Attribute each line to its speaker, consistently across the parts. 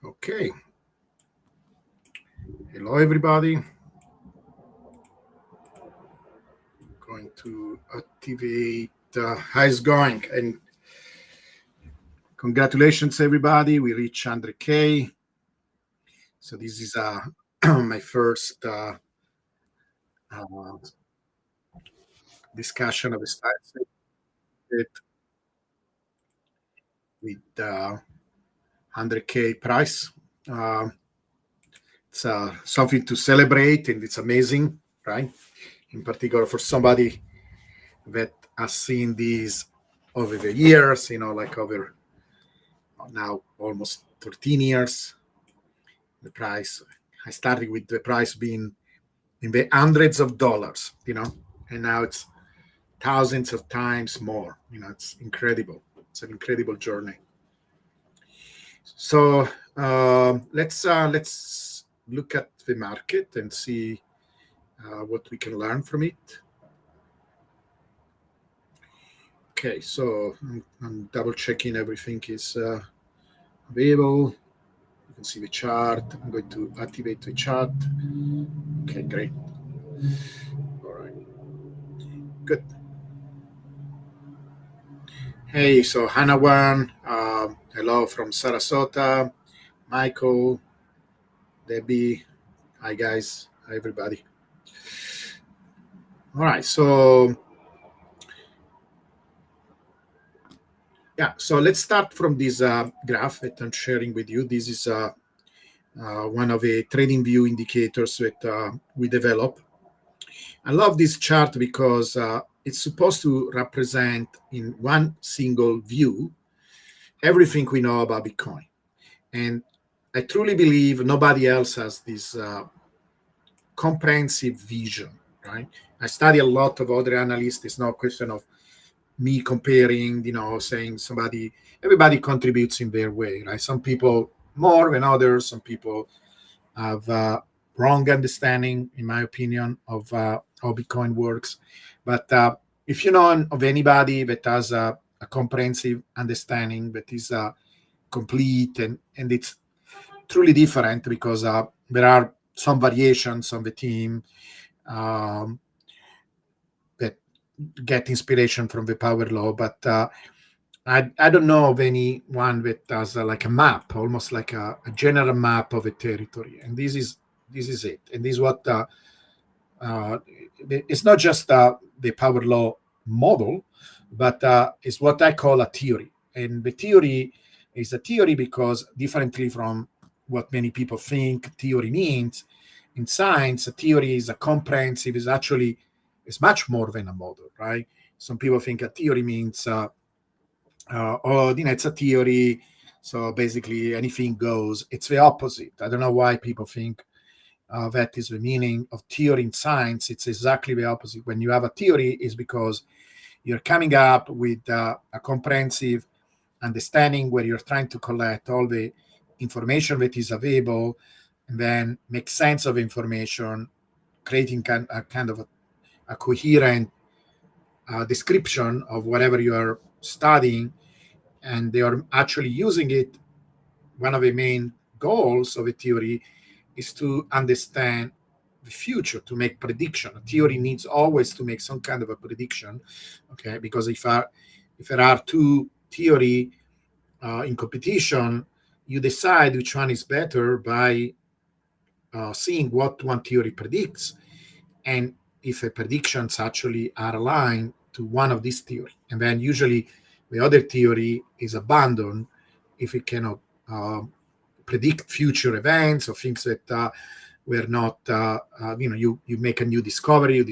Speaker 1: Okay. Hello, everybody. Going to activate. How's it going? And congratulations, everybody. We reached 100K. So this is my first discussion of the stocks with 100K price. It's something to celebrate, and it's amazing, right? In particular for somebody that has seen these over the years, like over now almost 13 years. The price, I started with the price being in the hundreds of dollars, and now it's thousands of times more. It's incredible. It's an incredible journey. So let's look at the market and see what we can learn from it. Okay, so I'm double checking everything is available. You can see the chart. I'm going to activate the chart. Okay, great. All right, good. Hey, so Hanawan, hello from Sarasota. Michael, Debbie, hi guys, hi everybody. All right, so let's start from this graph that I'm sharing with you. This is one of the trading view indicators that we develop. I love this chart because it's supposed to represent in one single view everything we know about Bitcoin. And I truly believe nobody else has this comprehensive vision, right? I study a lot of other analysts. It's no question of me comparing, saying everybody contributes in their way, right? Some people more than others. Some people have wrong understanding, in my opinion, of how Bitcoin works. But if you know of anybody that has a comprehensive understanding that is complete and it's truly different, because there are some variations on the team that get inspiration from the power law, but I don't know of anyone that does like a map, almost like a general map of a territory. And this is it. And this is what it's not just the power law model, but it's what I call a theory. And the theory is a theory because, differently from what many people think theory means, in science, a theory is a comprehensive, is much more than a model, right? Some people think a theory means it's a theory, so basically anything goes. It's the opposite. I don't know why people think that is the meaning of theory in science. It's exactly the opposite. When you have a theory, is because you're coming up with a comprehensive understanding where you're trying to collect all the information that is available and then make sense of information, creating a kind of a coherent description of whatever you are studying, and they are actually using it. One of the main goals of a theory is to understand the future, to make prediction. A theory needs always to make some kind of a prediction, okay? Because if there are two theory in competition, you decide which one is better by seeing what one theory predicts, and if the predictions actually are aligned to one of these theory, and then usually the other theory is abandoned if it cannot predict future events or things that were not, you make a new discovery, you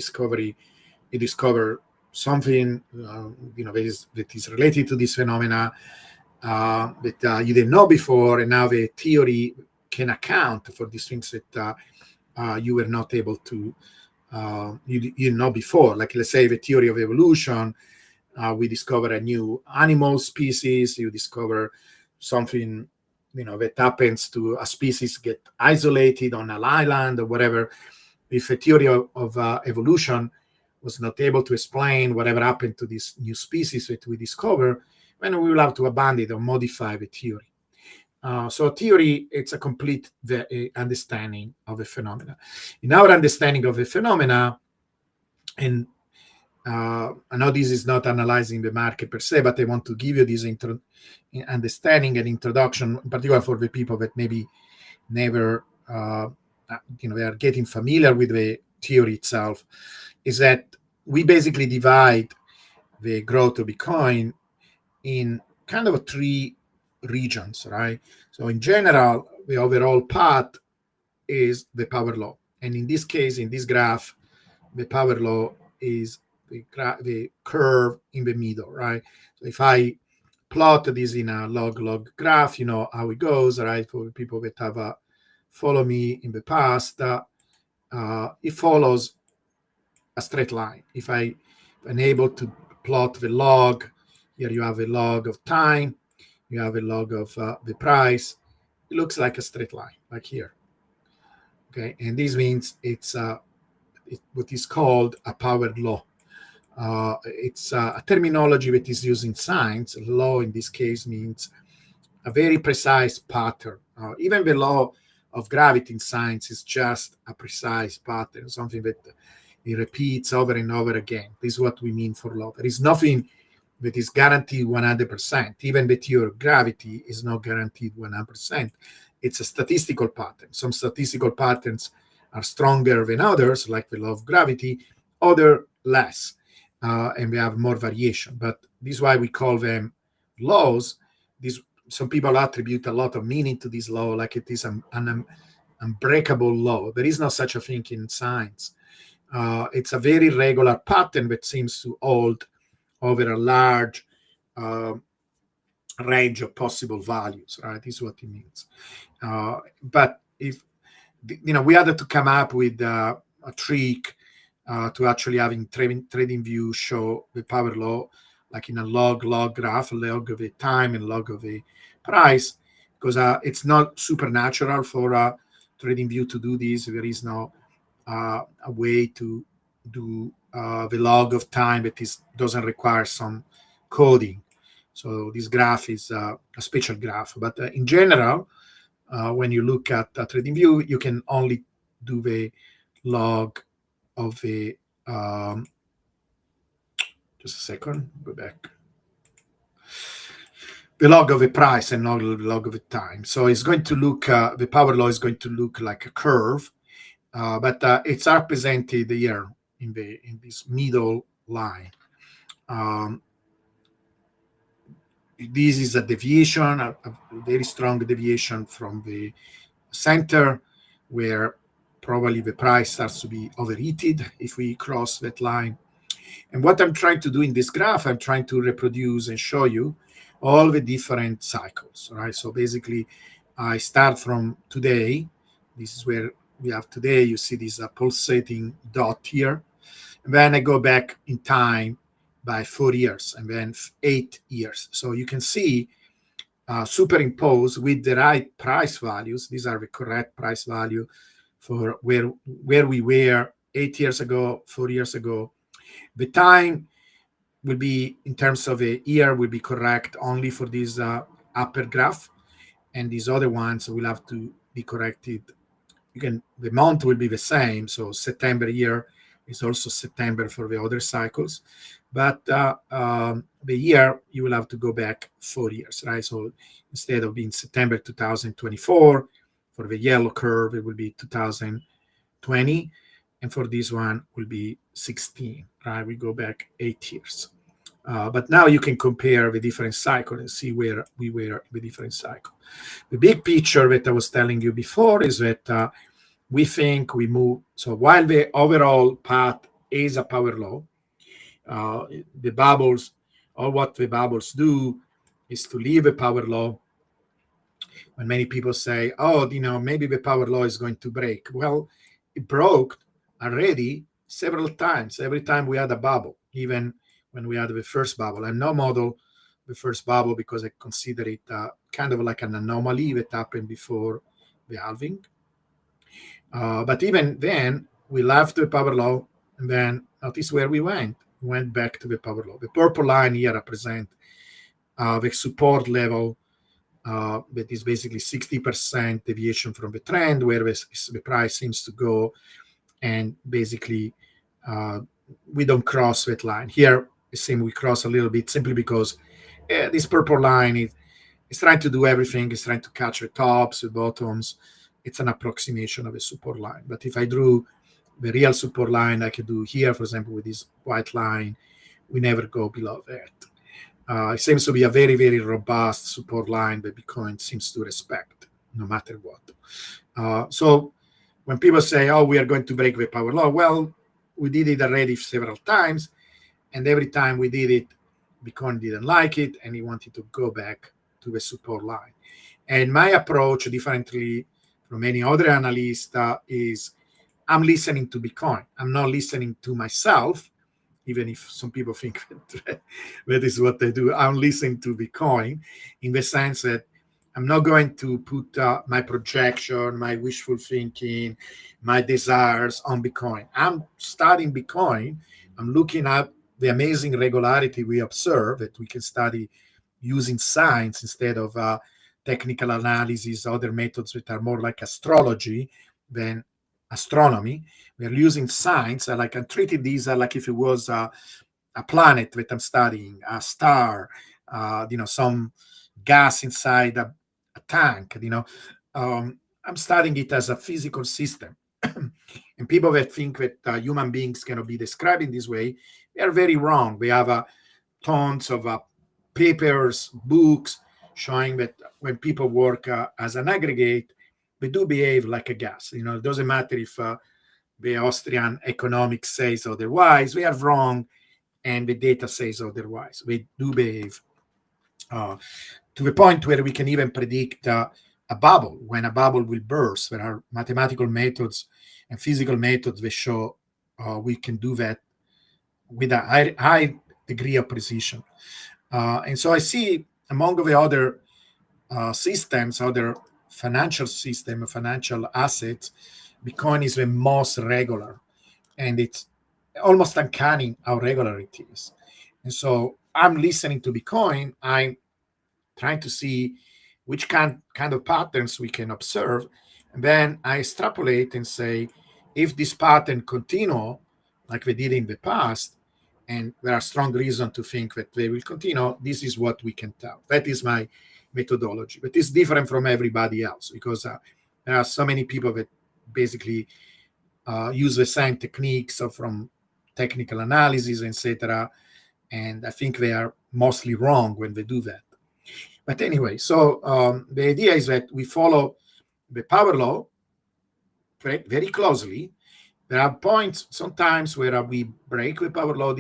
Speaker 1: discover something, that is related to this phenomena that you didn't know before, and now the theory can account for these things that you were not able to you know before. Like, let's say the theory of evolution, we discover a new animal species, you discover something that happens to a species get isolated on an island or whatever. If a theory of evolution was not able to explain whatever happened to this new species that we discover, then we will have to abandon or modify the theory. So theory, it's a complete understanding of a phenomena. In our understanding of a phenomena, and I know this is not analyzing the market per se, but I want to give you this understanding and introduction, in particular for the people that maybe never, they are getting familiar with the theory itself, is that we basically divide the growth of Bitcoin in kind of three regions, right? So in general, the overall path is the power law. And in this case, in this graph, the power law is the curve in the middle, right? So if I plot this in a log graph, you know how it goes, right? For people that have follow me in the past, it follows a straight line. If I am able to plot the log, here you have a log of time, you have a log of the price. It looks like a straight line, like here. Okay, and this means it's what is called a power law. It's a terminology that is used in science. Law in this case means a very precise pattern. Even the law of gravity in science is just a precise pattern, something that it repeats over and over again. This is what we mean for law. There is nothing that is guaranteed 100%. Even the theory of gravity is not guaranteed 100%. It's a statistical pattern. Some statistical patterns are stronger than others, like the law of gravity, other less, and we have more variation. But this is why we call them laws. Some people attribute a lot of meaning to this law, like it is an unbreakable law. There is no such a thing in science. It's a very regular pattern that seems to hold over a large range of possible values, right? This is what it means. But if we had to come up with a trick to actually having trading view show the power law, like in a log graph, log of the time and log of the price, because it's not supernatural for trading view to do this. There is no a way to do the log of time that doesn't require some coding. So this graph is a special graph. But in general, when you look at TradingView, you can only do the log of the just a second, go back. The log of the price and not the log of the time. So it's going to look, the power law is going to look like a curve, but it's represented here in this middle line. This is a deviation, a very strong deviation from the center, where probably the price starts to be overheated if we cross that line. And what I'm trying to do in this graph, I'm trying to reproduce and show you all the different cycles, right? So basically, I start from today. This is where we have today. You see this pulsating dot here. And then I go back in time by 4 years and then 8 years. So you can see superimposed with the right price values. These are the correct price value for where we were 8 years ago, 4 years ago. The time will be, in terms of a year, will be correct only for this upper graph, and these other ones will have to be corrected. The month will be the same, so September year is also September for the other cycles, but the year you will have to go back 4 years, right? So instead of being September 2024 for the yellow curve, it will be 2020, and for this one will be 16, right? We go back 8 years. But now you can compare the different cycle and see where we were in the different cycle. The big picture that I was telling you before is that we think we move. So while the overall path is a power law, the bubbles, or what the bubbles do is to leave a power law. When many people say, oh, maybe the power law is going to break. Well, it broke already several times. Every time we had a bubble, even when we had the first bubble. And no model the first bubble because I consider it kind of like an anomaly that happened before the halving. But even then, we left the power law, and then notice where we went. We went back to the power law. The purple line here represents the support level that is basically 60% deviation from the trend where the price seems to go, and basically we don't cross that line. Here it seems we cross a little bit simply because this purple line is trying to do everything. It's trying to catch the tops, the bottoms. It's an approximation of a support line. But if I drew the real support line I could do here, for example, with this white line, we never go below that. It seems to be a very, very robust support line that Bitcoin seems to respect, no matter what. So when people say, oh, we are going to break the power law, well, we did it already several times, and every time we did it, Bitcoin didn't like it, and he wanted to go back to the support line. And my approach, differently from any other analyst, is I'm listening to Bitcoin. I'm not listening to myself, even if some people think that is what they do. I'm listening to Bitcoin in the sense that I'm not going to put my projection, my wishful thinking, my desires on Bitcoin. I'm studying Bitcoin. I'm looking at the amazing regularity we observe that we can study using science instead of technical analysis, other methods that are more like astrology than astronomy. We are using science. Like I'm treating these like if it was a planet that I'm studying, a star, some gas inside a tank. I'm studying it as a physical system. And people that think that human beings cannot be described in this way, they are very wrong. We have tons of papers, books showing that when people work as an aggregate, they do behave like a gas. It doesn't matter if the Austrian economics says otherwise. We are wrong, and the data says otherwise. We do behave to the point where we can even predict a bubble, when a bubble will burst. There are mathematical methods and physical methods that show we can do that with a high degree of precision. And so I see among the other systems, other financial system, financial assets, Bitcoin is the most regular, and it's almost uncanny how regular it is. And so I'm listening to Bitcoin. I'm trying to see which kind of patterns we can observe. And then I extrapolate and say, if this pattern continue like we did in the past, and there are strong reasons to think that they will continue, this is what we can tell. That is my methodology. But it's different from everybody else because there are so many people that basically use the same techniques from technical analysis, etc. And I think they are mostly wrong when they do that. But anyway, so the idea is that we follow the power law very, very closely. There are points sometimes where we break the power law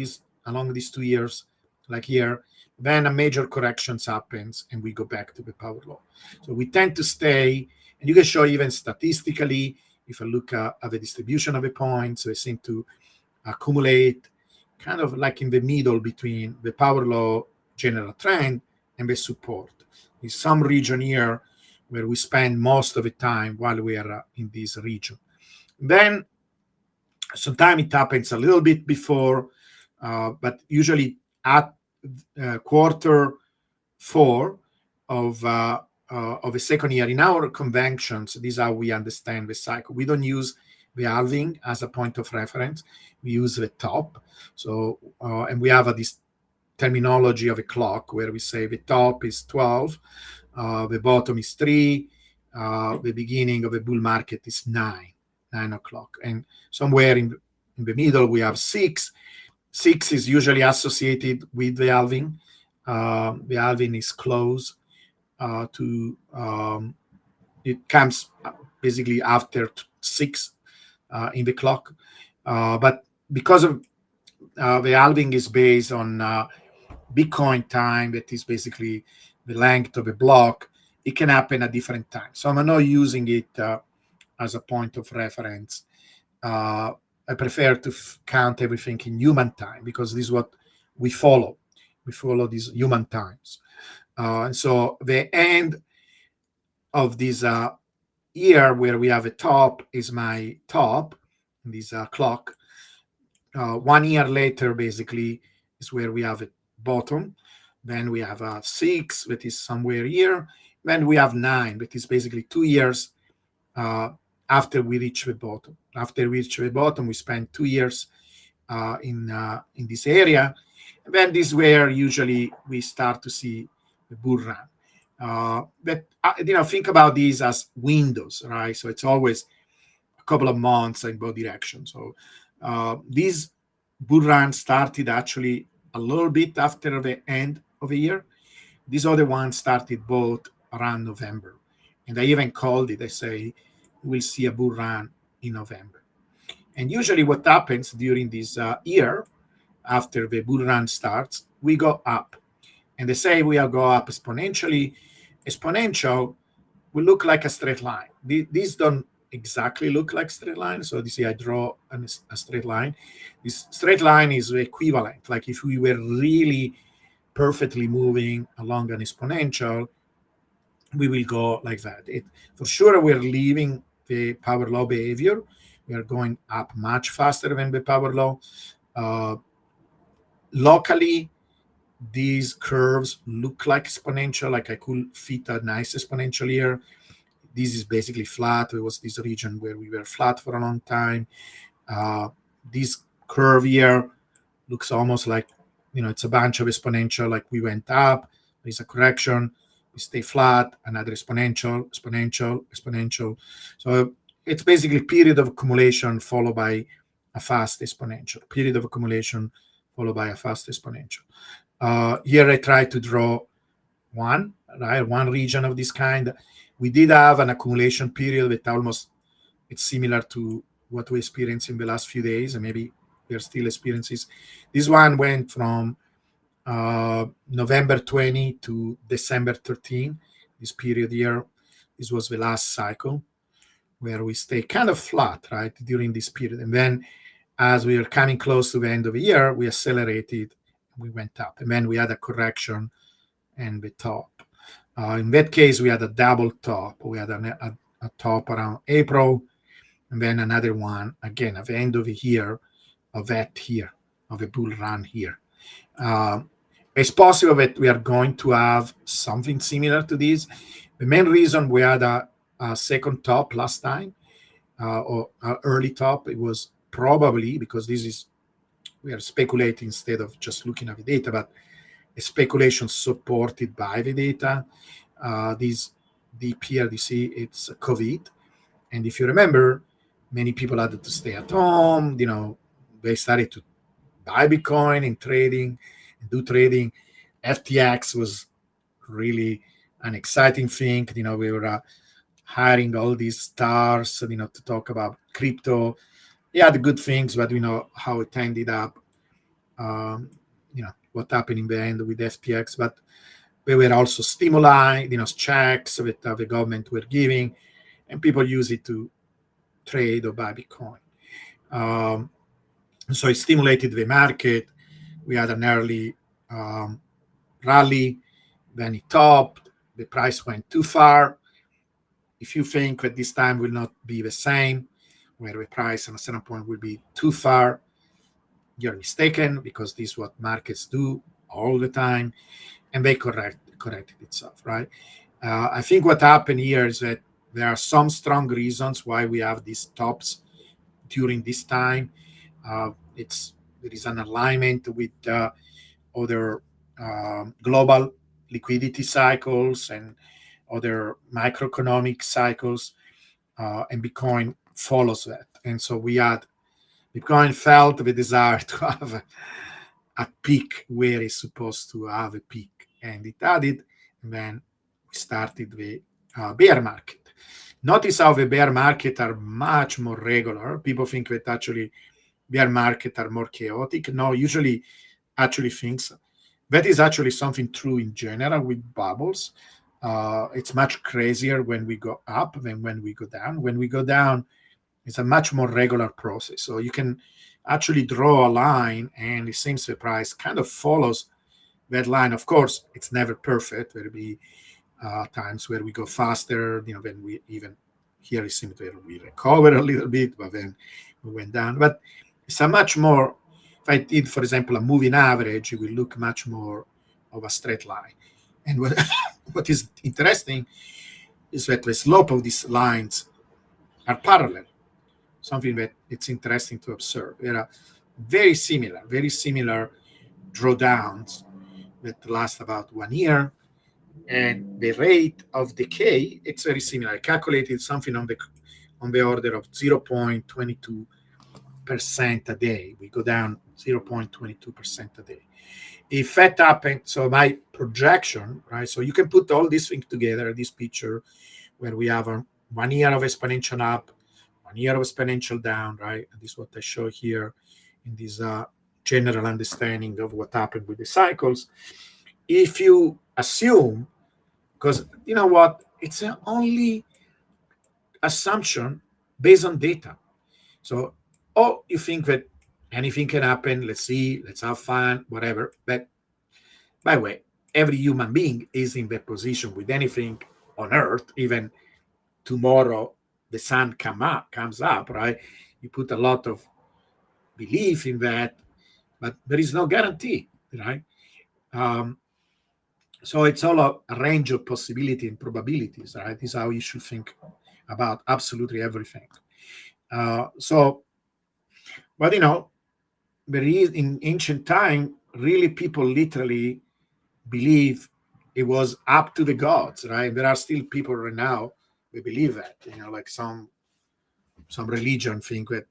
Speaker 1: along these 2 years, like here. Then a major corrections happens and we go back to the power law. So we tend to stay, and you can show even statistically, if I look at the distribution of the points, they seem to accumulate kind of like in the middle between the power law general trend and the support. There's some region here where we spend most of the time while we are in this region. Then sometimes it happens a little bit before, but usually at quarter 4 of a second year. In our conventions, this is how we understand the cycle. We don't use the halving as a point of reference. We use the top. So, and we have this terminology of a clock where we say the top is 12, the bottom is 3, the beginning of a bull market is 9 o'clock. And somewhere in the middle, we have 6. 6 is usually associated with the halving. The halving is close to, it comes basically after 6 in the clock. But because of the halving is based on Bitcoin time, that is basically the length of a block, it can happen at different times. So I'm not using it as a point of reference. I prefer to count everything in human time because this is what we follow. We follow these human times. And so the end of this year where we have a top is my top, this clock. 1 year later, basically, is where we have a bottom. Then we have a 6 that is somewhere here. Then we have 9, that is basically 2 years after we reach the bottom. After we reach the bottom, we spend 2 years in this area. And then this is where usually we start to see the bull run. But think about these as windows, right? So it's always a couple of months in both directions. So this bull run started actually a little bit after the end of the year. This other one started both around November. And I even called it, I say, we'll see a bull run in November. And usually what happens during this year, after the bull run starts, we go up. And they say we'll go up exponentially. Exponential will look like a straight line. These don't exactly look like straight lines. So you see I draw a straight line. This straight line is equivalent. Like if we were really perfectly moving along an exponential, we will go like that. For sure, we're leaving the power law behavior. We are going up much faster than the power law. Locally, these curves look like exponential, like I could fit a nice exponential here. This is basically flat. It was this region where we were flat for a long time. This curve here looks almost like, it's a bunch of exponential, like we went up, there's a correction, we stay flat, another exponential, exponential, exponential. So it's basically period of accumulation followed by a fast exponential, period of accumulation followed by a fast exponential. Here I try to draw one region of this kind. We did have an accumulation period that it's similar to what we experienced in the last few days, and maybe we are still experiencing. This one went from November 20 to December 13, this period here. This was the last cycle where we stay kind of flat, right, during this period. And then as we are coming close to the end of the year, we accelerated, we went up. And then we had a correction and the top. In that case, we had a double top. We had a top around April, and then another one, again, at the end of the year, of that here, of a bull run here. It's possible that we are going to have something similar to this. The main reason we had a second top last time, or an early top, it was probably because we are speculating instead of just looking at the data, but a speculation supported by the data. This deep here, you see, it's COVID. And if you remember, many people had to stay at home. They started to buy Bitcoin and do trading. FTX was really an exciting thing. We were hiring all these stars, to talk about crypto. Yeah, the good things, but we know how it ended up. What happened in the end with FTX. But there were also stimuli, checks that the government were giving, and people use it to trade or buy Bitcoin. So it stimulated the market. We had an early rally, then it topped. The price went too far. If you think that this time will not be the same, where the price at a certain point will be too far, you're mistaken, because this is what markets do all the time, and they corrected itself, right? I think what happened here is that there are some strong reasons why we have these tops during this time. There is an alignment with other global liquidity cycles and other microeconomic cycles, and Bitcoin follows that. And so Bitcoin felt the desire to have a peak where it's supposed to have a peak, and it had it, and then we started the bear market. Notice how the bear market are much more regular. People think that actually bear market are more chaotic. No, usually actually things that is actually something true in general with bubbles. It's much crazier when we go up than when we go down. When we go down, it's a much more regular process. So you can actually draw a line, and it seems the price kind of follows that line. Of course, it's never perfect. There'll be times where we go faster, when we even here it seems where we recover a little bit, but then we went down. But it's a much more, if I did, for example, a moving average, it will look much more of a straight line. And what is interesting is that the slope of these lines are parallel, something that it's interesting to observe. There are very similar drawdowns that last about 1 year, and the rate of decay, it's very similar. I calculated something on the order of 0.22% a day. We go down 0.22% a day. If that happens, so my projection, right? So you can put all these things together, this picture where we have a 1 year of exponential up, 1 year of exponential down, right? And this is what I show here in this general understanding of what happened with the cycles. If you assume, because you know what, it's an only assumption based on data. So, oh, you think that anything can happen, let's see, let's have fun, whatever. But by the way, every human being is in that position with anything on earth. Even tomorrow the sun comes up, right? You put a lot of belief in that, but there is no guarantee, right? So it's all a range of possibility and probabilities, right? This is how you should think about absolutely everything. So, but there is in ancient time, really people literally believe it was up to the gods, right? There are still people right now who believe that, like some religion think that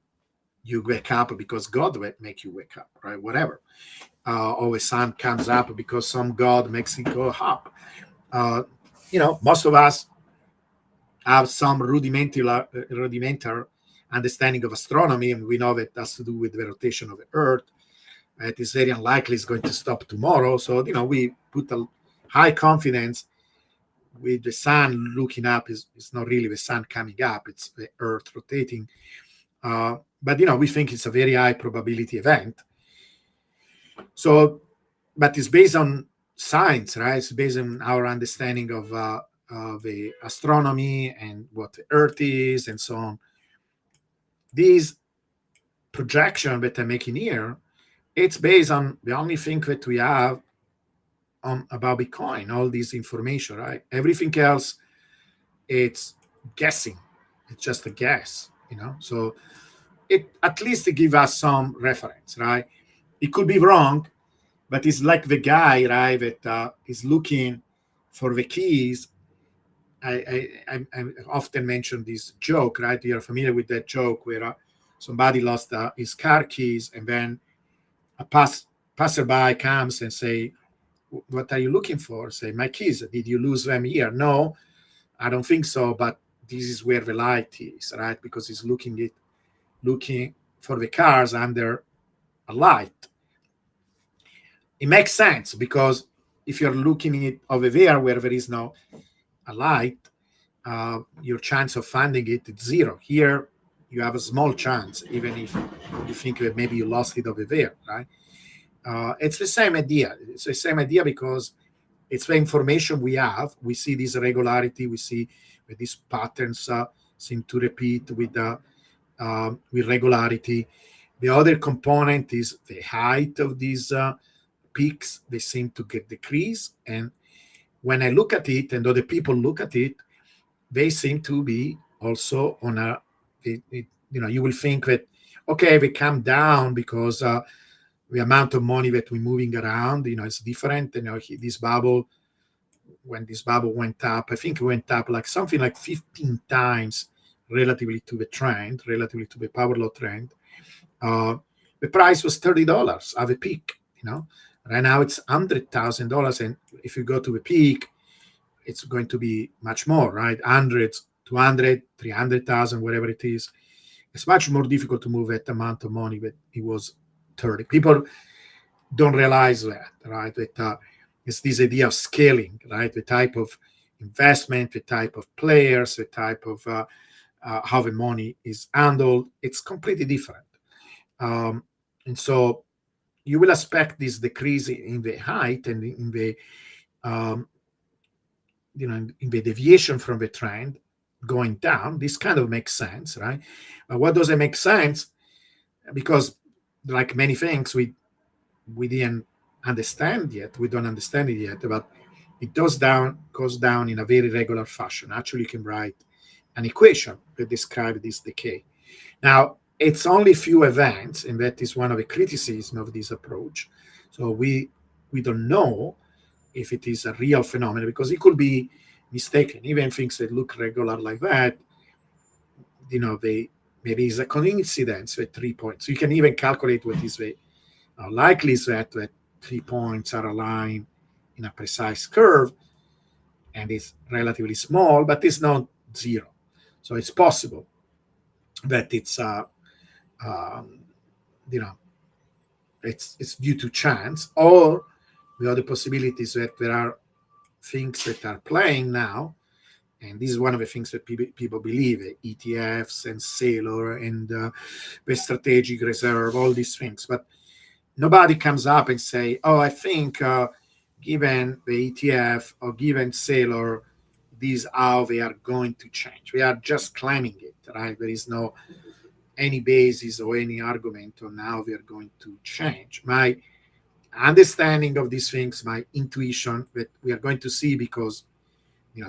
Speaker 1: you wake up because God make you wake up, right? Whatever. Or the sun comes up because some God makes it go up. Most of us have some rudimentary understanding of astronomy, and we know that it has to do with the rotation of the Earth. It is very unlikely it's going to stop tomorrow. So, we put a high confidence with the sun looking up. It's not really the sun coming up, it's the Earth rotating. But, we think it's a very high probability event. So, but it's based on science, right? It's based on our understanding of the astronomy and what the Earth is and so on. These projection that I'm making here, it's based on the only thing that we have on about Bitcoin, all this information, right? Everything else, it's guessing. It's just a guess, So it at least it gives us some reference, right? It could be wrong, but it's like the guy, right, that is looking for the keys. I often mention this joke, right? You're familiar with that joke where somebody lost his car keys, and then a passerby comes and say, "What are you looking for?" Say, "My keys. Did you lose them here?" "No, I don't think so, but this is where the light is," right? Because he's looking for the cars under a light. It makes sense because if you're looking it over there where there is no a light, your chance of finding it is zero. Here, you have a small chance, even if you think that maybe you lost it over there, right? It's the same idea. It's the same idea because it's the information we have. We see this irregularity. We see with these patterns seem to repeat with regularity. The other component is the height of these peaks. They seem to get decreased. And when I look at it, and other people look at it, they seem to be also on you will think that, okay, they come down because the amount of money that we're moving around, is different. This bubble, when this bubble went up, I think it went up like something like 15 times relatively to the trend, relatively to the power law trend. The price was $30 at the peak, Right now it's $100,000. And if you go to the peak, it's going to be much more, right? Hundreds, 200, 300,000, whatever it is. It's much more difficult to move that amount of money, but it was 30. People don't realize that, right? That it's this idea of scaling, right? The type of investment, the type of players, the type of how the money is handled. It's completely different. And so you will expect this decrease in the height and in the in the deviation from the trend going down. This kind of makes sense, right? What does it make sense? Because like many things, we didn't understand yet. We don't understand it yet. But it goes down in a very regular fashion. Actually, you can write an equation that describes this decay. Now, it's only few events, and that is one of the criticisms of this approach. So we don't know if it is a real phenomenon because it could be mistaken. Even things that look regular like that, they maybe it's a coincidence with 3 points. So you can even calculate what is the likely is that 3 points are aligned in a precise curve, and it's relatively small, but it's not zero. So it's possible that it's um, you know it's due to chance, or the other possibility is that there are things that are playing now, and this is one of the things that people believe: ETFs and Sailor and the strategic reserve, all these things. But nobody comes up and say, "Oh, I think given the ETF or given Sailor, these how they are going to change." We are just claiming it, right? There is no any basis or any argument on how they are going to change. My understanding of these things, my intuition that we are going to see, because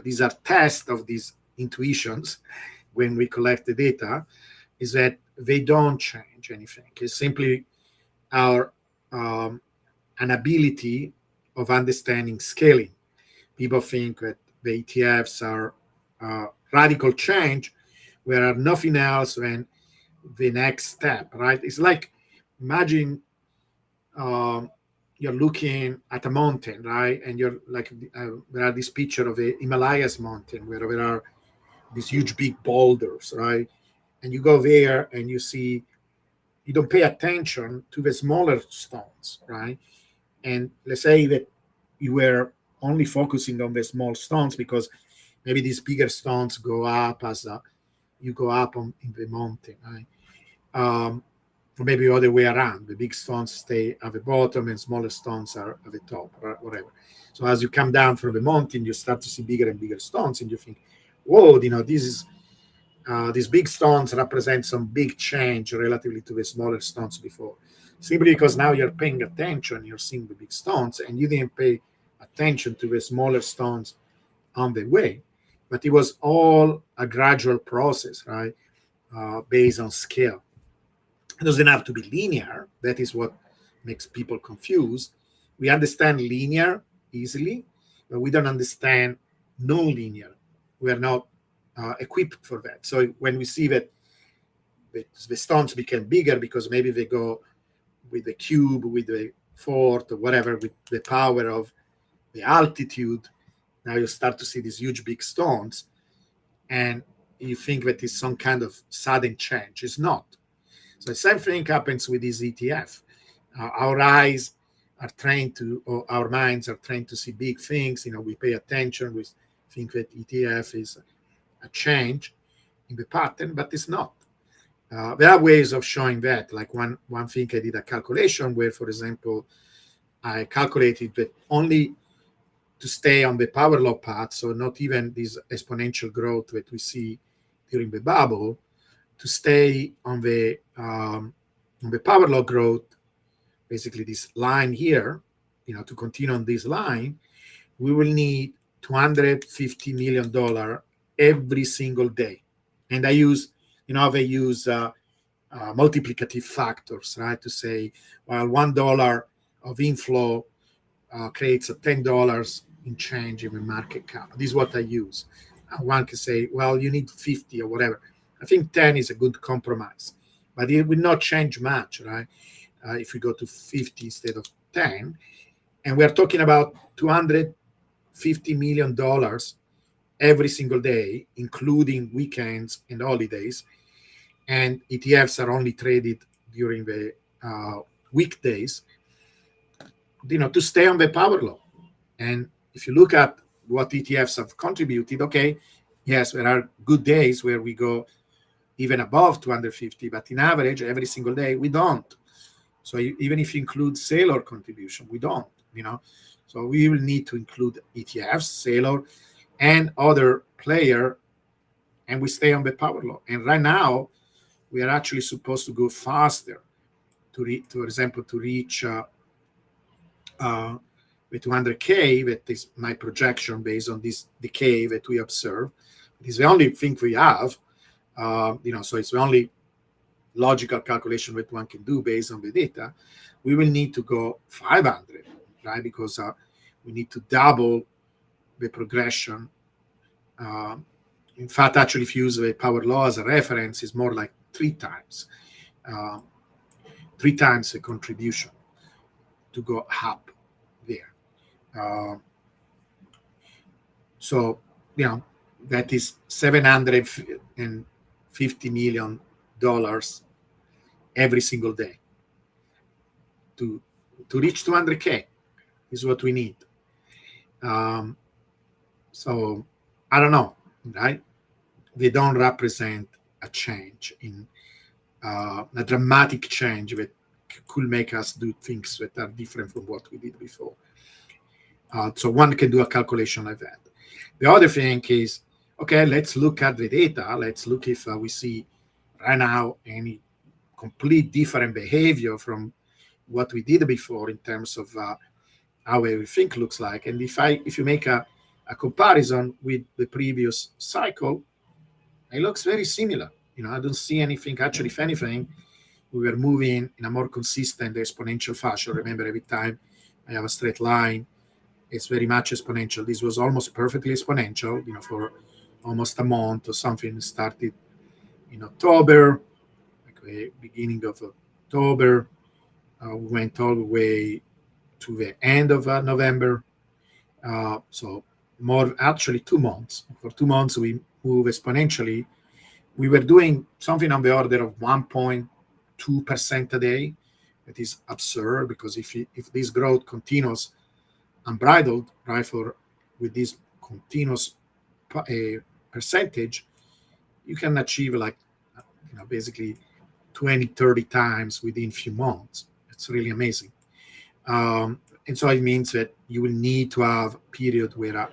Speaker 1: these are tests of these intuitions when we collect the data, is that they don't change anything. It's simply our an ability of understanding scaling. People think that the ETFs are radical change, where nothing else than the next step, right? It's like, imagine um, you're looking at a mountain, right? And you're like, there are this picture of the Himalayas mountain where there are these huge big boulders, right? And you go there and you don't pay attention to the smaller stones, right? And let's say that you were only focusing on the small stones because maybe these bigger stones go up as you go up in the mountain, right? Or maybe the other way around. The big stones stay at the bottom and smaller stones are at the top, or whatever. So as you come down from the mountain, you start to see bigger and bigger stones, and you think, whoa, this is these big stones represent some big change relatively to the smaller stones before. Simply because now you're paying attention, you're seeing the big stones, and you didn't pay attention to the smaller stones on the way. But it was all a gradual process, right? Based on scale. It doesn't have to be linear. That is what makes people confused. We understand linear easily, but we don't understand non-linear. We are not equipped for that. So when we see that the stones became bigger because maybe they go with the cube, with the fourth, or whatever, with the power of the altitude, now you start to see these huge big stones, and you think that it's some kind of sudden change. It's not. So the same thing happens with this ETF. Our eyes are trained to, or our minds are trained to see big things. We pay attention. We think that ETF is a change in the pattern, but it's not. There are ways of showing that. Like one thing, I did a calculation where, for example, I calculated that only to stay on the power law path, so not even this exponential growth that we see during the bubble, to stay on the power law growth, basically this line here, to continue on this line, we will need $250 million every single day. And they use multiplicative factors, right? To say, well, $1 of inflow creates a $10 in change in the market cap. This is what I use. One can say, well, you need 50 or whatever. I think 10 is a good compromise, but it will not change much, right? If we go to 50 instead of 10, and we're talking about $250 million every single day, including weekends and holidays, and ETFs are only traded during the weekdays, to stay on the power law. And if you look at what ETFs have contributed, okay, yes, there are good days where we go even above 250, but in average, every single day, we don't. So even if you include Sailor contribution, we don't, So we will need to include ETFs, Sailor, and other player, and we stay on the power law. And right now, we are actually supposed to go faster for example, to reach the 200K, that is my projection based on this decay that we observe. It is the only thing we have, so it's the only logical calculation that one can do based on the data. We will need to go 500, right? Because we need to double the progression. In fact, actually, if you use the power law as a reference, it's more like 3 times the contribution to go up there. So, that is $750 million every single day to reach 200K is what we need. So I don't know, right? They don't represent a change in a dramatic change that could make us do things that are different from what we did before. So one can do a calculation like that. The other thing is, okay, let's look at the data. Let's look if we see right now any complete different behavior from what we did before in terms of how everything looks like. And if you make a comparison with the previous cycle, it looks very similar. I don't see anything. Actually, if anything, we were moving in a more consistent exponential fashion. Remember, every time I have a straight line, it's very much exponential. This was almost perfectly exponential, for almost a month or something. It started in October, like the beginning of October. We went all the way to the end of November. So more, actually 2 months. For 2 months, we move exponentially. We were doing something on the order of 1.2% a day. That is absurd, because if this growth continues unbridled, right, with this continuous percentage, you can achieve like, basically 20, 30 times within a few months. It's really amazing. And so it means that you will need to have a period where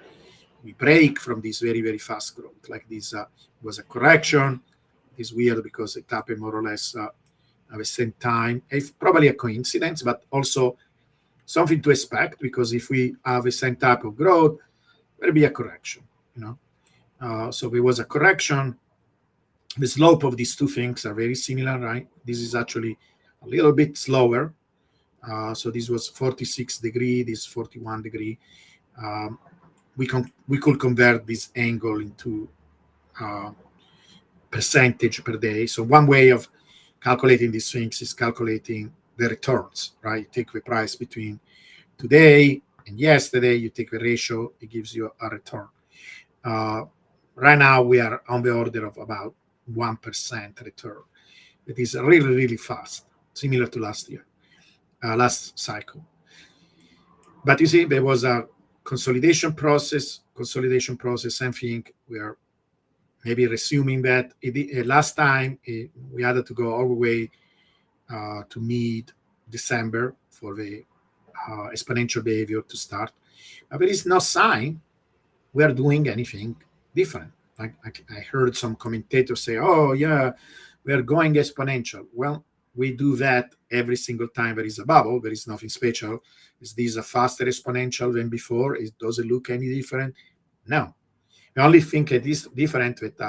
Speaker 1: we break from this very, very fast growth. Like this was a correction. It's weird because it happened more or less at the same time. It's probably a coincidence, but also something to expect, because if we have the same type of growth, there'll be a correction. So there was a correction. The slope of these two things are very similar, right? This is actually a little bit slower. So this was 46 degree, this 41 degree. We could convert this angle into percentage per day. So one way of calculating these things is calculating the returns, right? You take the price between today and yesterday, you take the ratio, it gives you a return. Right now, we are on the order of about 1% return. It is really, really fast, similar to last cycle. But you see, there was a consolidation process, I think we are maybe resuming that. Last time, we had to go all the way to mid-December for the exponential behavior to start. But there is no sign we are doing anything different. I heard some commentators say, oh, yeah, we are going exponential. Well, we do that every single time there is a bubble. There is nothing special. Is this a faster exponential than before? Does it look any different? No. The only thing it is different with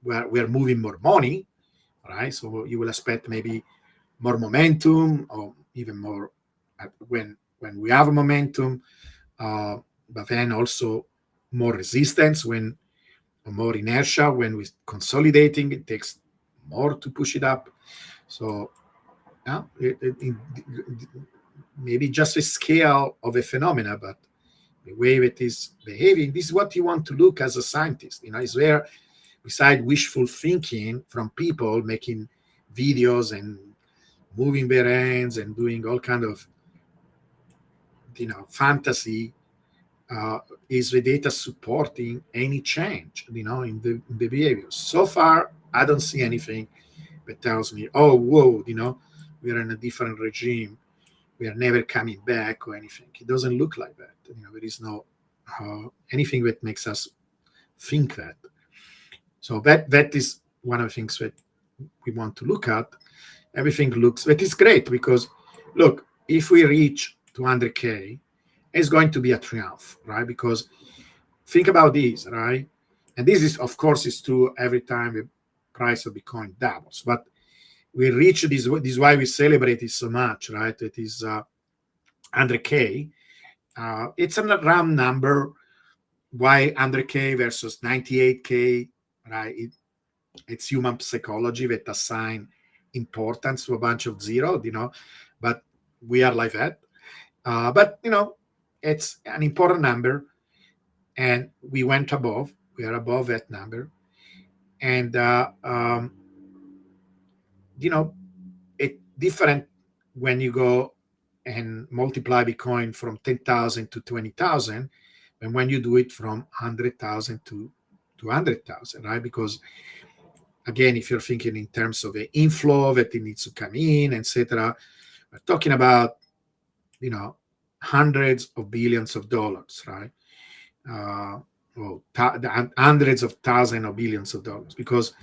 Speaker 1: we're moving more money, right? So you will expect maybe more momentum, or even more when we have a momentum, but then also more resistance or more inertia when we're consolidating. It takes more to push it up. So maybe just a scale of a phenomena, but the way it is behaving, this is what you want to look as a scientist. Is where, beside wishful thinking from people making videos and moving their hands and doing all kind of fantasy, is the data supporting any change in the behavior? So far, I don't see anything that tells me, oh, whoa, we're in a different regime, we are never coming back or anything. It doesn't look like that. There is no anything that makes us think that. So that is one of the things that we want to look at. Everything looks, that is great, because look, if we reach 200K it's going to be a triumph, right? Because think about this, right? And this is, of course, is true every time the price of Bitcoin doubles. But we reach this. This is why we celebrate it so much, right? It is 100K. It's a round number. Why 100K versus 98K, right? It's human psychology that assign importance to a bunch of zero, but we are like that. But it's an important number, and we went above. We are above that number, and it different when you go and multiply Bitcoin from 10,000 to 20,000, and when you do it from 100,000 to 200,000, right? Because again, if you're thinking in terms of the inflow that it needs to come in, etc., we're talking about hundreds of billions of dollars, right? Well, hundreds of thousands of billions of dollars. Because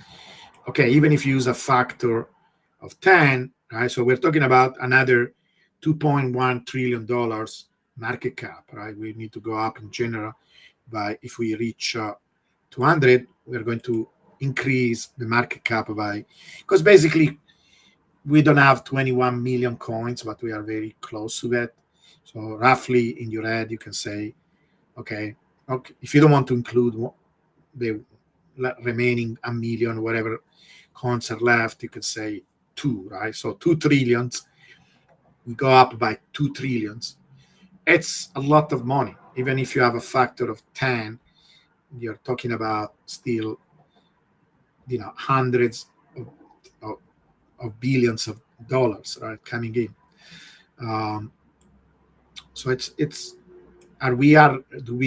Speaker 1: okay, even if you use a factor of 10, right? So we're talking about another $2.1 trillion market cap, right? We need to go up in general. But if we reach 200, we're going to increase the market cap by, because basically we don't have 21 million coins, but we are very close to that. So roughly in your head, you can say, okay, if you don't want to include the remaining a million, whatever coins are left, you can say 2, right? So 2 trillions, we go up by 2 trillions. It's a lot of money. Even if you have a factor of 10, you're talking about still, hundreds of billions of dollars, right, coming in. So do we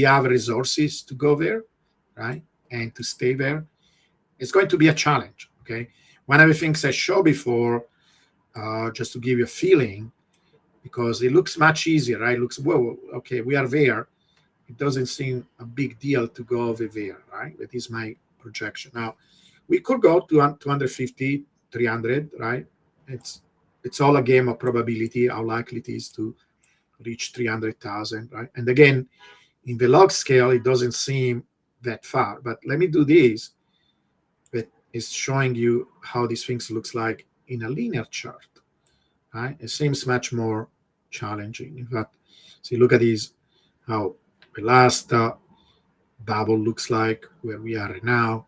Speaker 1: have resources to go there, right, and to stay there? It's going to be a challenge. Okay, one of the things I showed before, just to give you a feeling, because it looks much easier, right? It looks, well, okay, we are there. It doesn't seem a big deal to go over there, right? That is my projection. Now, we could go to 250, 300, right? It's all a game of probability, how likely it is to reach 300,000, right? And again, in the log scale, it doesn't seem that far. But let me do this. That is showing you how these things looks like in a linear chart, right? It seems much more challenging. In fact, so you look at these, how the last bubble looks like, where we are right now.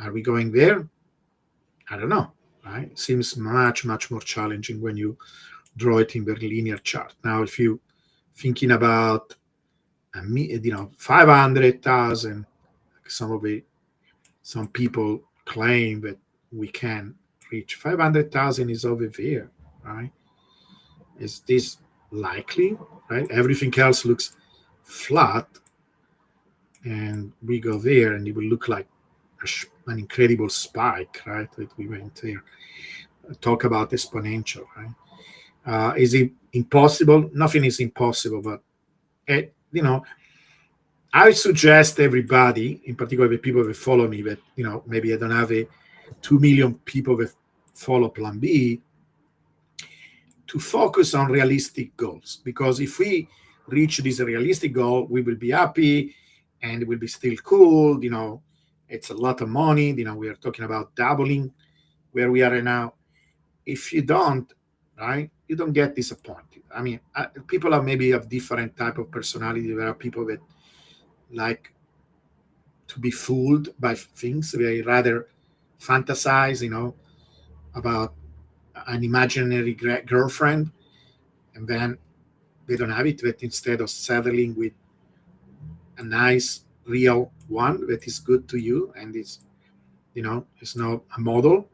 Speaker 1: Are we going there? I don't know, right? It seems much, much more challenging when you draw it in the linear chart. Now, if you thinking about 500,000, some people claim that we can reach 500,000 is over there, right? Is this likely, right? Everything else looks flat, and we go there, and it will look like an incredible spike, right? That we went there. Talk about exponential, right? Is it impossible? Nothing is impossible, but I suggest everybody, in particular the people that follow me, that maybe I don't have 2 million people that follow Plan B, to focus on realistic goals. Because if we reach this realistic goal, we will be happy, and it will be still cool. It's a lot of money. We are talking about doubling where we are right now. If you don't, right, you don't get disappointed. I mean, people are maybe of different type of personality. There are people that like to be fooled by things. They rather fantasize, about an imaginary girlfriend, and then they don't have it. But instead of settling with a nice, real one that is good to you, and it's not a model.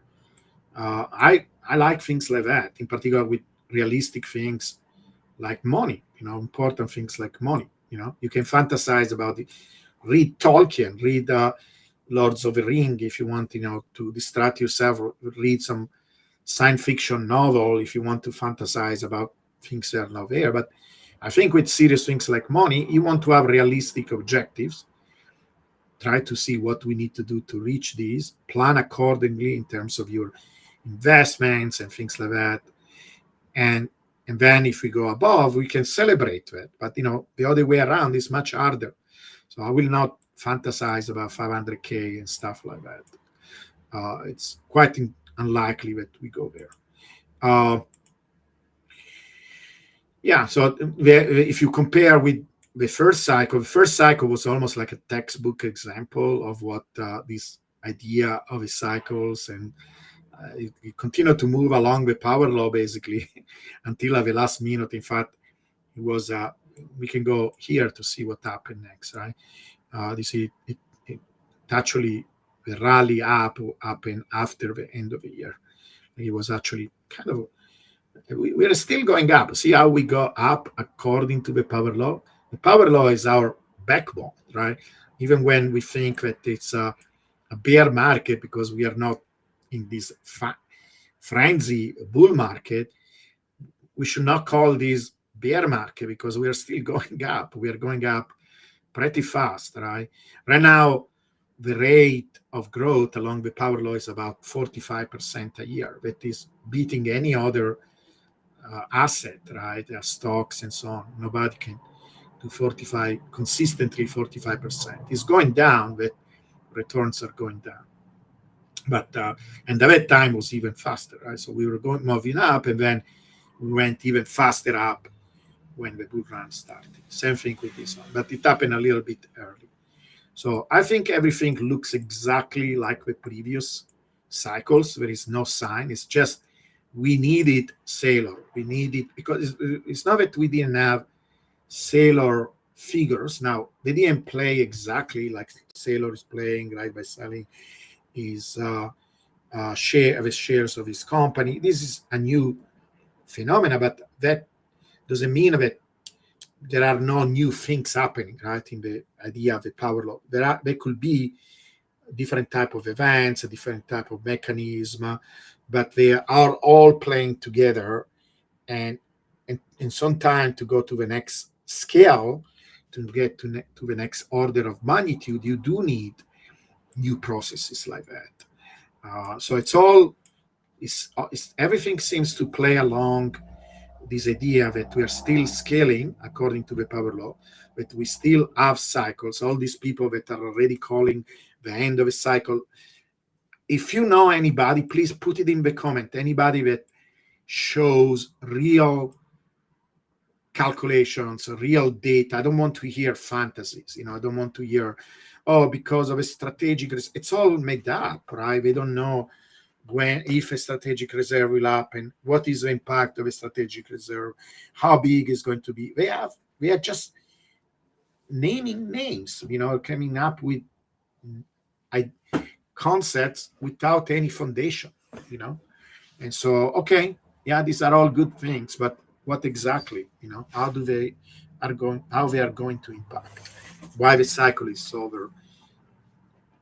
Speaker 1: I like things like that, in particular with realistic things like money. Important things like money. You can fantasize about it. Read Tolkien, read Lords of the Ring if you want, to distract yourself, or read some science fiction novel if you want to fantasize about things that are not there. But I think with serious things like money, you want to have realistic objectives. Try to see what we need to do to reach these. Plan accordingly in terms of your investments and things like that. And And then if we go above, we can celebrate that. But the other way around is much harder. So I will not fantasize about 500K and stuff like that. It's quite unlikely that we go there. So if you compare with the first cycle was almost like a textbook example of what this idea of the cycles, and it continued to move along the power law basically until the last minute. In fact, it was we can go here to see what happened next, right? You see it actually, the rally up happened after the end of the year. It was actually kind of, we are still going up. See how we go up according to the power law? The power law is our backbone, right? Even when we think that it's a bear market because we are not in this frenzy bull market, we should not call this bear market because we are still going up. We are going up pretty fast, right? Right now, the rate of growth along the power law is about 45% a year. That is beating any other asset, right? Stocks and so on. Nobody can do 45%. It's going down, but returns are going down. But and at that time was even faster, right? So we were moving up, and then we went even faster up when the bull run started. Same thing with this one, but it happened a little bit early. So I think everything looks exactly like the previous cycles. There is no sign. It's just we needed Sailor. We needed, because it's not that we didn't have Sailor figures. Now, they didn't play exactly like Sailor is playing, right, by selling his shares of his company. This is a new phenomena, but that doesn't mean that there are no new things happening, right, in the idea of the power law. There could be different type of events, a different type of mechanism, but they are all playing together. And in some time to go to the next scale, to get to the next order of magnitude, you do need new processes like that. So everything seems to play along this idea that we are still scaling according to the power law, that we still have cycles. All these people that are already calling the end of a cycle. If you know anybody, please put it in the comment. Anybody that shows real calculations, real data. I don't want to hear fantasies. I don't want to hear, because of a strategic. It's all made up, right? We don't know if a strategic reserve will happen, what is the impact of a strategic reserve, how big is going to be. We are just naming names, coming up with concepts without any foundation, And so, okay, these are all good things, but what exactly, how they are going to impact, why the cycle is over.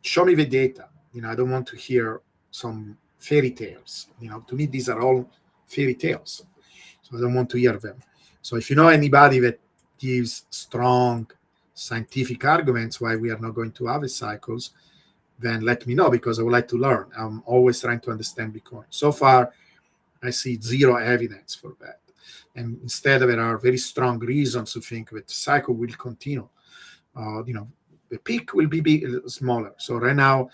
Speaker 1: Show me the data. I don't want to hear some fairy tales. To me, these are all fairy tales. So I don't want to hear them. So if you know anybody that gives strong scientific arguments why we are not going to have a cycles, then let me know, because I would like to learn. I'm always trying to understand Bitcoin. So far, I see zero evidence for that. And instead, there are very strong reasons to think that the cycle will continue. The peak will be smaller. So right now,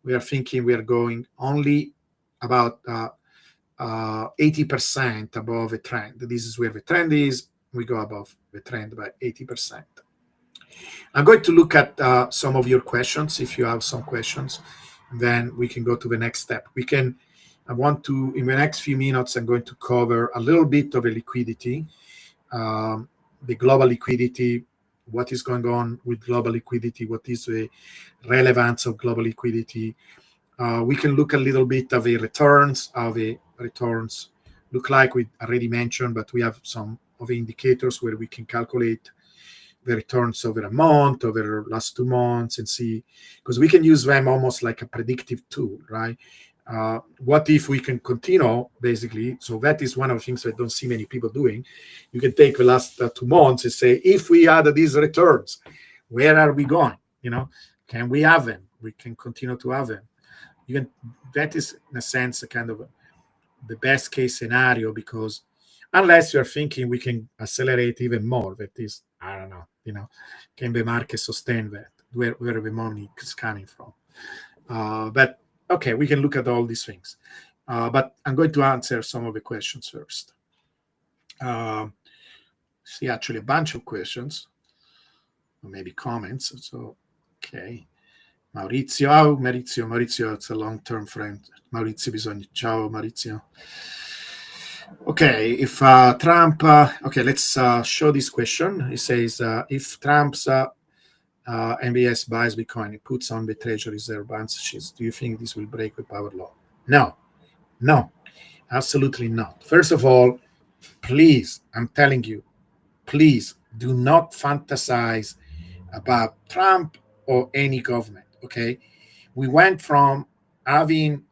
Speaker 1: we are thinking we are going only about 80% above the trend. This is where the trend is. We go above the trend by 80%. I'm going to look at some of your questions, if you have some questions. Then we can go to the next step. In the next few minutes, I'm going to cover a little bit of a liquidity, the global liquidity, what is going on with global liquidity, what is the relevance of global liquidity. We can look a little bit of the returns, how the returns look like. We already mentioned, but we have some of the indicators where we can calculate the returns over a month, over the last 2 months, and see, because we can use them almost like a predictive tool, right? What if we can continue, basically? So that is one of the things that I don't see many people doing. You can take the last 2 months and say, if we add these returns, where are we going? Can we have them? We can continue to have them. That is, in a sense, a kind of the best case scenario, because unless you're thinking we can accelerate even more. That is, I don't know, can the market sustain that? Where the money is coming from? But okay, we can look at all these things. But I'm going to answer some of the questions first. See, actually, a bunch of questions, or maybe comments. So, okay. Maurizio, it's a long-term friend. Maurizio bisogna. Ciao, Maurizio. Okay, if Trump, okay, let's show this question. It says, if Trump's MBS buys Bitcoin, it puts on the Treasury Reserve balance sheets, do you think this will break the power law? No, absolutely not. First of all, please, I'm telling you, please do not fantasize about Trump or any government, okay? We went from having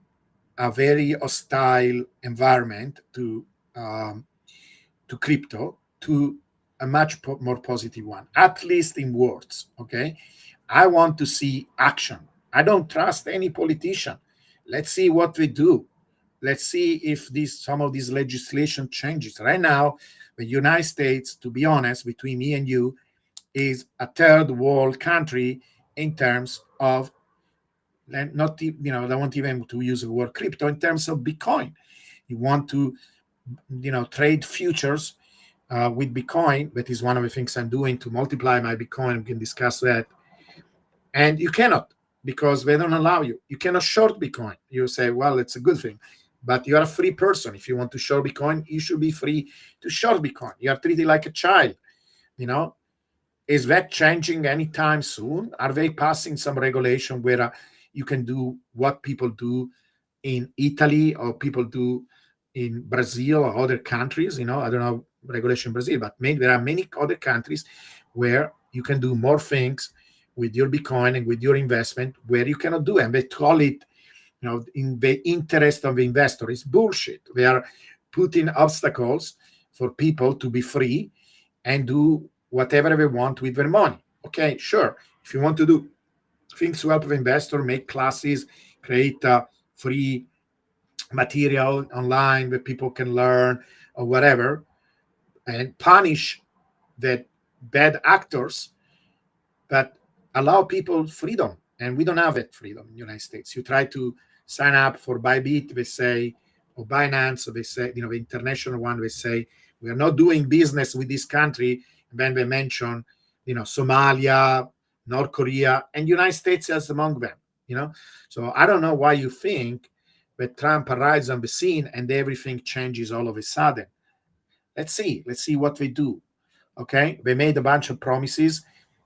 Speaker 1: a very hostile environment to crypto to a much more positive one, at least in words, okay? I want to see action. I don't trust any politician. Let's see what we do. Let's see if some of these legislation changes. Right now, the United States, to be honest, between me and you, is a third world country in terms of not, I don't want even to use the word crypto, in terms of Bitcoin. You want to, trade futures with Bitcoin. That is one of the things I'm doing to multiply my Bitcoin. We can discuss that. And you cannot, because they don't allow you. You cannot short Bitcoin. You say, well, it's a good thing, but you are a free person. If you want to short Bitcoin, you should be free to short Bitcoin. You are treated like a child. Is that changing anytime soon? Are they passing some regulation where you can do what people do in Italy or people do in Brazil or other countries? I don't know regulation in Brazil, but there are many other countries where you can do more things with your Bitcoin and with your investment where you cannot do. And they call it, in the interest of the investor. It's bullshit. They are putting obstacles for people to be free and do whatever they want with their money. Okay, sure. If you want to do things to help the investor, make classes, create free material online that people can learn or whatever, and punish the bad actors, but allow people freedom. And we don't have that freedom in the United States. You try to sign up for Bybit, they say, or Binance, they say, the international one, they say, we are not doing business with this country. And then they mention, Somalia, North Korea, and United States as among them, So I don't know why you think that Trump arrives on the scene and everything changes all of a sudden. Let's see what they do. Okay, they made a bunch of promises.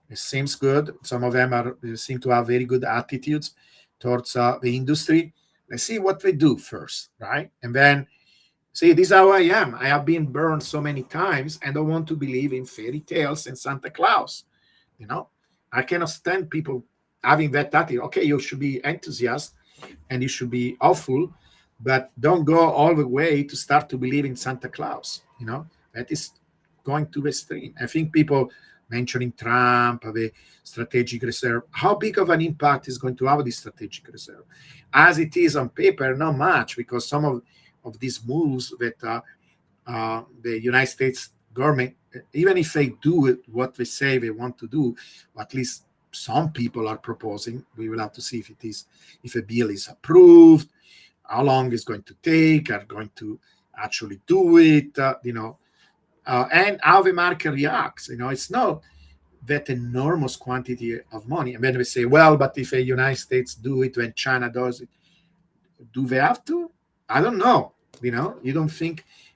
Speaker 1: It seems good. Some of them seem to have very good attitudes towards the industry. Let's see what they do first, right? And then see, this is how I am. I have been burned so many times and don't want to believe in fairy tales and Santa Claus. I cannot stand people having that attitude. Okay, you should be enthusiastic and you should be awful, but don't go all the way to start to believe in Santa Claus. That is going to the extreme. I think people mentioning Trump, the strategic reserve, how big of an impact is going to have this strategic reserve? As it is on paper, not much, because some of these moves that the United States government, even if they do what they say they want to do, at least some people are proposing. We will have to see if a bill is approved, how long it's going to take, are going to actually do it, and how the market reacts. It's not that enormous quantity of money. And then we say, well, but if the United States do it when China does it, do they have to? I don't know. You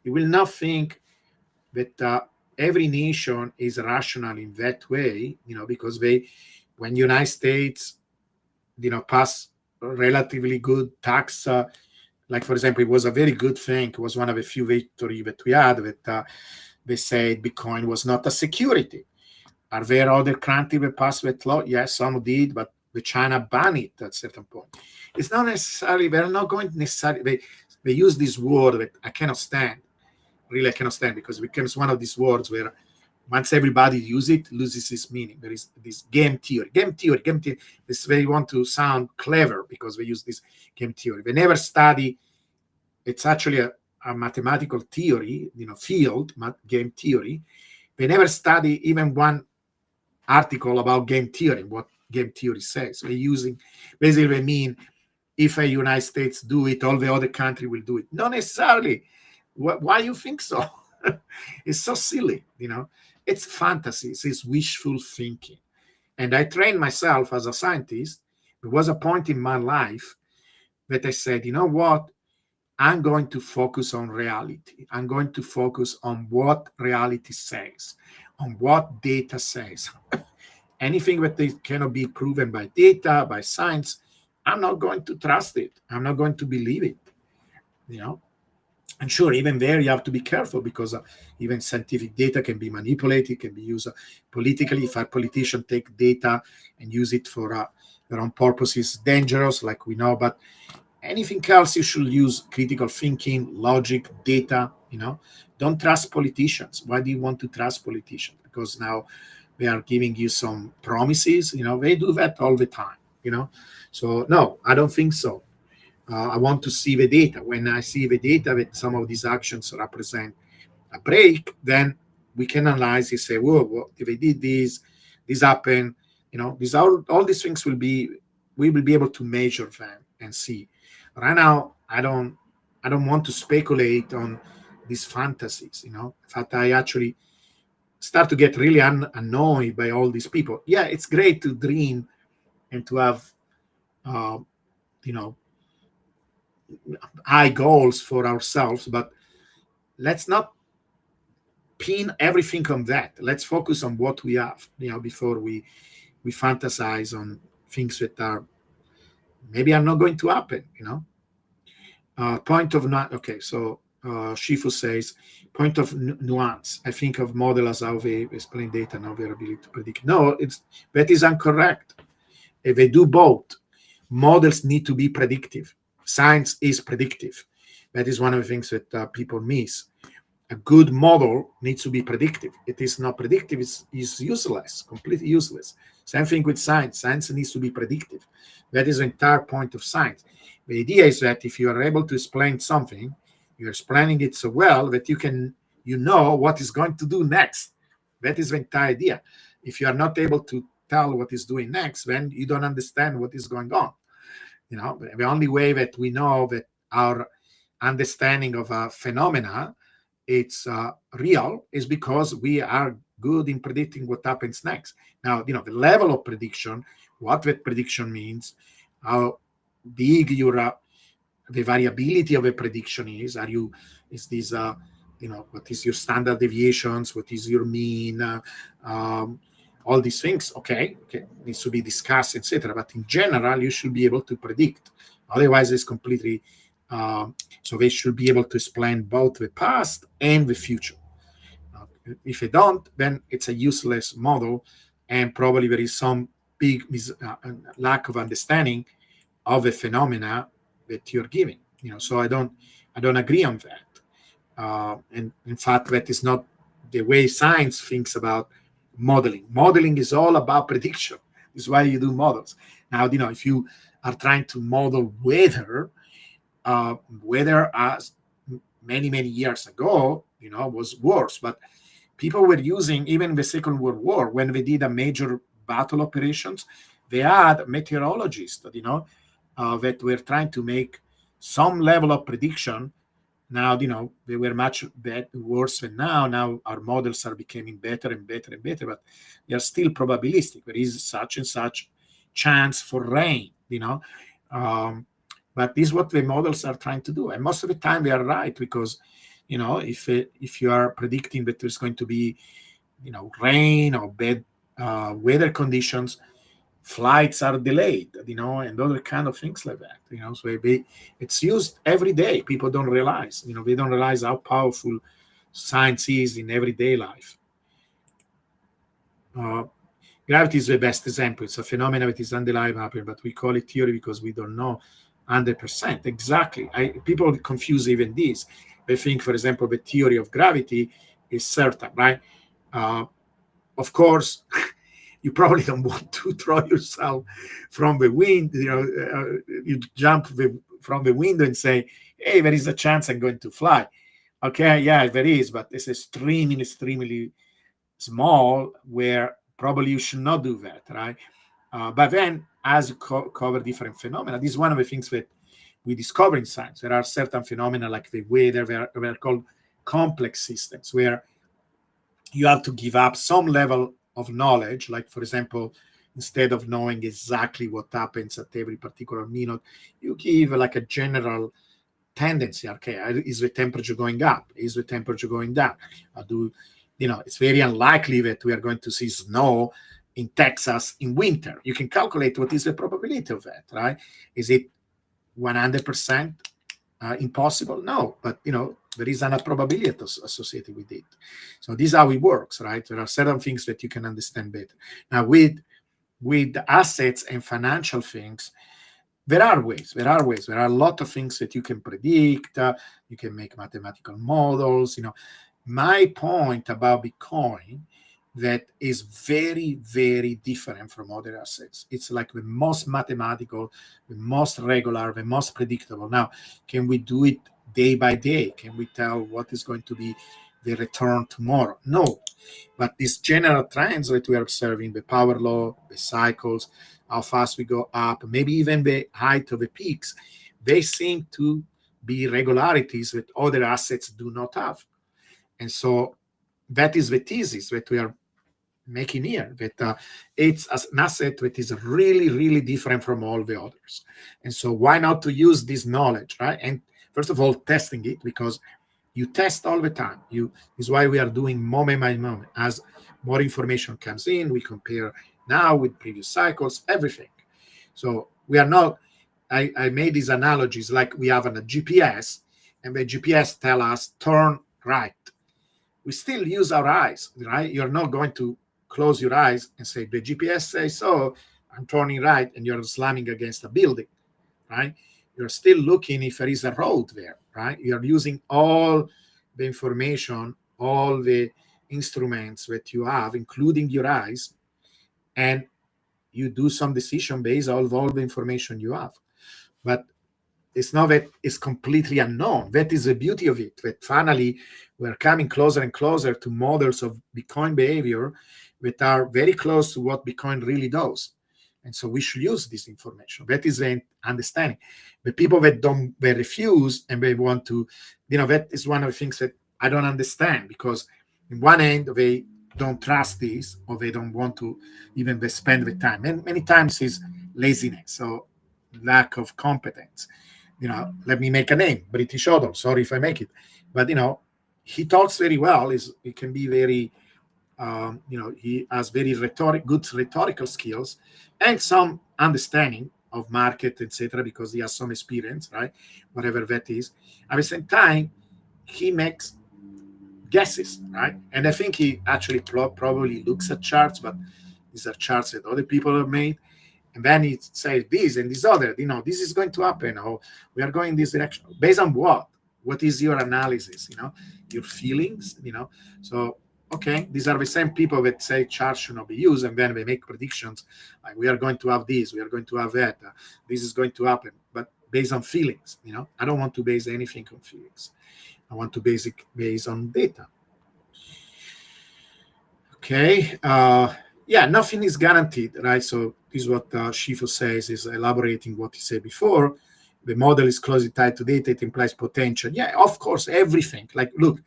Speaker 1: will not think that every nation is rational in that way, because when United States, pass relatively good tax, like, for example, it was a very good thing. It was one of the few victories that we had that they said Bitcoin was not a security. Are there other countries that passed that law? Yes, some did, but the China banned it at a certain point. It's not necessarily, they're not going to necessarily, they use this word that I cannot stand. Really, I cannot stand, because it becomes one of these words where once everybody uses it, loses its meaning. There is this game theory. They want to sound clever because they use this game theory. They never study. It's actually a mathematical theory, field, game theory. They never study even one article about game theory, what game theory says. They're using, basically, they mean if a United States do it, all the other country will do it. Not necessarily. Why you think so? It's so silly, It's fantasy. It's wishful thinking. And I trained myself as a scientist. There was a point in my life that I said, you know what? I'm going to focus on reality. I'm going to focus on what reality says, on what data says. Anything that cannot be proven by data, by science, I'm not going to trust it. I'm not going to believe it. And sure, even there you have to be careful, because even scientific data can be manipulated, can be used politically. If a politician take data and use it for their own purposes, dangerous, like we know. But anything else, you should use critical thinking, logic, data. Don't trust politicians. Why do you want to trust politicians? Because now they are giving you some promises. They do that all the time. So no, I don't think so. I want to see the data. When I see the data that some of these actions represent a break, then we can analyze and say, whoa, if they did this happened. All these things we will be able to measure them and see. Right now, I don't want to speculate on these fantasies. In fact, I actually start to get really annoyed by all these people. Yeah, it's great to dream and to have, high goals for ourselves, but let's not pin everything on that. Let's focus on what we have, before we fantasize on things that are not going to happen. Point of not okay. So Shifu says, point of nuance. I think of model as how they explain data, not their ability to predict. No, that is incorrect. If they do both, models need to be predictive. Science is predictive. That is one of the things that people miss. A good model needs to be predictive. It is not predictive, it's useless, completely useless. Same thing with science. Science needs to be predictive. That is the entire point of science. The idea is that if you are able to explain something, you're explaining it so well that you know what is going to do next. That is the entire idea. If you are not able to tell what is doing next, then you don't understand what is going on. The only way that we know that our understanding of a phenomena it's real is because we are good in predicting what happens next. Now, the level of prediction, what that prediction means, how big the variability of a prediction is. Is this what is your standard deviations? What is your mean? All these things, okay, needs to be discussed, etc. But in general, you should be able to predict. Otherwise, it's completely. So they should be able to explain both the past and the future. If they don't, then it's a useless model, and probably there is some big lack of understanding of the phenomena that you're giving. So I don't agree on that. And in fact, that is not the way science thinks about modeling. Modeling is all about prediction. This is why you do models. Now, if you are trying to model weather as many years ago, was worse. But people were using, even the Second World War, when they did a major battle operations, they had meteorologists, that were trying to make some level of prediction. Now, they were much worse than now. Now our models are becoming better and better and better, but they are still probabilistic. There is such and such chance for rain, but this is what the models are trying to do. And most of the time they are right, because, if you are predicting that there's going to be, rain or bad weather conditions, flights are delayed, and other kind of things like that, so it's used every day. People don't realize, they don't realize how powerful science is in everyday life. Gravity is the best example. It's a phenomenon that is undeniable, but we call it theory because we don't know 100%. Exactly. People confuse even this. They think, for example, the theory of gravity is certain, right? Of course, you probably don't want to throw yourself from the wind. You jump the from the window and say, hey, there is a chance I'm going to fly. Okay, yeah, there is, but it's extremely small, where probably you should not do that, right? But then, as you cover different phenomena, this is one of the things that we discover in science. There are certain phenomena like the weather, they're called complex systems, where you have to give up some level of knowledge. Like, for example, instead of knowing exactly what happens at every particular minute, you give like a general tendency. Okay, is the temperature going up? Is the temperature going down? It's very unlikely that we are going to see snow in Texas in winter. You can calculate what is the probability of that, right? Is it 100% impossible? No, but there is a probability associated with it. So this is how it works, right? There are certain things that you can understand better. Now, with assets and financial things, there are ways. There are a lot of things that you can predict. You can make mathematical models. My point about Bitcoin, that is very, very different from other assets. It's like the most mathematical, the most regular, the most predictable. Now, can we do it day by day? Can we tell what is going to be the return tomorrow? No. But these general trends that we are observing, the power law, the cycles, how fast we go up, maybe even the height of the peaks, they seem to be regularities that other assets do not have. And so that is the thesis that we are making here, that it's an asset that is really, really different from all the others. And so why not to use this knowledge, right? And first of all, testing it, because you test all the time. Is why we are doing moment by moment. As more information comes in, we compare now with previous cycles, everything. So we are not, I made these analogies like we have a GPS, and the GPS tell us turn right. We still use our eyes, right? You're not going to close your eyes and say, the GPS says so, I'm turning right, and you're slamming against a building, right? You're still looking if there is a road there, right? You're using all the information, all the instruments that you have, including your eyes, and you do some decision based on all the information you have. But it's not that it's completely unknown. That is the beauty of it, that finally we're coming closer and closer to models of Bitcoin behavior that are very close to what Bitcoin really does. And so we should use this information. That is the understanding. The people that they refuse and they want to, that is one of the things that I don't understand, because in one end they don't trust this, or they don't want to even spend the time. And many times is laziness or lack of competence. Let me make a name, British Odom. Sorry if I make it, but he talks very well. He can be very, he has very good rhetorical skills and some understanding of market, etc., because he has some experience, right? Whatever that is. At the same time, he makes guesses, right? And I think he actually probably looks at charts, but these are charts that other people have made. And then he says this and this other, this is going to happen, or we are going this direction. Based on what? What is your analysis, your feelings, So, okay, these are the same people that say charts should not be used, and then they make predictions like we are going to have this, we are going to have that, this is going to happen, but based on feelings, I don't want to base anything on feelings. I want to base it based on data. Okay. Yeah, nothing is guaranteed, right? So this is what Schifo says, is elaborating what he said before. The model is closely tied to data. It implies potential. Yeah, of course, everything. Like, look,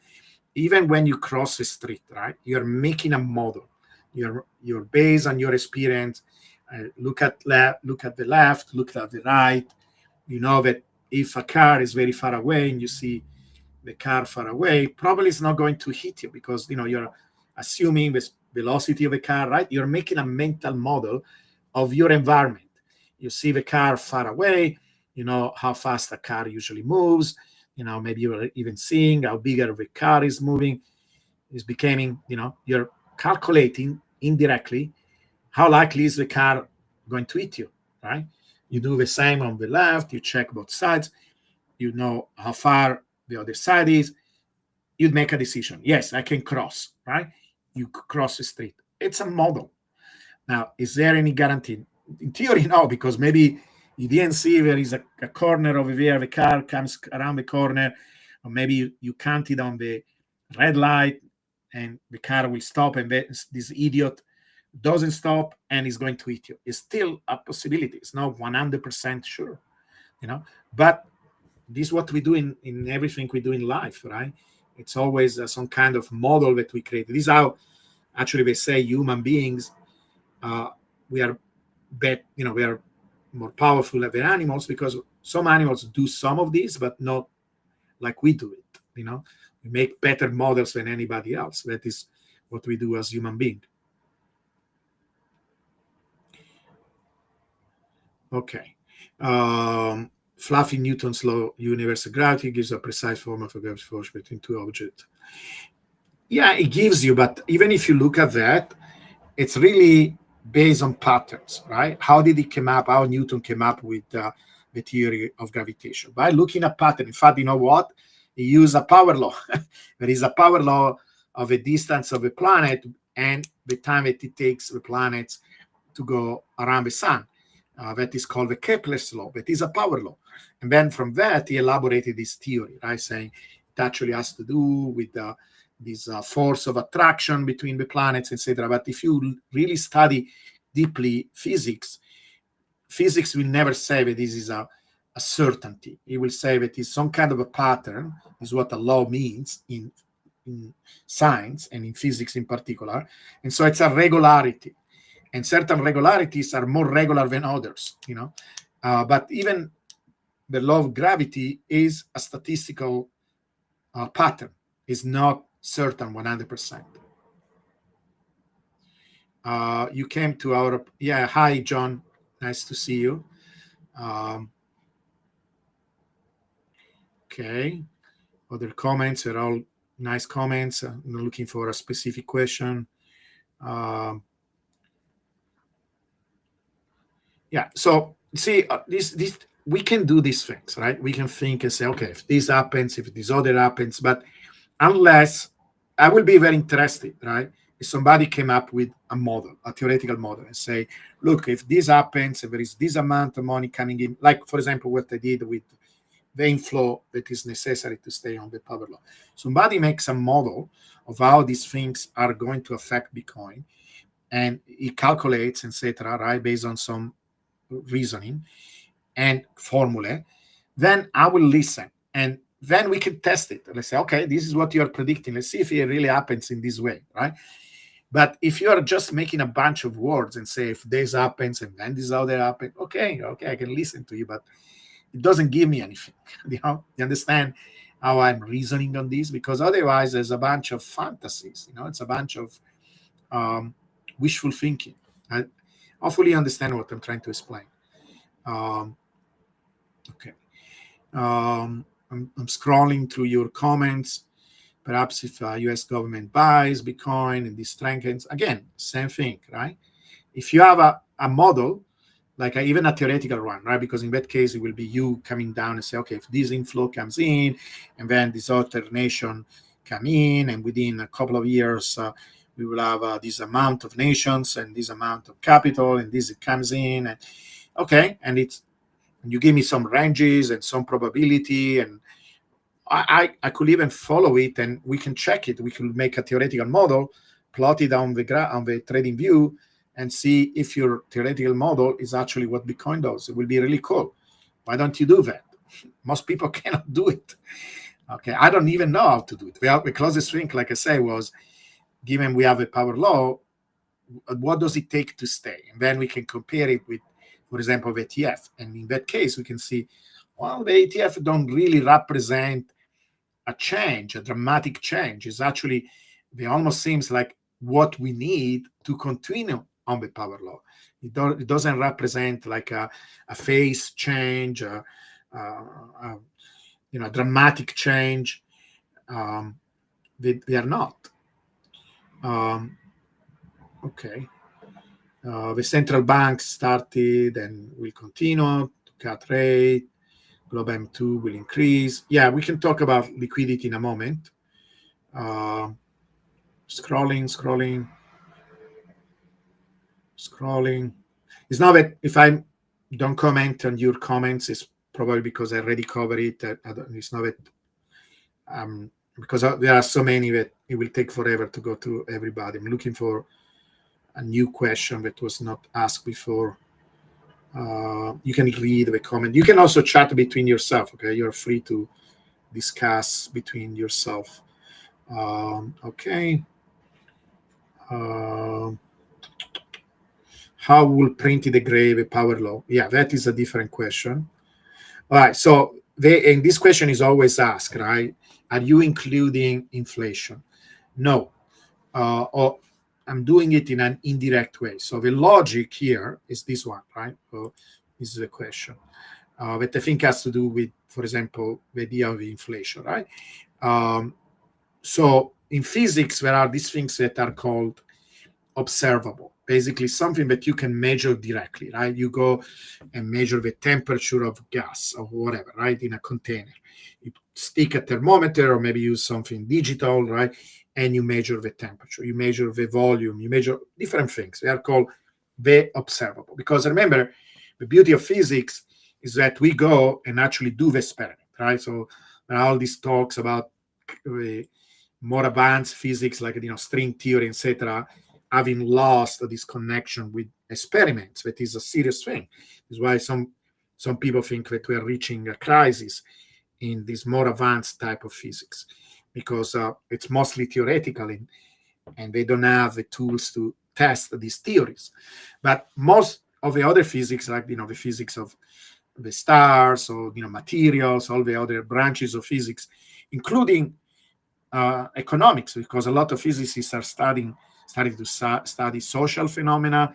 Speaker 1: even when you cross the street, right, you're making a model. You're based on your experience. Look at the left, look at the right. You know that if a car is very far away and you see the car far away, probably it's not going to hit you, because you're assuming the velocity of the car, right? You're making a mental model of your environment. You see the car far away, how fast the car usually moves, maybe you're even seeing how bigger the car is moving. It's becoming, you're calculating indirectly how likely is the car going to hit you, right? You do the same on the left, you check both sides, you know how far the other side is, you'd make a decision. Yes, I can cross, right? You cross the street. It's a model. Now, is there any guarantee? In theory, no, because maybe You didn't see there is a corner over there, the car comes around the corner, or maybe you counted on the red light and the car will stop, and this idiot doesn't stop and is going to hit you. It's still a possibility. It's not 100% sure, but this is what we do in everything we do in life, right? It's always some kind of model that we create. This is how actually they say human beings, we are we are more powerful than animals, because some animals do some of this, but not like we do it. We make better models than anybody else. That is what we do as human beings. Okay. Fluffy Newton's law, universal gravity, gives a precise formula for gravity force between two objects. Yeah, it gives you, but even if you look at that, it's really based on patterns, right? How did it come up? How Newton came up with the theory of gravitation? By looking at pattern. In fact, you know what? He used a power law. There is a power law of the distance of a planet and the time that it takes the planets to go around the sun. That is called the Kepler's law. That is a power law. And then from that, he elaborated this theory, right? Saying it actually has to do with this force of attraction between the planets, etc. But if you really study deeply physics will never say that this is a certainty. It will say that it's some kind of a pattern, is what a law means in science and in physics in particular. And so it's a regularity. And certain regularities are more regular than others, but even the law of gravity is a statistical pattern. It's not certain 100%. You came to our, hi, John. Nice to see you. Okay. Other comments are all nice comments. I'm looking for a specific question. So see, this we can do these things, right? We can think and say, okay, if this happens, if this other happens, but unless I will be very interested, right? If somebody came up with a model, a theoretical model, and say, look, if this happens, if there is this amount of money coming in, like for example, what I did with the inflow that is necessary to stay on the power law. Somebody makes a model of how these things are going to affect Bitcoin, and he calculates, etc., right, based on some reasoning and formula. Then I will listen, and then we can test it. Let's say, okay, this is what you are predicting. Let's see if it really happens in this way, right? But if you are just making a bunch of words and say, if this happens and then this other happens, okay, I can listen to you, but it doesn't give me anything. You understand how I'm reasoning on this? Because otherwise, there's a bunch of fantasies. It's a bunch of wishful thinking. I hopefully understand what I'm trying to explain. Okay. I'm scrolling through your comments. Perhaps if U.S. government buys Bitcoin and this strengthens, again, same thing, right? If you have a model, like even a theoretical one, right? Because in that case, it will be you coming down and say, okay, if this inflow comes in, and then this other nation come in, and within a couple of years, we will have this amount of nations and this amount of capital, and this comes in, and okay, and you give me some ranges and some probability, and I could even follow it, and we can check it. We could make a theoretical model, plot it on the trading view, and see if your theoretical model is actually what Bitcoin does. It will be really cool. Why don't you do that? Most people cannot do it. Okay, I don't even know how to do it. The closest thing, like I say, was given we have a power law, what does it take to stay? And then we can compare it with, for example, the ETF. And in that case, we can see, well, the ETF don't really represent a change, a dramatic change. It's actually, it almost seems like what we need to continue on the power law. It doesn't represent like a phase change, a dramatic change. They are not. Okay. The central bank started and will continue to cut rate. Global M2 will increase. Yeah, we can talk about liquidity in a moment. Scrolling. It's not that if I'm don't comment on your comments. It's probably because I already covered it. It's not that because there are so many that it will take forever to go through everybody. I'm looking for a new question that was not asked before. You can read the comment. You can also chat between yourself. Okay, you're free to discuss between yourself. Okay. How will printing the grave a power law? Yeah, that is a different question. All right. So and this question is always asked, right? Are you including inflation? No. Or I'm doing it in an indirect way. So the logic here is this one, right? So this is the question. That I think has to do with, for example, the idea of inflation, right? So in physics, there are these things that are called observable, basically something that you can measure directly, right? You go and measure the temperature of gas or whatever, right, in a container. You stick a thermometer or maybe use something digital, right, and you measure the temperature, you measure the volume, you measure different things. They are called the observable, because remember, the beauty of physics is that we go and actually do the experiment, right? So there are all these talks about more advanced physics like string theory, etc., having lost this connection with experiments. That is a serious thing. That's why some people think that we are reaching a crisis in this more advanced type of physics, because it's mostly theoretical, and they don't have the tools to test these theories. But most of the other physics, like the physics of the stars, or materials, all the other branches of physics, including economics, because a lot of physicists are starting to study social phenomena.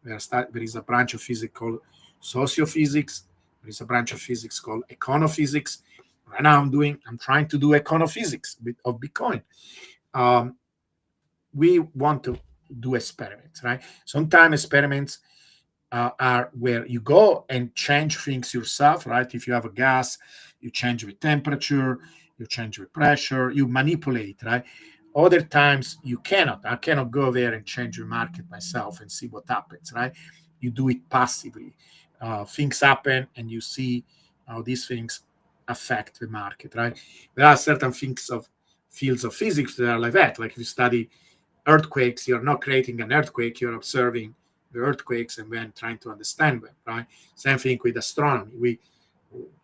Speaker 1: There is a branch of physics called sociophysics. There is a branch of physics called econophysics. Right now, I'm trying to do econophysics of Bitcoin. We want to do experiments, right? Sometimes experiments are where you go and change things yourself, right? If you have a gas, you change the temperature, you change the pressure, you manipulate, right? Other times you cannot. I cannot go there and change the market myself and see what happens, right? You do it passively. Things happen and you see how these things affect the market, right? There are certain fields of physics that are like that. Like if you study earthquakes, you're not creating an earthquake, you're observing the earthquakes and then trying to understand them, right? Same thing with astronomy.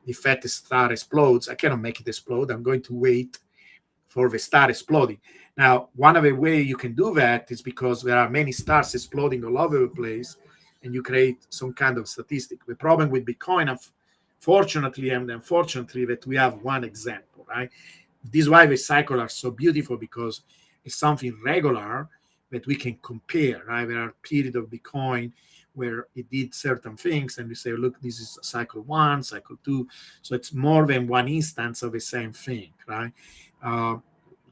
Speaker 1: If that star explodes, I cannot make it explode. I'm going to wait for the star exploding. Now, one of the ways you can do that is because there are many stars exploding all over the place, and you create some kind of statistic. The problem with Bitcoin, fortunately and unfortunately, that we have one example, right? This is why the cycles are so beautiful, because it's something regular that we can compare, right? There are periods of Bitcoin where it did certain things, and we say, look, this is cycle 1, cycle 2. So it's more than one instance of the same thing, right?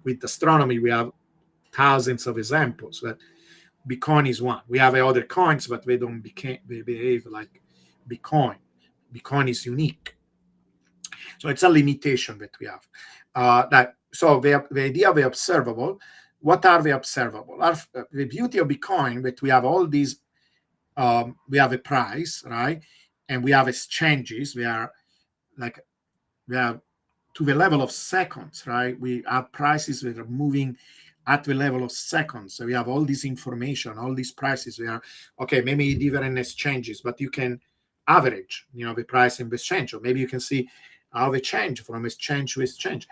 Speaker 1: With astronomy, we have thousands of examples. That Bitcoin is one. We have other coins, but they don't behave like Bitcoin. Bitcoin is unique. So it's a limitation that we have. So the idea of the observable, what are the observable? The beauty of Bitcoin that we have all these, we have a price, right? And we have exchanges. We are to the level of seconds, right? We have prices that are moving at the level of seconds. So we have all this information, all these prices. We are, okay, maybe different exchanges, but you can average, the price in the exchange, or maybe you can see how they change from exchange to exchange.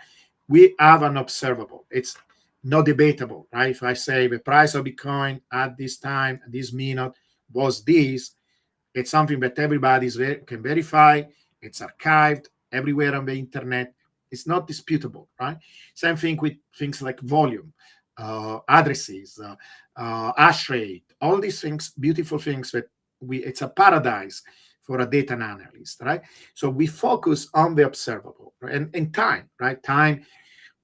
Speaker 1: We have an observable. It's not debatable, right? If I say the price of Bitcoin at this time, this minute was this, it's something that everybody can verify. It's archived everywhere on the internet. It's not disputable, right? Same thing with things like volume, addresses, hash rate, all these things, beautiful things that it's a paradise for a data analyst, right? So we focus on the observable, right? And time, right? Time,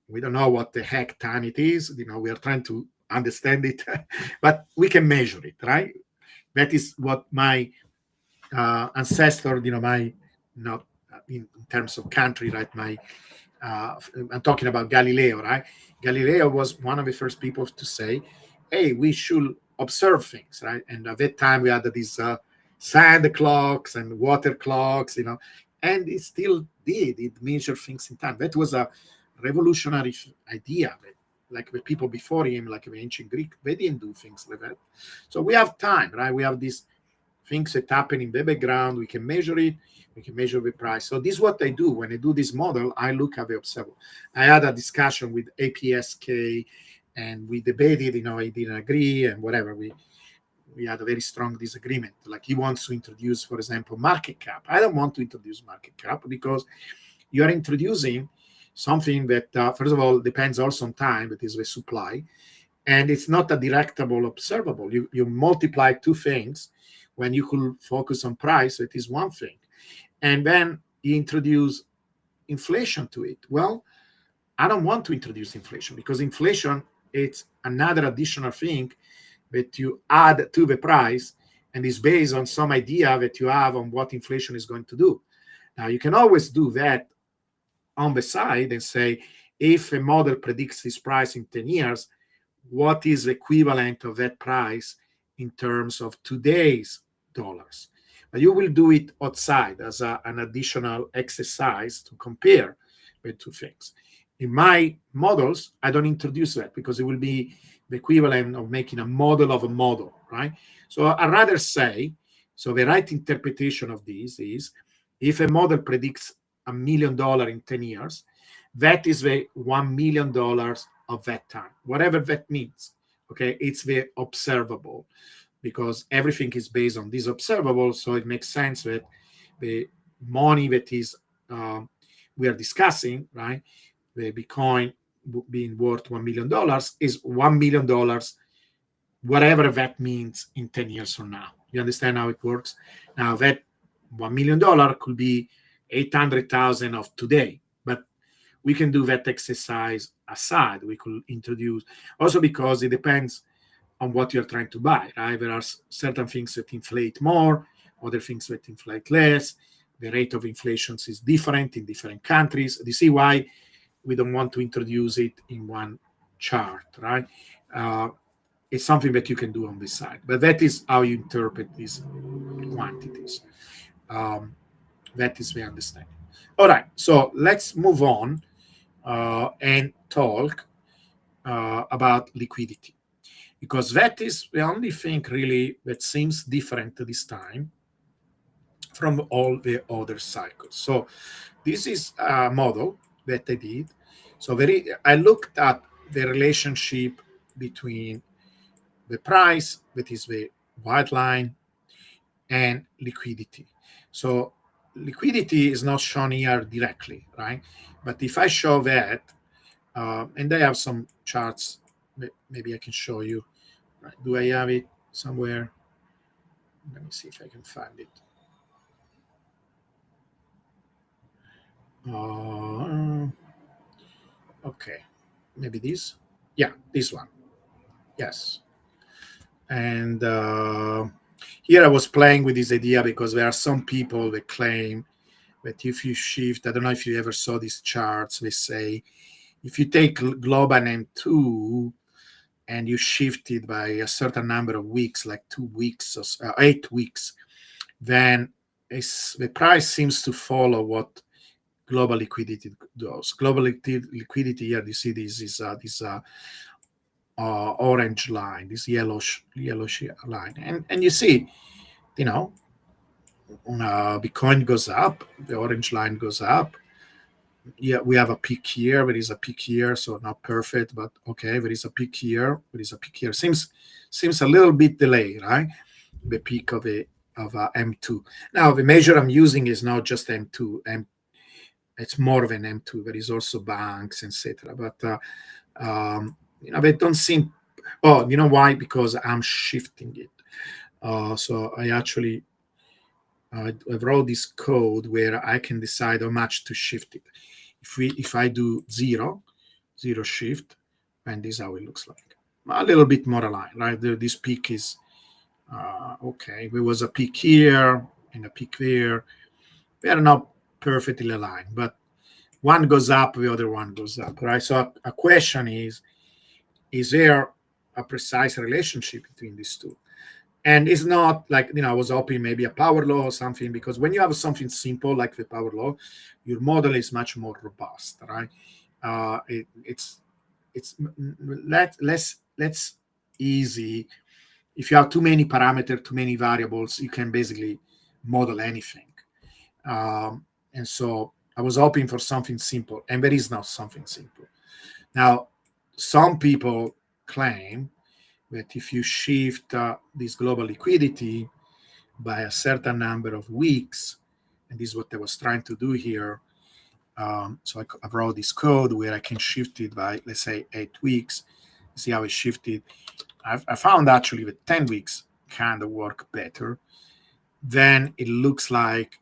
Speaker 1: we don't know what the heck time it is. We are trying to understand it, but we can measure it, right? That is what my ancestor, my, not in terms of country, right? I'm talking about Galileo, right? Galileo was one of the first people to say, hey, we should observe things, right? And at that time we had this sand clocks and water clocks, and it still did. It measured things in time. That was a revolutionary idea. Like the people before him, like the ancient Greek, they didn't do things like that. So we have time, right? We have these things that happen in the background. We can measure it. We can measure the price. So this is what I do. When I do this model, I look at the observable. I had a discussion with APSK, and we debated, I didn't agree and whatever. We had a very strong disagreement. Like he wants to introduce, for example, market cap. I don't want to introduce market cap because you are introducing something that, first of all, depends also on time, that is the supply, and it's not a directable observable. You multiply two things when you could focus on price, that is one thing. And then you introduce inflation to it. Well, I don't want to introduce inflation because inflation, it's another additional thing that you add to the price and is based on some idea that you have on what inflation is going to do. Now, you can always do that on the side and say, if a model predicts this price in 10 years, what is the equivalent of that price in terms of today's dollars? But you will do it outside as an additional exercise to compare the two things. In my models, I don't introduce that because it will be the equivalent of making a model of a model, right? So I'd rather say, so the right interpretation of this is, if a model predicts $1 million in 10 years, that is the $1 million of that time, whatever that means. Okay, it's the observable, because everything is based on this observable. So it makes sense that the money that is we are discussing, right, the Bitcoin being worth $1 million is $1 million, whatever that means in 10 years from now. You understand how it works? Now, that $1 million could be 800,000 of today, but we can do that exercise aside. We could introduce, also because it depends on what you're trying to buy, right? There are certain things that inflate more, other things that inflate less. The rate of inflation is different in different countries. You see why we don't want to introduce it in one chart, right? It's something that you can do on this side, but that is how you interpret these quantities. That is the understanding. All right, so let's move on and talk about liquidity, because that is the only thing really that seems different this time from all the other cycles. So this is a model that I did. So I looked at the relationship between the price, that is the white line, and liquidity. So liquidity is not shown here directly, right? But if I show that, and I have some charts, maybe I can show you. Right? Do I have it somewhere? Let me see if I can find it. Okay, maybe this. Yeah, this one. Yes. And here I was playing with this idea because there are some people that claim that if you shift, I don't know if you ever saw these charts, they say if you take global M2 and you shift it by a certain number of weeks, like 2 weeks or 8 weeks, then the price seems to follow what global liquidity does. Global liquidity here, you see this is this orange line, this yellowish line, and you see, Bitcoin goes up, the orange line goes up. Yeah, we have a peak here. There is a peak here, so not perfect, but okay. There is a peak here. There is a peak here. Seems a little bit delayed, right? The peak of M2. Now the measure I'm using is not just M2. It's more than M2. There is also banks, etc. But they don't seem. Oh, you know why? Because I'm shifting it. So I actually I wrote this code where I can decide how much to shift it. If I do zero shift, and this is how it looks like. A little bit more aligned, right? This peak is okay. There was a peak here and a peak there. They are not perfectly aligned, but one goes up, the other one goes up, right? So a question is there a precise relationship between these two? And it's not like, I was hoping maybe a power law or something, because when you have something simple like the power law, your model is much more robust, right? It's less easy. If you have too many parameters, too many variables, you can basically model anything. And so I was hoping for something simple, and there is not something simple. Now, some people claim that if you shift this global liquidity by a certain number of weeks, and this is what I was trying to do here. So I wrote this code where I can shift it by, let's say, 8 weeks. See how it shifted. I found actually that 10 weeks kind of work better. Then it looks like,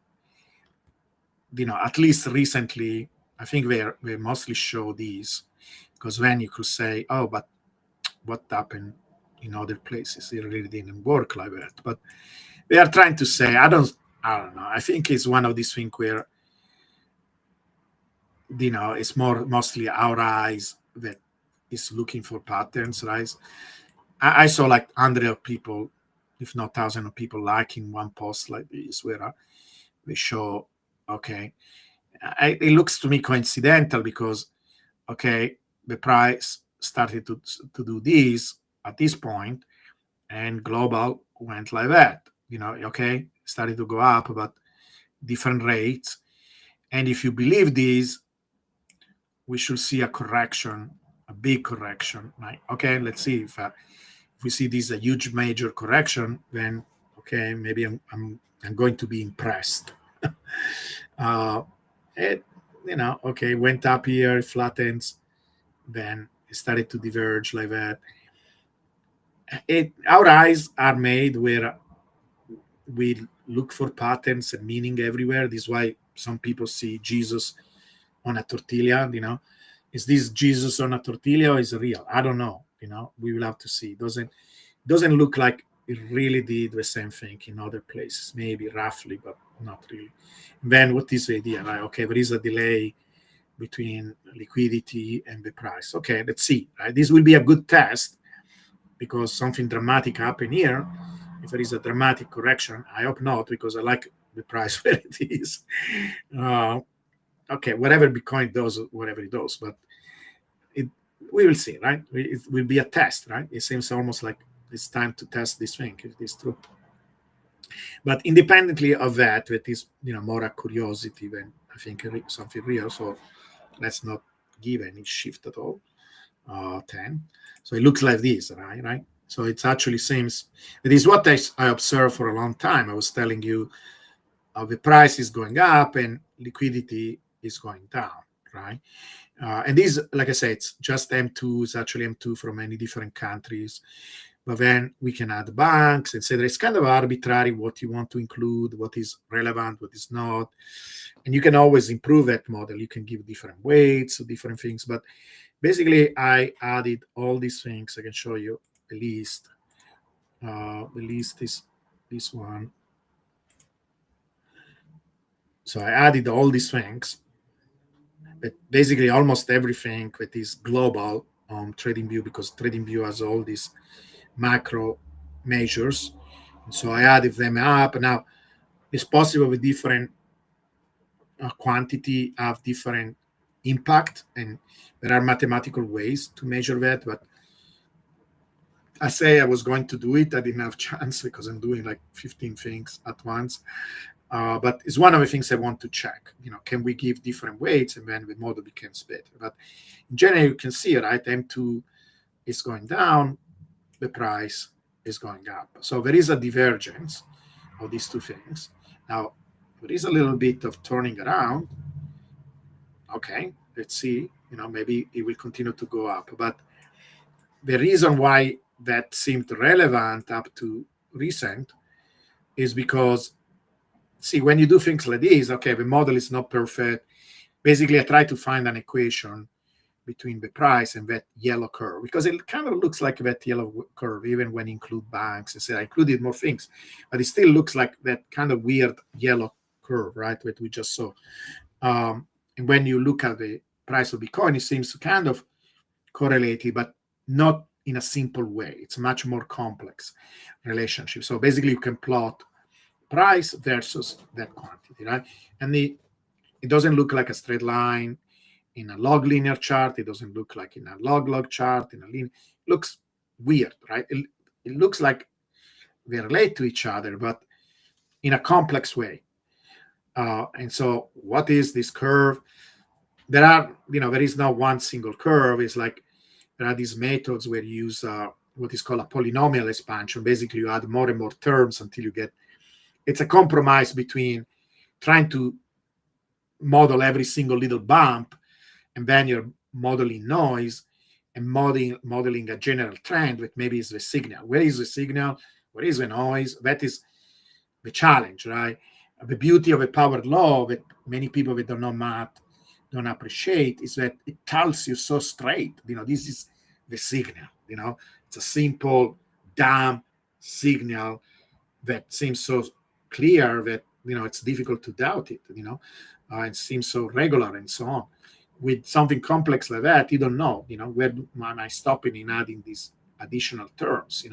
Speaker 1: at least recently, I think they mostly show these, because then you could say, oh, but what happened in other places? It really didn't work like that. But they are trying to say, I don't know. I think it's one of these things where, it's mostly our eyes that is looking for patterns, right? I saw like 100 of people, if not 1,000 of people, liking one post like this where they show, okay, it looks to me coincidental because, okay, the price started to do this at this point, and global went like that. Okay, started to go up, but different rates. And if you believe this, we should see a correction, a big correction. Right? Okay, let's see if we see this a huge major correction, then okay, maybe I'm going to be impressed. It okay, went up here, flattens, then it started to diverge like that. Our eyes are made where we look for patterns and meaning everywhere. This is why some people see Jesus on a tortilla. Is this Jesus on a tortilla or is it real? I don't know. We will have to see. Doesn't look like it really did the same thing in other places. Maybe roughly, but not really. And then what is the idea? Right? Okay, there is a delay between liquidity and the price. Okay, let's see. Right? This will be a good test because something dramatic happened here. If there is a dramatic correction, I hope not, because I like the price where it is. Okay, whatever Bitcoin does, whatever it does, but we will see, right? It will be a test, right? It seems almost like it's time to test this thing if it is true. But independently of that, it is more a curiosity than I think something real. So let's not give any shift at all. 10. So it looks like this, right? So it actually seems it is what I observed for a long time. I was telling you the price is going up and liquidity is going down, right? And this, like I said, it's just M2. It's actually M2 from many different countries. But then we can add banks, etc. It's kind of arbitrary what you want to include, what is relevant, what is not. And you can always improve that model. You can give different weights, different things. But basically, I added all these things. I can show you the list. The list is this one. So I added all these things. But basically, almost everything that is global on TradingView, because TradingView has all these macro measures. And so I added them up. Now, it's possible with different quantity have different impact, and there are mathematical ways to measure that. But I say I was going to do it. I didn't have chance because I'm doing like 15 things at once. But it's one of the things I want to check. Can we give different weights, and then the model becomes better. But in general, you can see, right, M2 is going down, the price is going up. So there is a divergence of these two things. Now, there is a little bit of turning around. Okay, let's see. Maybe it will continue to go up. But the reason why that seemed relevant up to recent is because, see, when you do things like this, okay, the model is not perfect. Basically, I try to find an equation between the price and that yellow curve, because it kind of looks like that yellow curve, even when you include banks. I included more things, but it still looks like that kind of weird yellow curve, right, that we just saw. And when you look at the price of Bitcoin, it seems to kind of correlate, but not in a simple way. It's much more complex relationship. So basically you can plot price versus that quantity, right? And it doesn't look like a straight line in a log linear chart. It doesn't look like in a log chart. It looks weird, right? It looks like they relate to each other, but in a complex way. And so what is this curve? There is no one single curve. It's like there are these methods where you use what is called a polynomial expansion. Basically, you add more and more terms until you get, it's a compromise between trying to model every single little bump, and then you're modeling noise and modeling a general trend, which maybe is the signal. Where is the signal? Where is the noise? That is the challenge, right? The beauty of a power law that many people that don't know math don't appreciate is that it tells you so straight, this is the signal, it's a simple, dumb signal that seems so clear that, it's difficult to doubt it, it seems so regular and so on. With something complex like that, you don't know, where am I stopping in adding these additional terms,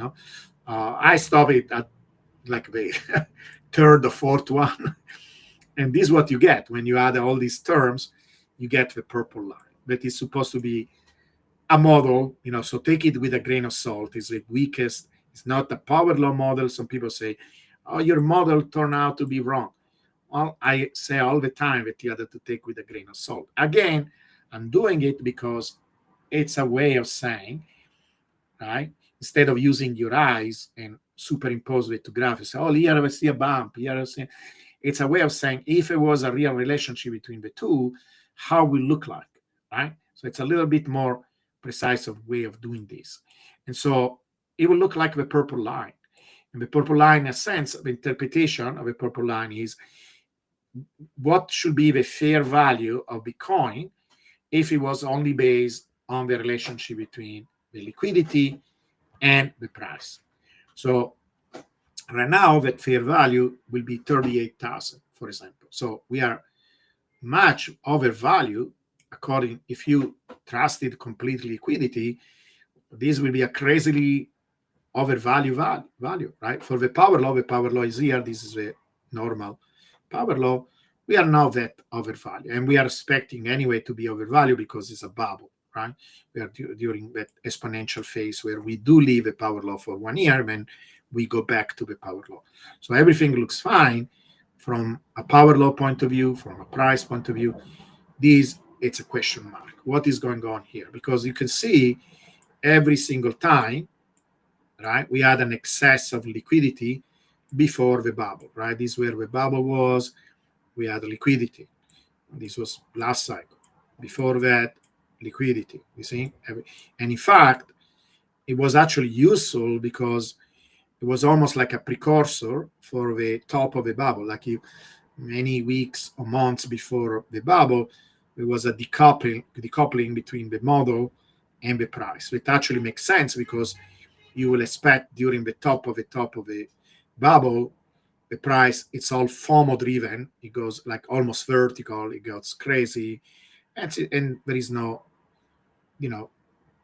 Speaker 1: I stop it at like the third or fourth one. And this is what you get when you add all these terms. You get the purple line that is supposed to be a model, so take it with a grain of salt. It's the weakest. It's not a power law model. Some people say, oh, your model turned out to be wrong. Well, I say all the time that you have to take with a grain of salt. Again, I'm doing it because it's a way of saying, right? Instead of using your eyes and superimpose it to graph, you say, oh, here I see a bump, here I see. It's a way of saying, if it was a real relationship between the two, how will look like, right? So it's a little bit more precise of way of doing this. And so it will look like the purple line. And the purple line, in a sense, the interpretation of a purple line is what should be the fair value of Bitcoin if it was only based on the relationship between the liquidity and the price. So right now, that fair value will be 38,000, for example. So we are much overvalued. According, if you trusted complete liquidity, this will be a crazily overvalued value, right? For the power law is here. This is the normal power law. We are now that overvalued, and we are expecting anyway to be overvalued because it's a bubble, right? We are during that exponential phase where we do leave the power law for 1 year, then we go back to the power law. So everything looks fine from a power law point of view, from a price point of view. It's a question mark. What is going on here? Because you can see every single time, right, we had an excess of liquidity before the bubble, right? This is where the bubble was. We had liquidity. This was last cycle. Before that, liquidity. You see? And in fact, it was actually useful because it was almost like a precursor for the top of the bubble. Like many weeks or months before the bubble, there was a decoupling between the model and the price. It actually makes sense because you will expect during the top of the bubble, the price, it's all FOMO driven. It goes like almost vertical. It goes crazy. And there is no,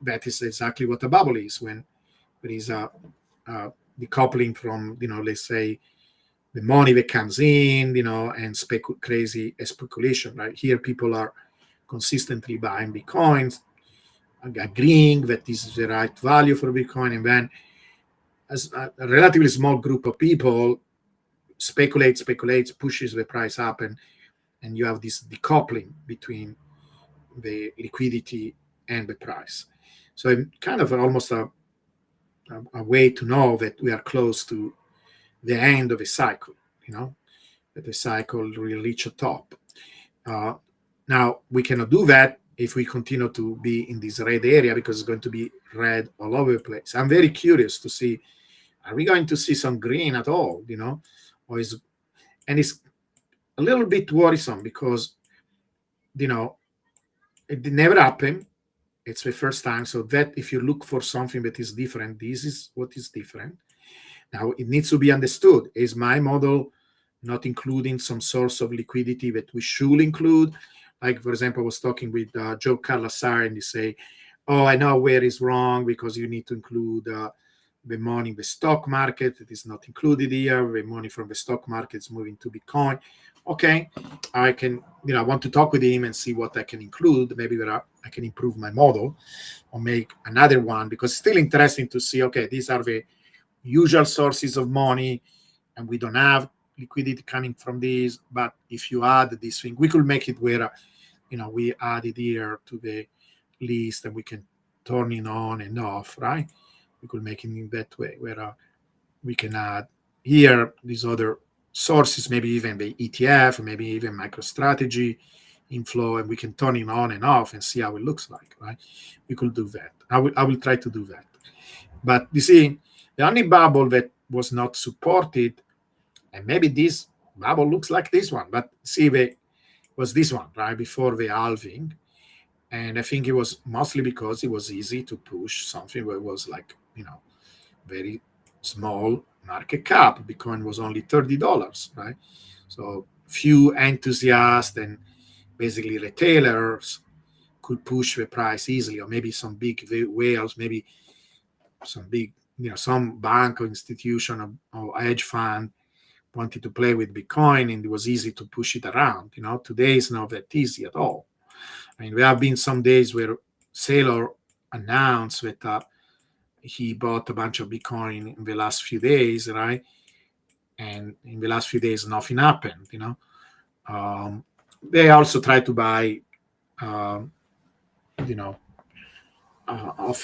Speaker 1: that is exactly what a bubble is when there is a decoupling from, let's say, the money that comes in, and crazy speculation, right? Here, people are consistently buying Bitcoins, agreeing that this is the right value for Bitcoin. And then as a relatively small group of people speculates, pushes the price up, and you have this decoupling between the liquidity and the price. So kind of almost a way to know that we are close to the end of a cycle, that the cycle will reach a top. Now, we cannot do that if we continue to be in this red area because it's going to be red all over the place. I'm very curious to see, are we going to see some green at all, and it's a little bit worrisome because, it never happened. It's the first time. So that if you look for something that is different, this is what is different. Now, it needs to be understood. Is my model not including some source of liquidity that we should include? Like, for example, I was talking with Joe Carlasare, and they say, oh, I know where is wrong because you need to include the money in the stock market. It is not included here. The money from the stock market is moving to Bitcoin. Okay, I can, I want to talk with him and see what I can include. Maybe I can improve my model or make another one, because it's still interesting to see, okay, these are the usual sources of money and we don't have liquidity coming from these. But if you add this thing, we could make it where, we add it here to the list and we can turn it on and off, right? We could make it in that way where we can add here these other sources, maybe even the ETF, maybe even Microstrategy inflow, and we can turn it on and off and see how it looks like, right? We could do that. I will try to do that. But you see, the only bubble that was not supported, and maybe this bubble looks like this one, but see, was this one, right, before the halving. And I think it was mostly because it was easy to push something where it was like, very small market cap. Bitcoin was only $30, right? So few enthusiasts and basically retailers could push the price easily, or maybe some big whales, maybe some big, some bank or institution or hedge fund wanted to play with Bitcoin, and it was easy to push it around. Today is not that easy at all. I mean, there have been some days where Saylor announced that he bought a bunch of Bitcoin in the last few days, right? And in the last few days, nothing happened. They also try to buy, off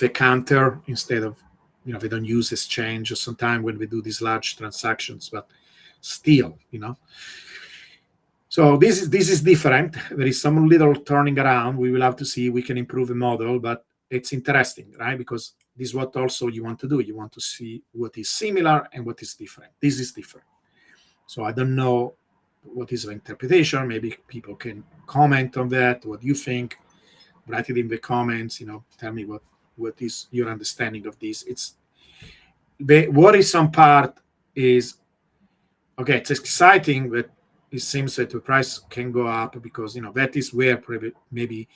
Speaker 1: a counter instead of, they don't use exchange sometimes when we do these large transactions, but still, So this is different. There is some little turning around. We will have to see. We can improve the model, but it's interesting, right? Because this is what also you want to do. You want to see what is similar and what is different. This is different. So I don't know what is the interpretation. Maybe people can comment on that. What do you think? Write it in the comments. Tell me what is your understanding of this. It's the worrisome part is, okay, it's exciting, but it seems that the price can go up because that is where maybe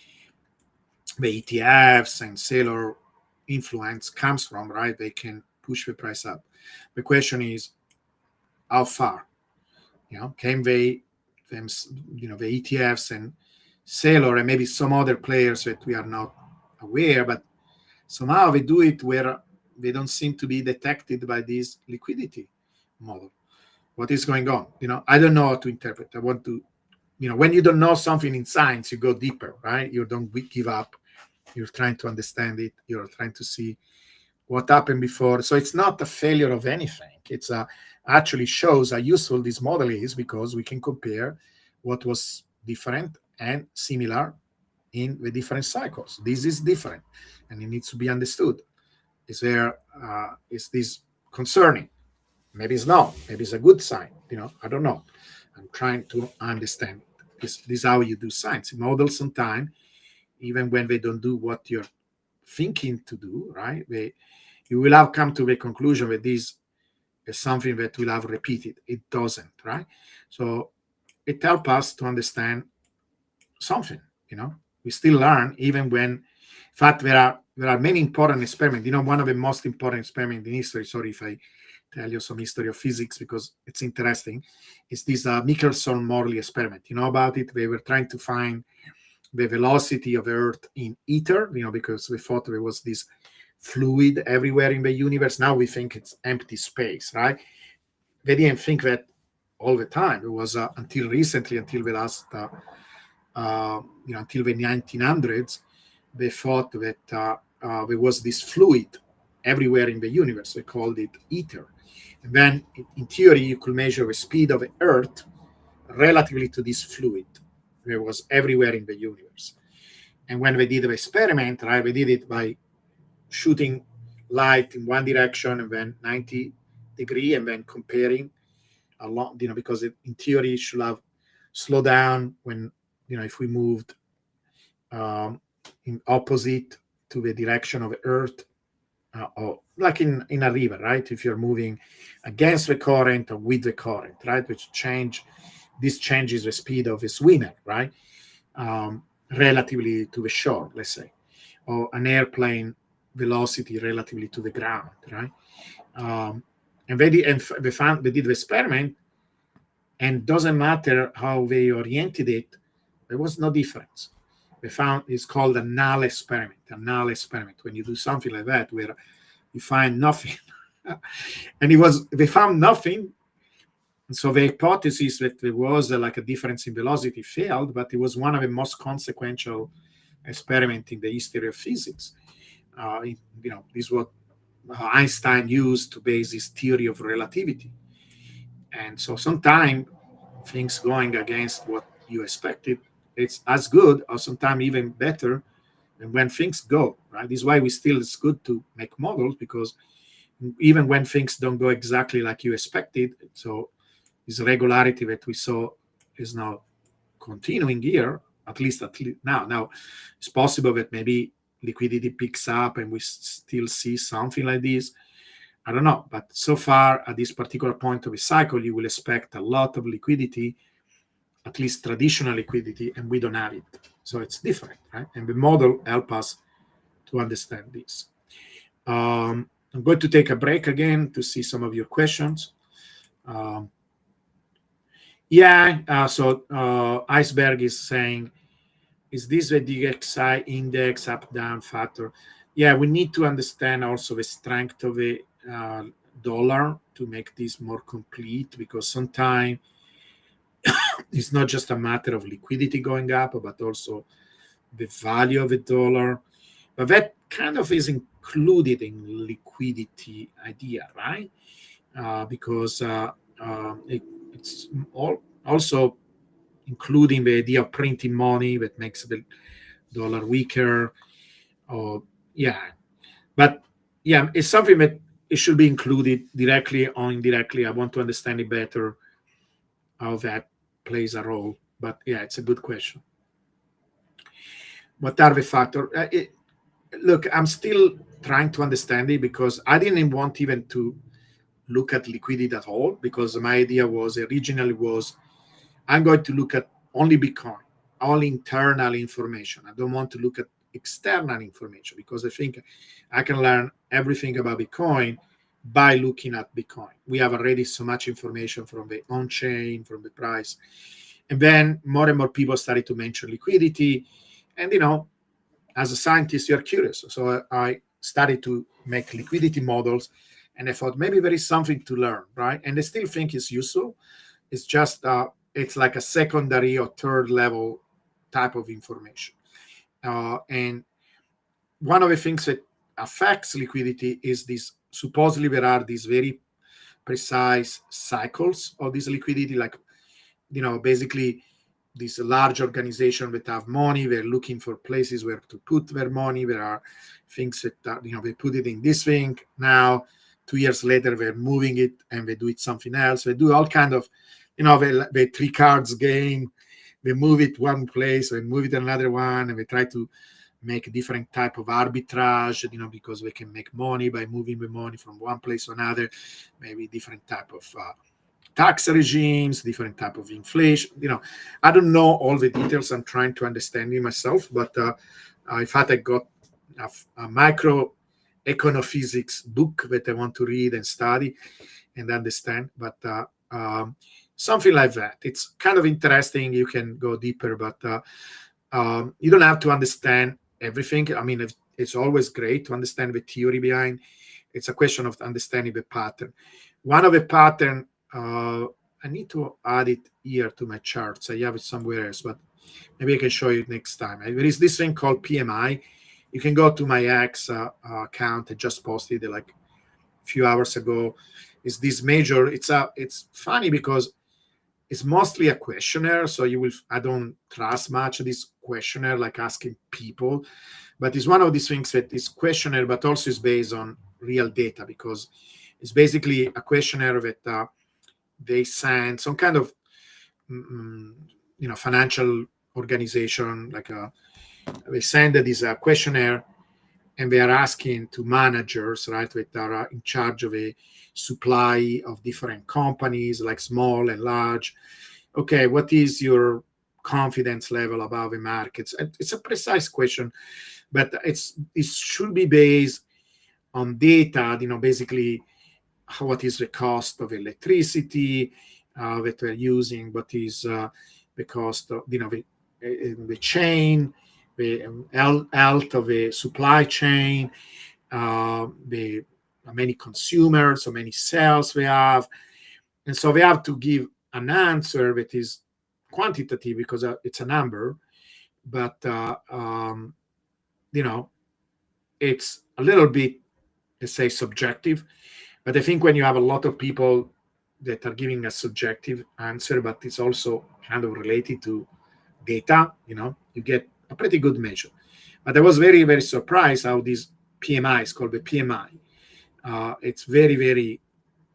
Speaker 1: the ETFs and seller influence comes from, right? They can push the price up. The question is, how far? Can they, the ETFs and seller and maybe some other players that we are not aware, but somehow they do it where they don't seem to be detected by this liquidity model. What is going on? I don't know how to interpret. I want to, when you don't know something in science, you go deeper, right? You don't give up. You're trying to understand it. You're trying to see what happened before. So it's not a failure of anything. It's actually shows how useful this model is, because we can compare what was different and similar in the different cycles. This is different, and it needs to be understood. Is this concerning? Maybe it's not. Maybe it's a good sign. I don't know. I'm trying to understand. This is how you do science. Models sometimes, even when they don't do what you're thinking to do, right? You will have come to the conclusion that this is something that will have repeated. It doesn't, right? So it helps us to understand something. We still learn, even when, in fact, there are many important experiments. One of the most important experiments in history. Sorry if I tell you some history of physics, because it's interesting. It's this Michelson-Morley experiment. You know about it? They were trying to find the velocity of Earth in ether, because we thought there was this fluid everywhere in the universe. Now we think it's empty space, right? They didn't think that all the time. It was until recently, until the last, until the 1900s, they thought that there was this fluid everywhere in the universe. They called it ether. And then, in theory, you could measure the speed of the Earth relatively to this fluid that was everywhere in the universe. And when they did the experiment, right, they did it by shooting light in one direction and then 90 degree, and then comparing along, because in theory it should have slowed down when, if we moved in opposite to the direction of the Earth, or like in a river, right? If you're moving against the current or with the current, right? This changes the speed of a swimmer, right? Relatively to the shore, let's say. or an airplane velocity relatively to the ground, right? And they did the experiment, and doesn't matter how they oriented it, there was no difference. They found it's called a null experiment. A null experiment, when you do something like that, where you find nothing, and they found nothing. And so the hypothesis that there was like a difference in velocity failed, but it was one of the most consequential experiments in the history of physics. This is what Einstein used to base his theory of relativity. And so sometimes things going against what you expected, it's as good or sometimes even better than when things go, right? This is why it's good to make models, because even when things don't go exactly like you expected, so this regularity that we saw is now continuing here, at least now. Now, it's possible that maybe liquidity picks up and we still see something like this. I don't know. But so far, at this particular point of the cycle, you will expect a lot of liquidity, at least traditional liquidity, and we don't have it. So it's different, right? And the model helps us to understand this. I'm going to take a break again to see some of your questions. So Iceberg is saying, is this the DXY index up-down factor? Yeah, we need to understand also the strength of the dollar to make this more complete, because sometimes it's not just a matter of liquidity going up, but also the value of the dollar. But that kind of is included in liquidity idea, right? Because it's also including the idea of printing money that makes the dollar weaker. But yeah, it's something that it should be included directly or indirectly. I want to understand it better, how that plays a role. But yeah, it's a good question. What are the factors? Look, I'm still trying to understand it, because I didn't want even to look at liquidity at all, because my idea was originally I'm going to look at only Bitcoin, all internal information. I don't want to look at external information, because I think I can learn everything about Bitcoin by looking at Bitcoin. We have already so much information from the on-chain, from the price. And then more and more people started to mention liquidity. And, as a scientist, you're curious. So I started to make liquidity models, and I thought maybe there is something to learn, right? And I still think it's useful. It's just, it's like a secondary or third level type of information. And one of the things that affects liquidity is this, supposedly there are these very precise cycles of this liquidity, like, basically this large organization that have money, they're looking for places where to put their money. There are things that, they put it in this thing. Now, 2 years later, they're moving it and they do it something else. They do all kind of, the three cards game. They move it one place, they move it another one, and they try to make a different type of arbitrage, because they can make money by moving the money from one place to another, maybe different type of tax regimes, different type of inflation. I don't know all the details. I'm trying to understand it myself, but in fact, I got a micro econophysics book that I want to read and study and understand. But something like that. It's kind of interesting. You can go deeper, but you don't have to understand everything. I mean, it's always great to understand the theory behind. It's a question of understanding the pattern. One of the pattern, I need to add it here to my charts. I have it somewhere else, but maybe I can show you next time. There is this thing called PMI. You can go to my X account. I just posted it like a few hours ago. It's this major. It's funny because it's mostly a questionnaire. So I don't trust much this questionnaire, like asking people. But it's one of these things that is questionnaire, but also is based on real data, because it's basically a questionnaire that they send some kind of financial organization, like they send this questionnaire, and they are asking to managers, right, that are in charge of a supply of different companies, like small and large. Okay, what is your confidence level about the markets? It's a precise question. but it should be based on data, basically what is the cost of electricity that we're using, what is the cost of, the chain, the health of the supply chain, the how many consumers, how many sales we have. And so we have to give an answer that is quantitative because it's a number, but it's a little bit, let's say, subjective. But I think when you have a lot of people that are giving a subjective answer, but it's also kind of related to data, you get a pretty good measure. But I was very, very surprised how this PMI is called the PMI. It's very, very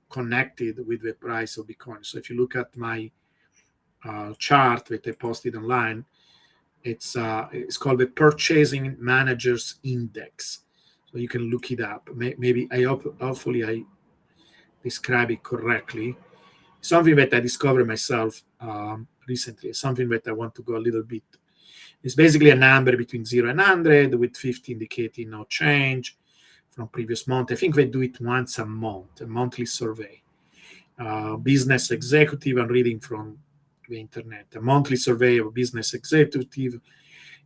Speaker 1: connected with the price of Bitcoin. So if you look at my chart that I posted online, it's called the Purchasing Managers Index. So you can look it up. Maybe hopefully I describe it correctly. Something that I discovered myself recently, something that I want to go a little bit. It's basically a number between 0 and 100 with 50 indicating no change from previous month. I think they do it once a month, a monthly survey. Business executive, I'm reading from the internet, a monthly survey of business executive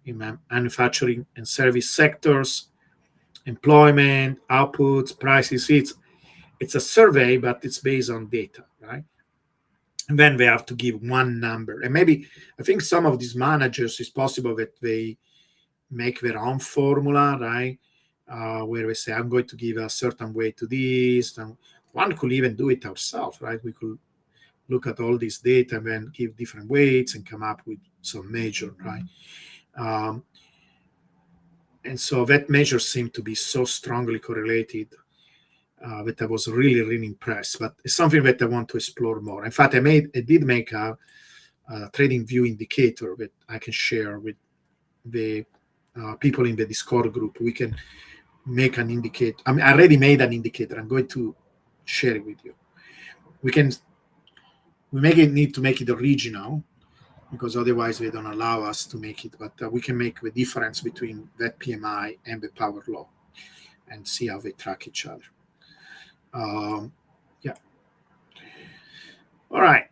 Speaker 1: in manufacturing and service sectors, employment, outputs, prices. It's a survey, but it's based on data, right? And then they have to give one number. And maybe I think some of these managers, it's possible that they make their own formula, right? Where we say, I'm going to give a certain weight to this. And one could even do it ourselves, right? We could look at all this data and then give different weights and come up with some measure, right? And so that measure seemed to be so strongly correlated that I was really, really impressed. But it's something that I want to explore more. In fact, I did make a trading view indicator that I can share with the people in the Discord group. We can make an indicator. I mean, I already made an indicator. I'm going to share it with you. We need to make it original because otherwise they don't allow us to make it. But we can make the difference between that PMI and the power law and see how they track each other. Yeah. All right.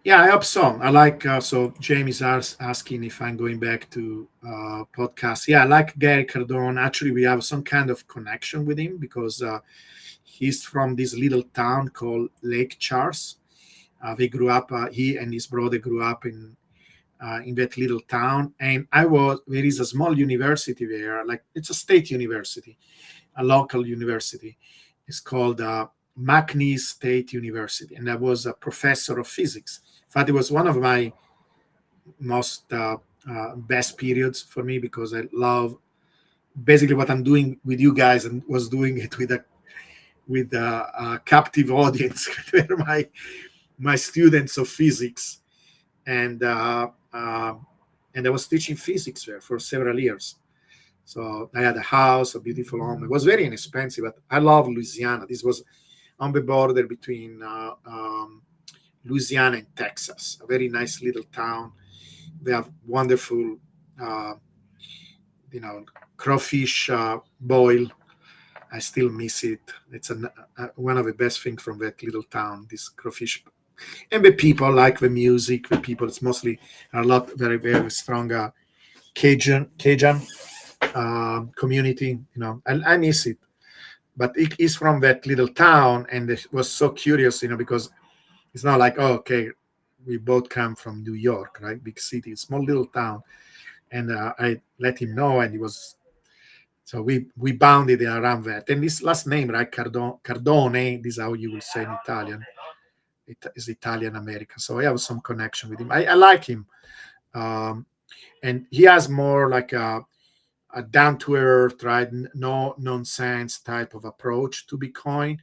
Speaker 1: Yeah, I hope so. I like, so James is asking if I'm going back to podcasts. Yeah, I like Gary Cardone. Actually, we have some kind of connection with him because he's from this little town called Lake Charles. They grew up, he and his brother grew up in that little town. And there is a small university there, like it's a state university, a local university. It's called McNeese State University. And I was a professor of physics. In fact, it was one of my most best periods for me because I love basically what I'm doing with you guys and was doing it with a captive audience. They're my students of physics. And I was teaching physics there for several years. So I had a house, a beautiful home. It was very inexpensive, but I love Louisiana. This was on the border between Louisiana and Texas, a very nice little town. They have wonderful, crawfish boil. I still miss it. It's one of the best things from that little town, this crawfish. And the people like the music. The people, it's mostly a lot, very, very strong Cajun community. I miss it. But it is from that little town, and it was so curious, because it's not like, oh, okay, we both come from New York, right? Big city, small little town. And I let him know, and he was, so we bounded around that. And this last name, right, Cardone, this is how you will say in Italian. It is Italian American. So I have some connection with him. I like him. And he has more like a down to earth, right? No nonsense type of approach to Bitcoin.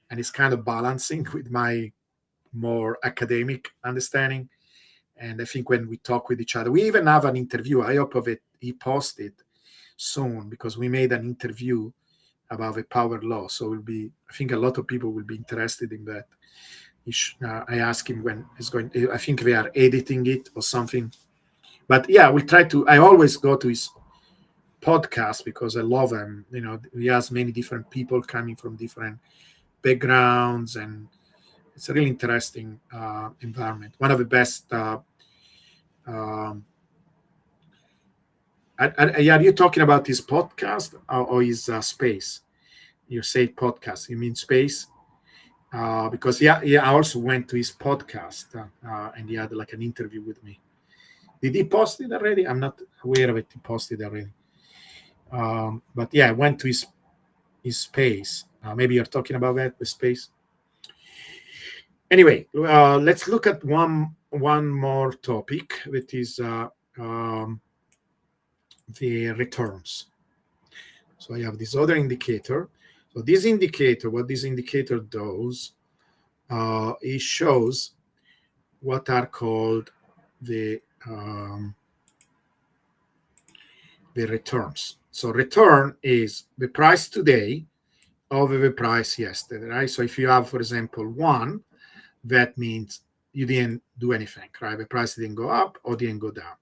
Speaker 1: And it's kind of balancing with my more academic understanding. And I think when we talk with each other, we even have an interview. I hope of it he posted soon because we made an interview about the power law. So I think a lot of people will be interested in that. I asked him when he's going. I think they are editing it or something. But yeah, we'll try to. I always go to his podcast because I love him. He has many different people coming from different backgrounds, and it's a really interesting environment. One of the best. Are you talking about his podcast or his space? You say podcast, you mean space? Because I also went to his podcast and he had like an interview with me. Did he post it already? I'm not aware of it. He posted already. But yeah, I went to his space. Maybe you're talking about that, the space. Anyway, let's look at one more topic, which is the returns. So I have this other indicator. So this indicator, what this indicator does, it shows what are called the returns. So return is the price today over the price yesterday, right? So if you have, for example, 1, that means you didn't do anything, right? The price didn't go up or didn't go down.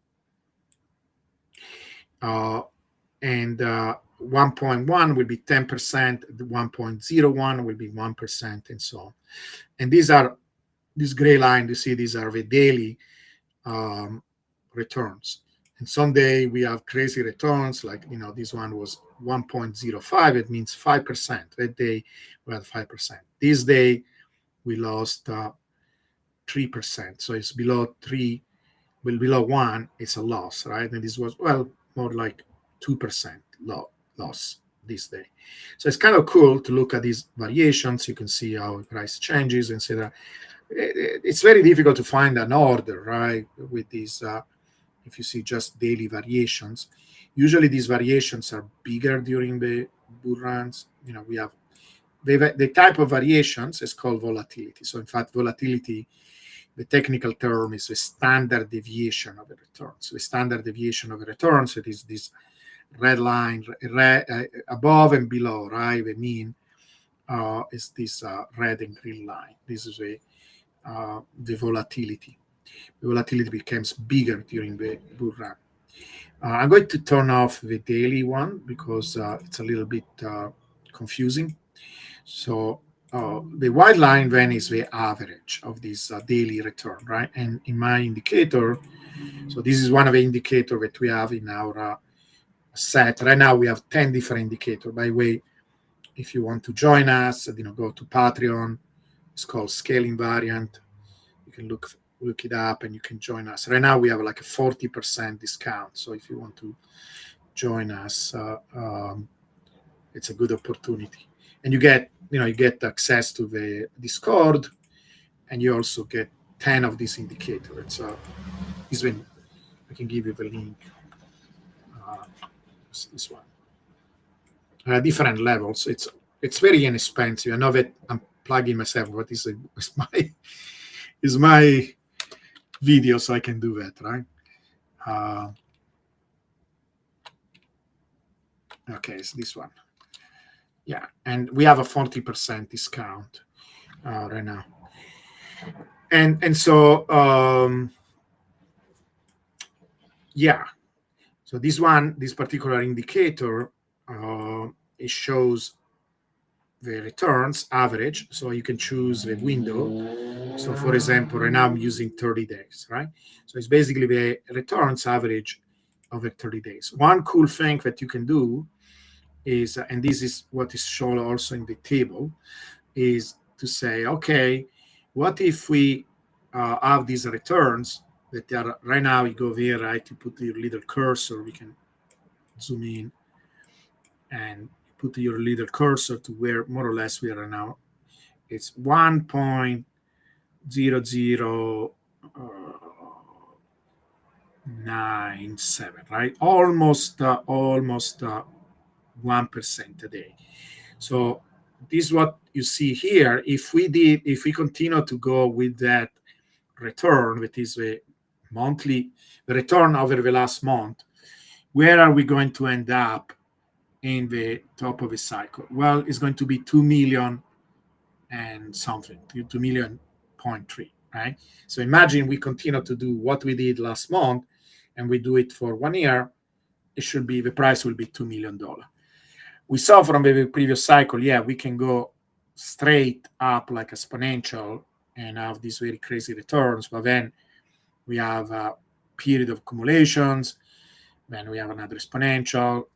Speaker 1: And 1.1 will be 10%, 1.01 will be 1%, and so on. And this gray line, you see, these are the daily returns. And someday we have crazy returns, like, this one was 1.05, it means 5%. That day we had 5%. This day we lost 3%. So it's below 3, well, below 1, it's a loss, right? And this was, well, more like 2% loss this day. So it's kind of cool to look at these variations. You can see how the price changes, etc. It's very difficult to find an order, right, with these. If you see just daily variations, usually these variations are bigger during the bull runs. We have the type of variations is called volatility. So in fact, volatility, the technical term is the standard deviation of the returns. The standard deviation of the returns, it is this red line above and below, right? The mean is this red and green line. This is the volatility. The volatility becomes bigger during the bull run. I'm going to turn off the daily one because it's a little bit confusing. So the white line then is the average of this daily return, right? And in my indicator, so this is one of the indicators that we have in our set. Right now we have 10 different indicators. By the way, if you want to join us, go to Patreon. It's called Scale Invariant. You can look it up and you can join us. Right now we have like a 40% discount. So if you want to join us, it's a good opportunity. And you get access to the Discord, and you also get 10 of these indicators. This one, I can give you the link. This one. Different levels. It's very inexpensive. I know that I'm plugging myself, but it's my video, so I can do that, right? Okay, it's this one. Yeah, and we have a 40% discount right now. And so yeah, so this particular indicator, it shows the returns average. So you can choose the window. So for example, right now I'm using 30 days, right? So it's basically the returns average of the 30 days. One cool thing that you can do is, and this is what is shown also in the table, is to say, okay, what if we have these returns that are right now, you go there, right? You put your little cursor, we can zoom in and put your little cursor to where more or less we are now. It's 1.0097, right? Almost 1% a day. So this is what you see here. If we continue to go with that return, which is the return over the last month, where are we going to end up in the top of the cycle? Well, it's going to be 2 million and something, 2 million 0.3, right? So imagine we continue to do what we did last month, and we do it for 1 year. It should be, the price will be $2 million. We saw from the previous cycle, yeah, we can go straight up like exponential and have these very crazy returns, but then we have a period of accumulations, then we have another exponential.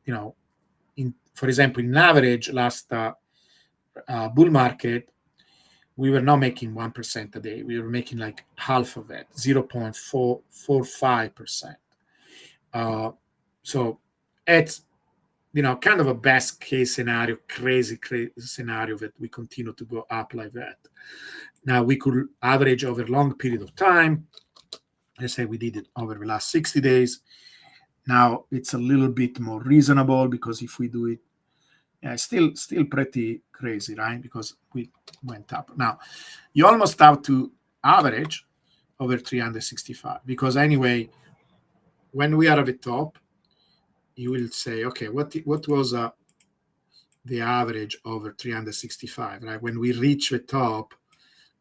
Speaker 1: For example, in average last bull market, we were not making 1% a day. We were making like half of it, 0.445%. So it's kind of a best case scenario, crazy scenario that we continue to go up like that. Now we could average over a long period of time. Let's say we did it over the last 60 days. Now it's a little bit more reasonable, because if we do it, still pretty crazy, right? Because we went up. Now you almost have to average over 365, because anyway, when we are at the top, you will say, okay, what was the average over 365, right? When we reach the top,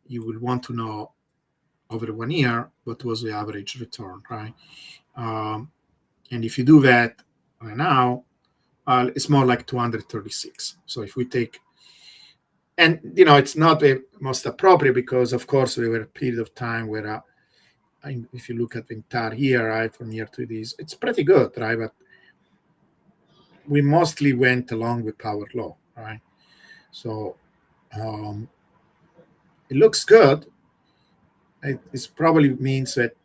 Speaker 1: you will want to know over 1 year what was the average return, right? And if you do that right now, it's more like 236. So if we take, and it's not the most appropriate, because of course we were a period of time where if you look at the entire year, right, from year to this, it's pretty good, right? But we mostly went along with power law, right? So it looks good. It probably means that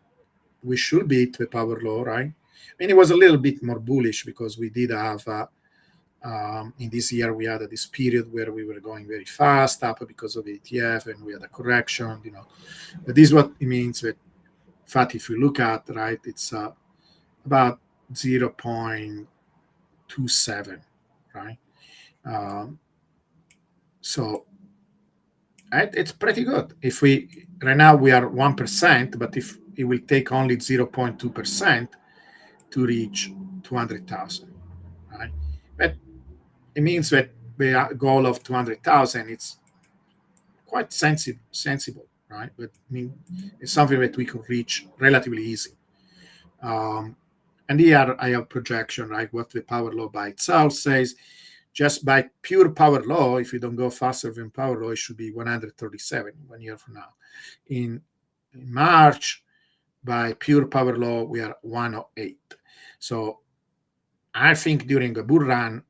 Speaker 1: we should beat the power law, right? And it was a little bit more bullish, because we did have in this year we had this period where we were going very fast up because of the ETF, and we had a correction, But this is what it means that, in fact, if you look at, right, it's about 0.27, right? So it's pretty good. If we right now we are 1%, but if it will take only 0.2% to reach 200,000, right? But it means that the goal of 200,000, it's quite sensible, right? But I mean, it's something that we could reach relatively easy. And here I have projection, right? What the power law by itself says. Just by pure power law, if you don't go faster than power law, it should be 137 1 year from now. In March, by pure power law, we are 108. So I think during a bull run,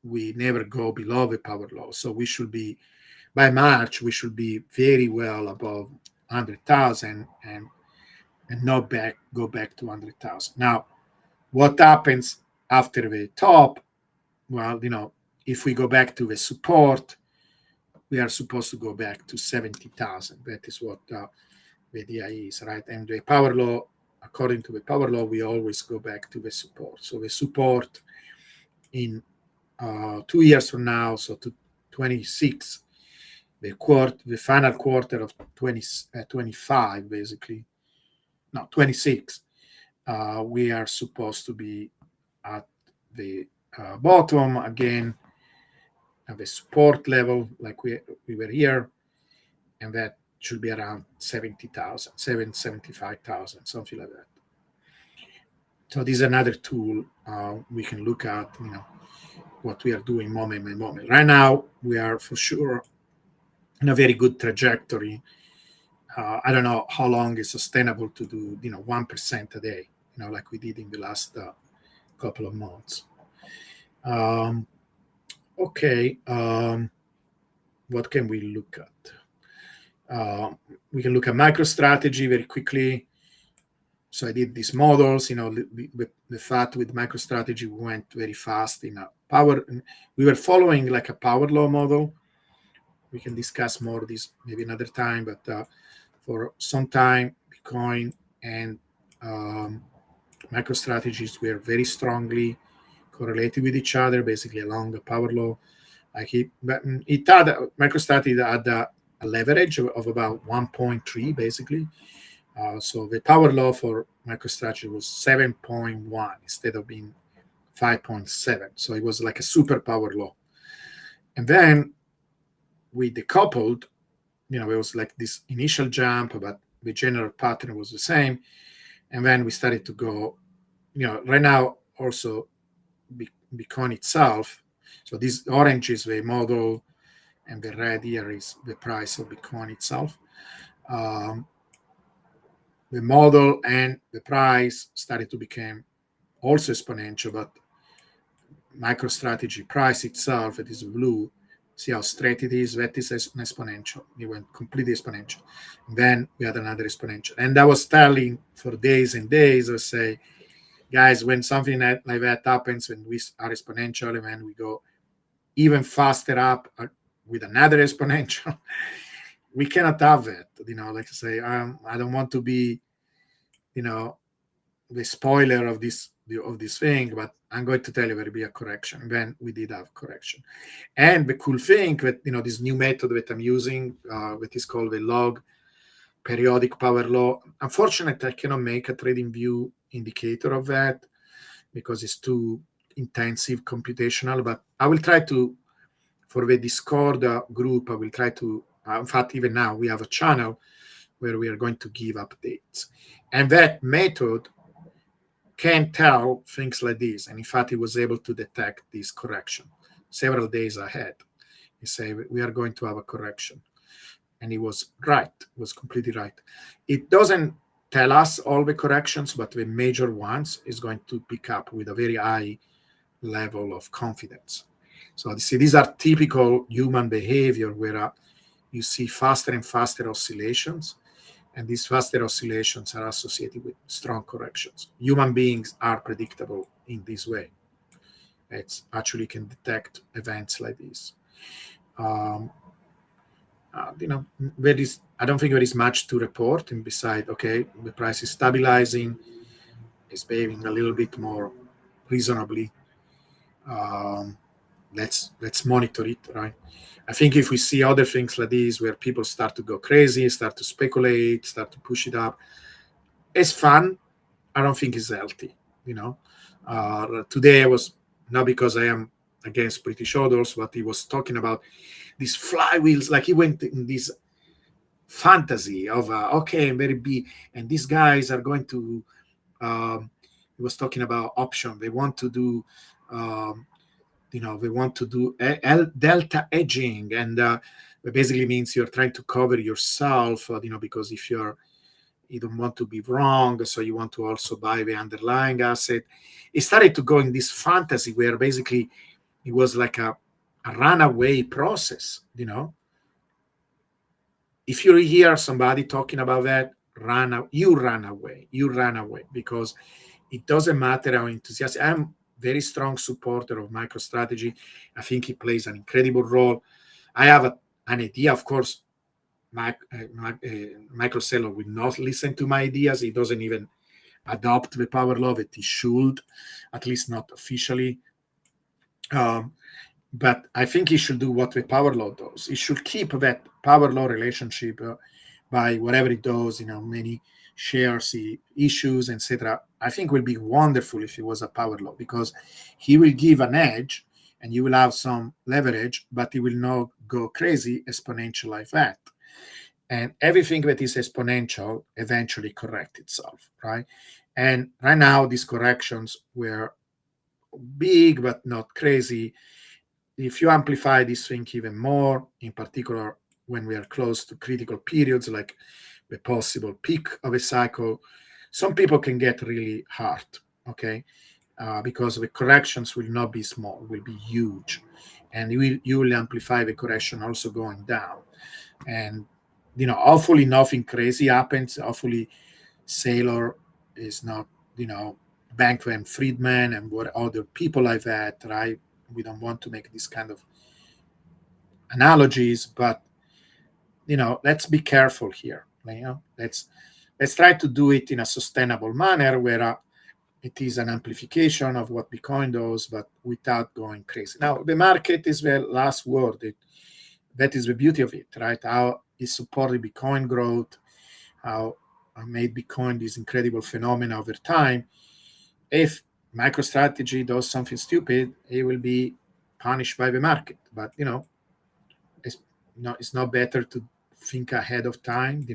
Speaker 1: we never go below the power law. So we should be, by March, we should be very well above 100,000 and not go back to 100,000. Now, what happens after the top? Well, if we go back to the support, we are supposed to go back to 70,000. That is what the idea is, right? And the power law, according to the power law, we always go back to the support. So the support in 2 years from now, so to 26, the final quarter of 25, basically, no, 26, we are supposed to be at the bottom again, at the support level, like we were here, and that should be around 70,000, 75,000, something like that. So this is another tool we can look at, what we are doing moment by moment. Right now, we are for sure in a very good trajectory. I don't know how long it's sustainable to do, 1% a day, like we did in the last couple of months. Okay. What can we look at? We can look at MicroStrategy very quickly. So I did these models. The fact with MicroStrategy, we went very fast in a power. We were following like a power law model. We can discuss more of this maybe another time, but for some time, Bitcoin and MicroStrategies were very strongly correlated with each other, basically along the power law. MicroStrategy had a leverage of about 1.3, basically. So the power law for MicroStrategy was 7.1 instead of being 5.7. So it was like a super power law. And then we decoupled it was like this initial jump, but the general pattern was the same. And then we started to go, right now also Bitcoin itself. So this orange is the model, and the red here is the price of Bitcoin itself. The model and the price started to become also exponential, but MicroStrategy price itself, it is blue. See how straight it is? That is an exponential. It went completely exponential. And then we had another exponential. And I was telling for days and days, I say, guys, when something like that happens, when we are exponential and then we go even faster up with another exponential, we cannot have it. Like I say, I don't want to be, the spoiler of this thing, but I'm going to tell you there will be a correction. And then we did have correction. And the cool thing that this new method that I'm using, that is called the log periodic power law. Unfortunately, I cannot make a trading view indicator of that because it's too intensive computational. But I will try to, for the Discord group, I will try to. In fact, even now we have a channel where we are going to give updates, and that method can tell things like this. And in fact, he was able to detect this correction several days ahead. He said, we are going to have a correction. And he was right, was completely right. It doesn't tell us all the corrections, but the major ones is going to pick up with a very high level of confidence. So you see, these are typical human behavior where you see faster and faster oscillations. And these faster oscillations are associated with strong corrections. Human beings are predictable in this way. It actually can detect events like this. I don't think there is much to report. And beside, okay, the price is stabilizing, it's behaving a little bit more reasonably. Let's monitor it, right? I think if we see other things like this where people start to go crazy, start to speculate, start to push it up, it's fun. I don't think it's healthy. Today I was, not because I am against British authors, but he was talking about these flywheels. Like he went in this fantasy of okay, I'm very big, and these guys are going to. He was talking about option. They want to do. They want to do delta edging, and it basically means you're trying to cover yourself. Because if you don't want to be wrong, so you want to also buy the underlying asset. It started to go in this fantasy where basically it was like a runaway process. If you hear somebody talking about that, you run away, because it doesn't matter how enthusiastic. I'm very strong supporter of MicroStrategy. I think it plays an incredible role. I have an idea, of course. Michael Saylor will not listen to my ideas. He doesn't even adopt the power law that he should, at least not officially. But I think he should do what the power law does. He should keep that power law relationship by whatever it does, many shares he issues, etc. I think will be wonderful if it was a power law, because he will give an edge and you will have some leverage, but he will not go crazy exponential like that. And everything that is exponential eventually correct itself, right? And right now, these corrections were big, but not crazy. If you amplify this thing even more, in particular, when we are close to critical periods, like the possible peak of a cycle, some people can get really hurt, okay? Because the corrections will not be small, will be huge. And you will amplify the correction also going down. And hopefully nothing crazy happens. Hopefully Saylor is not, Bankman Friedman and what other people like that, right? We don't want to make this kind of analogies, but let's be careful here. Let's try to do it in a sustainable manner where it is an amplification of what Bitcoin does, but without going crazy. Now, the market is the last word. That is the beauty of it, right? How it supported Bitcoin growth, how made Bitcoin this incredible phenomena over time. If MicroStrategy does something stupid, it will be punished by the market. But it's not better to think ahead of time,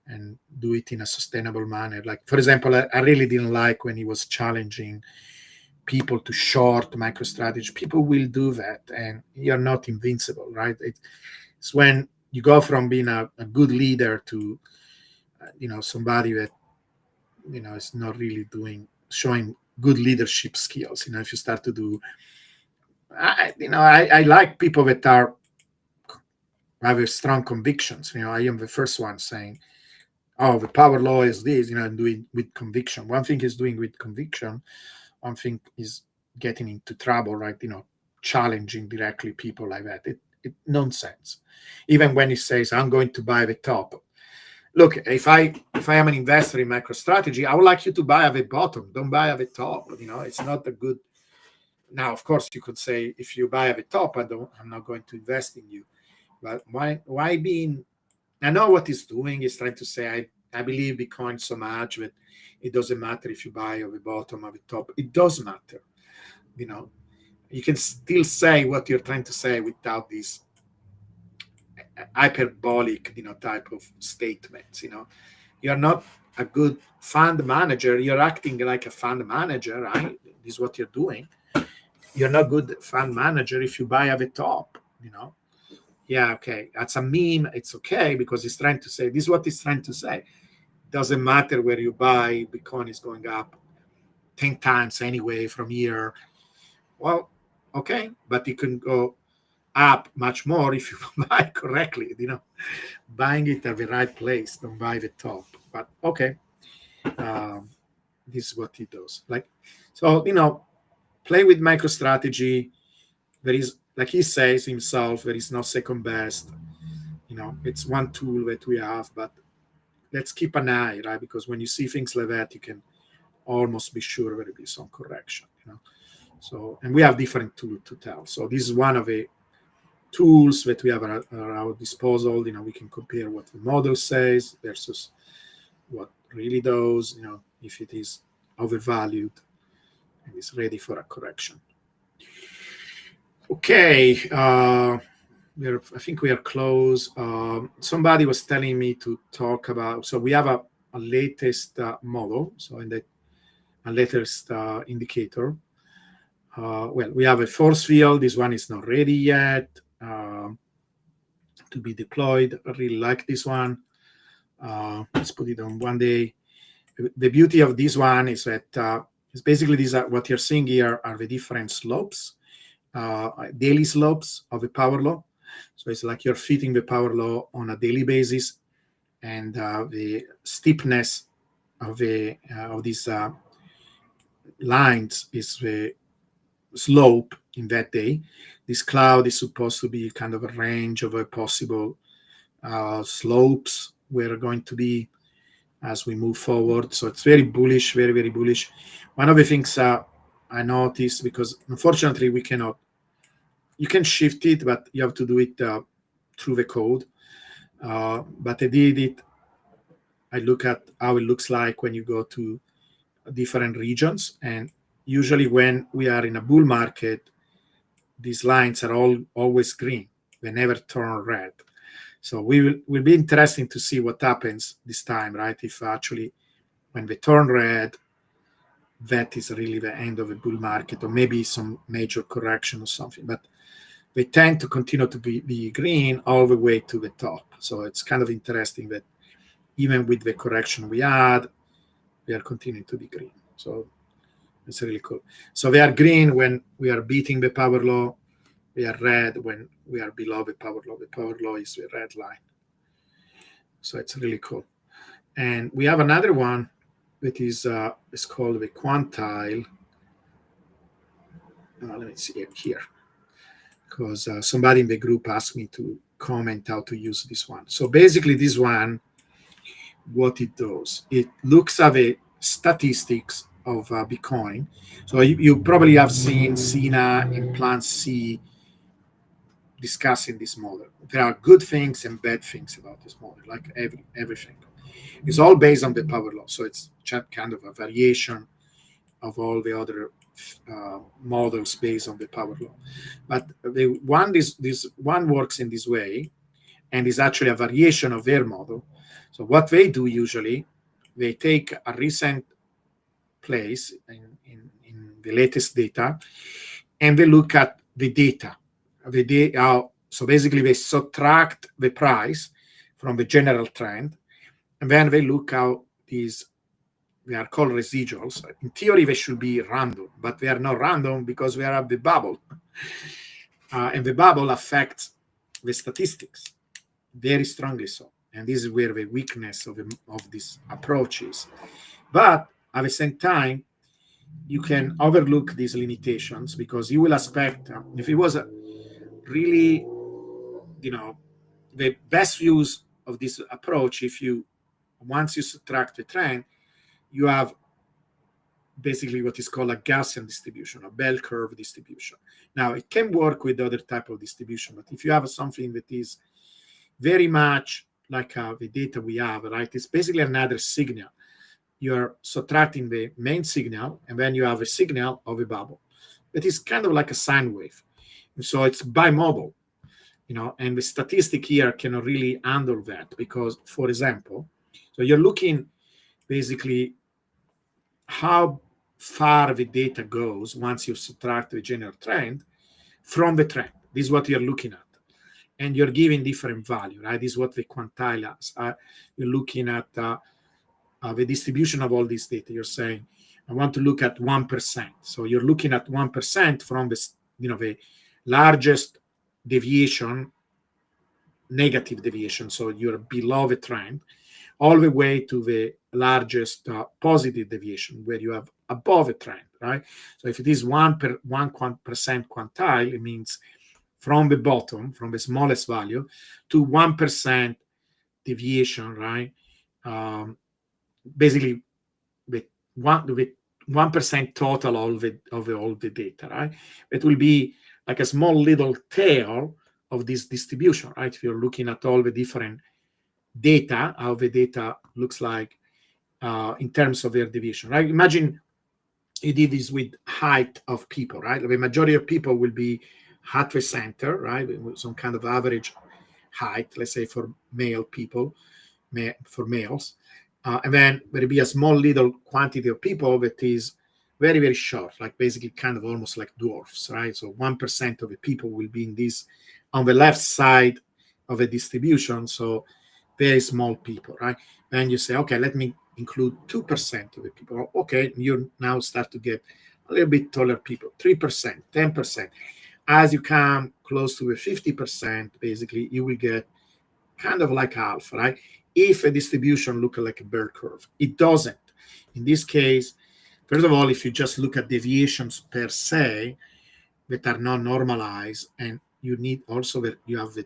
Speaker 1: and do it in a sustainable manner. Like, for example, I really didn't like when he was challenging people to short MicroStrategy. People will do that, and you're not invincible, right? It's when you go from being a good leader to, somebody that, is not really showing good leadership skills. If you start to do, I like people that have strong convictions. I am the first one saying, oh, the power law is this, and doing with conviction. One thing is doing with conviction. One thing is getting into trouble, right? Challenging directly people like that. It nonsense. Even when he says, I'm going to buy the top. Look, if I am an investor in MicroStrategy, I would like you to buy at the bottom. Don't buy at the top. It's not a good. Now, of course, you could say, if you buy at the top, I'm not going to invest in you. But why being? I know what he's doing. He's trying to say, I believe Bitcoin so much that it doesn't matter if you buy at the bottom or the top. It does matter. You can still say what you're trying to say without these hyperbolic, type of statements. You're not a good fund manager. You're acting like a fund manager, right? This is what you're doing. You're not good fund manager if you buy at the top. Yeah, okay, that's a meme. It's okay, because he's trying to say, this is what he's trying to say. Doesn't matter where you buy, Bitcoin is going up 10 times anyway from here. Well, okay, but it can go up much more if you buy correctly, buying it at the right place, don't buy the top. But okay, this is what he does. So, play with MicroStrategy. There is, like he says himself, there is no second best. It's one tool that we have, but let's keep an eye, right? Because when you see things like that, you can almost be sure there will be some correction. So, and we have different tools to tell. So this is one of the tools that we have at our disposal. We can compare what the model says versus what really does. If it is overvalued and is ready for a correction. Okay. I think we are close. Somebody was telling me to talk about, so we have a latest model, so in the latest indicator. Well, we have a force field. This one is not ready yet to be deployed. I really like this one. Let's put it on one day. The beauty of this one is that it's basically these are what you're seeing here are the different slopes, daily slopes of the power law. So it's like you're fitting the power law on a daily basis, and the steepness of these lines is the slope in that day. This cloud is supposed to be kind of a range of possible slopes we're going to be as we move forward. So it's very bullish, very, very bullish. One of the things I noticed, because unfortunately we cannot, you can shift it, but you have to do it through the code. But I did it. I look at how it looks like when you go to different regions. And usually when we are in a bull market, these lines are always green. They never turn red. So will be interesting to see what happens this time, right? If actually when they turn red, that is really the end of a bull market, or maybe some major correction or something. But they tend to continue to be green all the way to the top. So it's kind of interesting that even with the correction we had, we are continuing to be green. So it's really cool. So they are green when we are beating the power law. We are red when we are below the power law. The power law is the red line. So it's really cool. And we have another one that is it's called the quantile. Let me see it here, because somebody in the group asked me to comment how to use this one. So basically this one, what it does, it looks at the statistics of Bitcoin. So you probably have seen Sina and Plan C discussing this model. There are good things and bad things about this model, like everything. It's all based on the power law. So it's kind of a variation of all the other models based on the power law. But this one works in this way, and is actually a variation of their model. So what they do usually, they take a recent place in the latest data, and they look at the data. So basically, they subtract the price from the general trend, and then they look how these, they are called residuals. In theory, they should be random, but they are not random because we are at the bubble. And the bubble affects the statistics very strongly so. And this is where the weakness of this approach is. But at the same time, you can overlook these limitations because you will expect, if it was a really, the best use of this approach, once you subtract the trend, you have basically what is called a Gaussian distribution, a bell curve distribution. Now, it can work with other type of distribution, but if you have something that is very much like the data we have, right, it's basically another signal. You're subtracting the main signal, and then you have a signal of a bubble. That is kind of like a sine wave. So it's bimodal, and the statistic here cannot really handle that because, for example, so you're looking basically how far the data goes once you subtract the general trend from the trend. This is what you're looking at. And you're giving different value, right? This is what the quantile is. You're looking at the distribution of all this data. You're saying, I want to look at 1%. So you're looking at 1% from this, the largest deviation, negative deviation. So you're below the trend, all the way to the largest positive deviation where you have above a trend, right? So if it is 1% quantile, it means from the bottom, from the smallest value, to 1% deviation, right? Basically, with 1% total of all the data, right? It will be like a small little tail of this distribution, right? If you're looking at all the different data, how the data looks like in terms of their deviation, right? Imagine you did this with height of people, right? The majority of people will be at the center, right? With some kind of average height, let's say for male people, for males. And then there will be a small little quantity of people that is very, very short, like basically kind of almost like dwarfs, right? So 1% of the people will be in this, on the left side of a distribution. So very small people, right? Then you say, okay, let me include 2% of the people. Okay, you now start to get a little bit taller people, 3%, 10%. As you come close to the 50%, basically, you will get kind of like half, right? If a distribution looks like a bell curve. It doesn't. In this case, first of all, if you just look at deviations per se that are not normalized, and you need also that you have the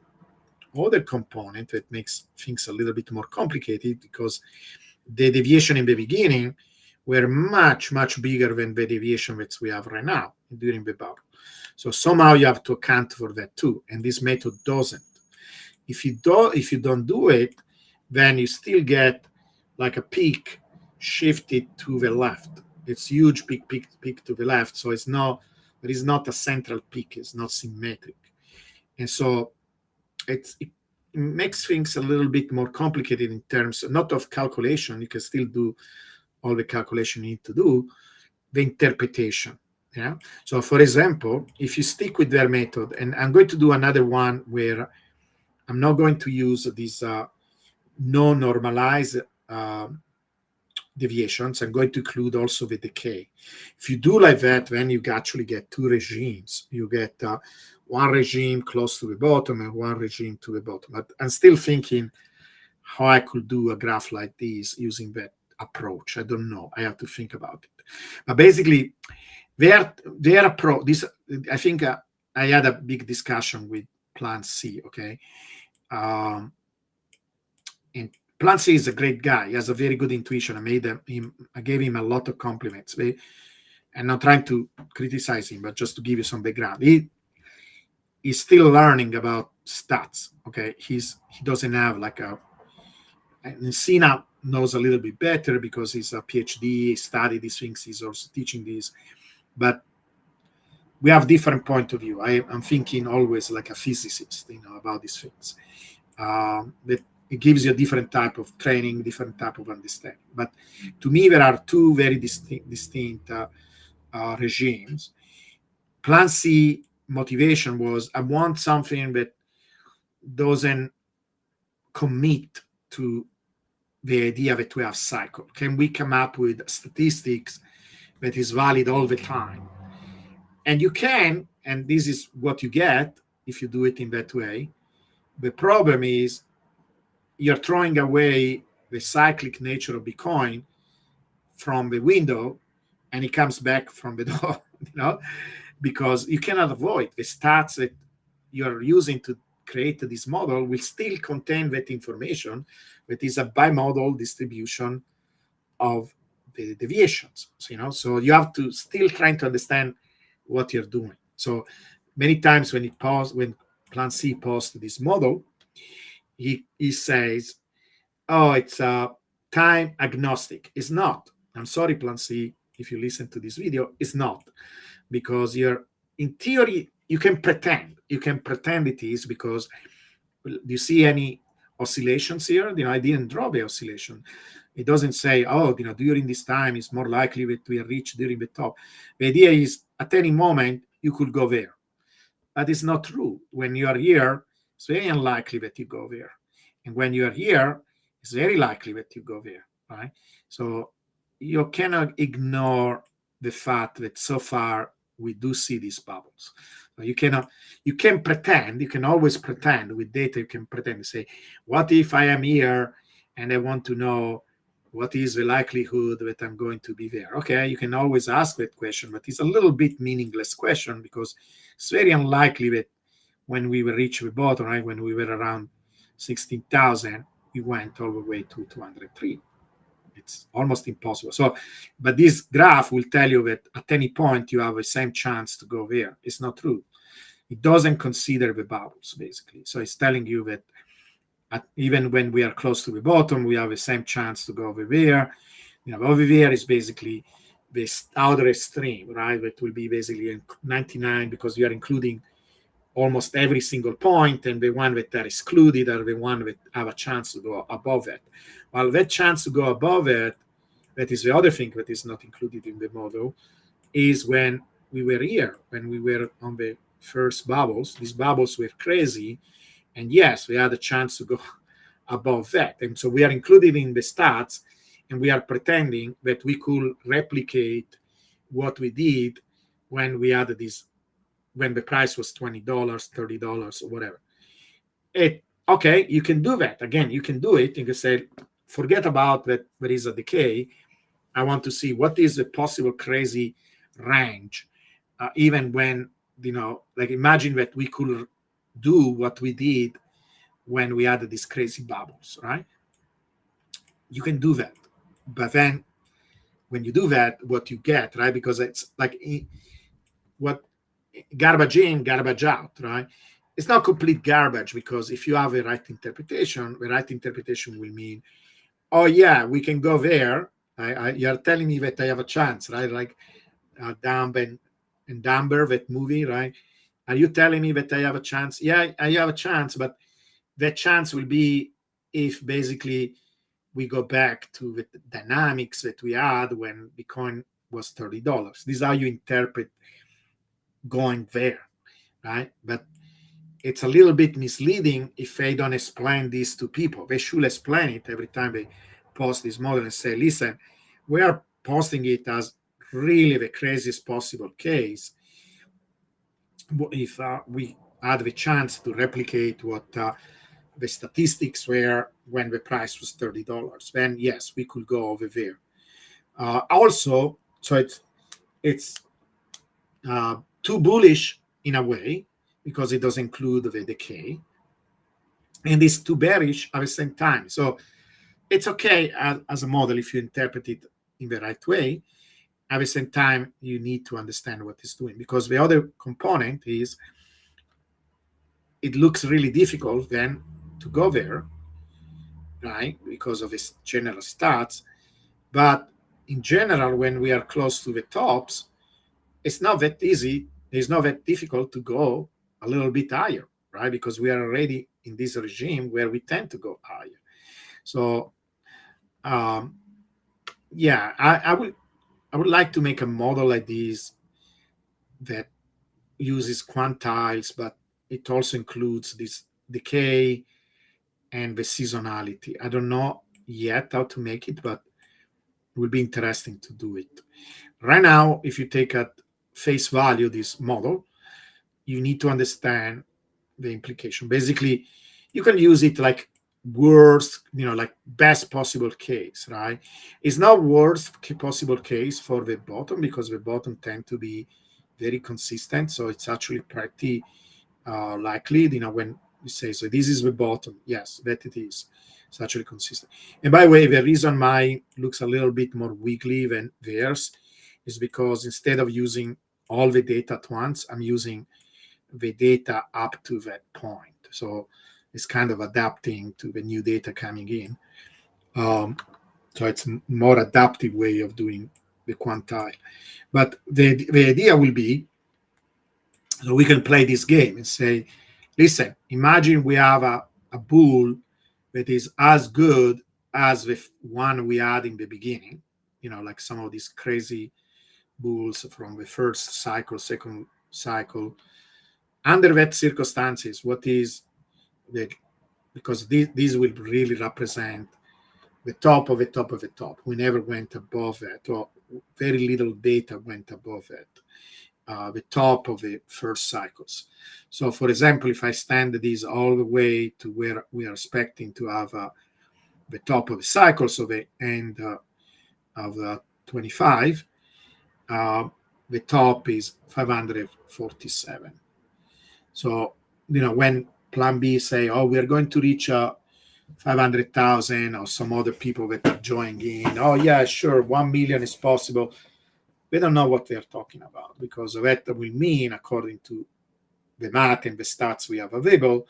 Speaker 1: other component that makes things a little bit more complicated because the deviation in the beginning were much, much bigger than the deviation that we have right now during the bubble. So somehow you have to account for that too, and this method doesn't. If you don't do it, then you still get like a peak shifted to the left. It's huge peak to the left. So there is not a central peak. It's not symmetric, and so it makes things a little bit more complicated in terms not of calculation. You can still do all the calculation you need to do, the interpretation. Yeah. So for example, if you stick with their method, and I'm going to do another one where I'm not going to use these non-normalized deviations. I'm going to include also the decay. If you do like that, then you actually get two regimes. You get one regime close to the bottom and one regime to the bottom. But I'm still thinking how I could do a graph like this using that approach. I don't know. I have to think about it. But basically, their approach. This, I think, I had a big discussion with Plan C. Okay, and Plan C is a great guy. He has a very good intuition. I gave him a lot of compliments. I'm not trying to criticize him, but just to give you some background. He's still learning about stats. Okay, he doesn't have like a. And Sina knows a little bit better because he's a PhD. He studied these things. He's also teaching this, but we have different point of view. I'm thinking always like a physicist, about these things. that it gives you a different type of training, different type of understanding. But to me, there are two very distinct regimes. Plan C motivation was, I want something that doesn't commit to the idea that we have cycle. Can we come up with statistics that is valid all the time? And you can, and this is what you get if you do it in that way. The problem is you're throwing away the cyclic nature of Bitcoin from the window, and it comes back from the door, because you cannot avoid the stats that you're using to create this model will still contain that information that is a bimodal distribution of the deviations. So you have to still trying to understand what you're doing. So many times when Plan C posts this model, he says, oh, it's time agnostic. It's not. I'm sorry, Plan C, if you listen to this video, it's not. Because in theory, you can pretend it is, because do you see any oscillations here? I didn't draw the oscillation. It doesn't say, oh, during this time it's more likely that we reach during the top. The idea is at any moment you could go there. But it's not true. When you are here, it's very unlikely that you go there. And when you are here, it's very likely that you go there, right? So you cannot ignore the fact that so far we do see these bubbles. You can pretend, you can always pretend with data, you can pretend to say, what if I am here and I want to know what is the likelihood that I'm going to be there? Okay, you can always ask that question, but it's a little bit meaningless question, because it's very unlikely that when we will reach the bottom, right, when we were around 16,000, we went all the way to 203. It's almost impossible. So, but this graph will tell you that at any point you have the same chance to go there. It's not true. It doesn't consider the bubbles, basically. So it's telling you that even when we are close to the bottom, we have the same chance to go over there. Over there is basically this outer extreme, right? That will be basically 99, because we are including almost every single point, and the one that are excluded are the one that have a chance to go above it. Well, that chance to go above it, that is the other thing that is not included in the model, is when we were here, when we were on the first bubbles. These bubbles were crazy, and yes, we had a chance to go above that. And so we are included in the stats, and we are pretending that we could replicate what we did when we had when the price was $20, $30, or whatever. Okay, you can do that. Again, you can do it. You can say, forget about that there is a decay. I want to see what is the possible crazy range, even when, like imagine that we could do what we did when we had these crazy bubbles, right? You can do that. But then when you do that, what you get, right? Because it's like what garbage in, garbage out, right? It's not complete garbage, because if you have a right interpretation, the right interpretation will mean, oh yeah, we can go there. You're telling me that I have a chance, right? Like Dumb and Dumber, that movie, right? Are you telling me that I have a chance? Yeah, I have a chance, but that chance will be if basically we go back to the dynamics that we had when Bitcoin was $30. This is how you interpret going there, right? But it's a little bit misleading if they don't explain this to people. They should explain it every time they post this model and say, listen, we are posting it as really the craziest possible case. If we had the chance to replicate what the statistics were when the price was $30, then yes, we could go over there. Also, so it's too bullish in a way, because it does include the decay, and it's too bearish at the same time. So it's okay as a model if you interpret it in the right way. At the same time, you need to understand what it's doing, because the other component is it looks really difficult then to go there, right, because of its general stats. But in general, when we are close to the tops, it's not that easy. It's not that difficult to go a little bit higher, right? Because we are already in this regime where we tend to go higher. So yeah, I would like to make a model like this that uses quantiles, but it also includes this decay and the seasonality. I don't know yet how to make it, but it will be interesting to do it. Right now, if you take at face value this model, you need to understand the implication. Basically, you can use it like worst, like best possible case, right? It's not worst possible case for the bottom, because the bottom tend to be very consistent. So it's actually pretty likely, when you say, so this is the bottom, yes, that it is. It's actually consistent. And by the way, the reason mine looks a little bit more wiggly than theirs is because instead of using all the data at once, I'm using the data up to that point. So it's kind of adapting to the new data coming in. So it's a more adaptive way of doing the quantile. But the idea will be, so we can play this game and say, listen, imagine we have a bull that is as good as the one we had in the beginning, like some of these crazy bulls from the first cycle, second cycle. Under that circumstances, what is the, because these will really represent the top of the top of the top. We never went above that, or very little data went above that. The top of the first cycles. So, for example, if I stand this all the way to where we are expecting to have the top of the cycle, so the end of 25, the top is 547. So, when Plan B say, oh, we are going to reach 500,000, or some other people that are joining in, oh, yeah, sure, 1 million is possible. They don't know what they're talking about, because that will mean, according to the math and the stats we have available,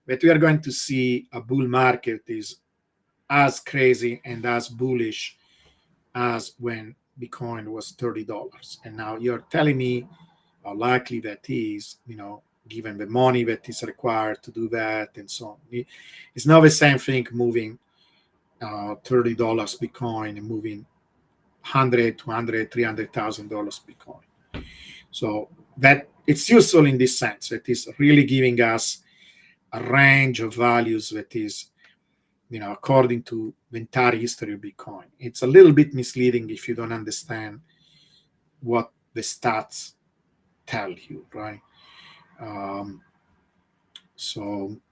Speaker 1: that we are going to see a bull market is as crazy and as bullish as when Bitcoin was $30. And now you're telling me how likely that is, given the money that is required to do that and so on. It's not the same thing moving $30 Bitcoin and moving 100, 200, $300,000 Bitcoin. So that it's useful in this sense. It is really giving us a range of values that is, according to the entire history of Bitcoin. It's a little bit misleading if you don't understand what the stats tell you, right?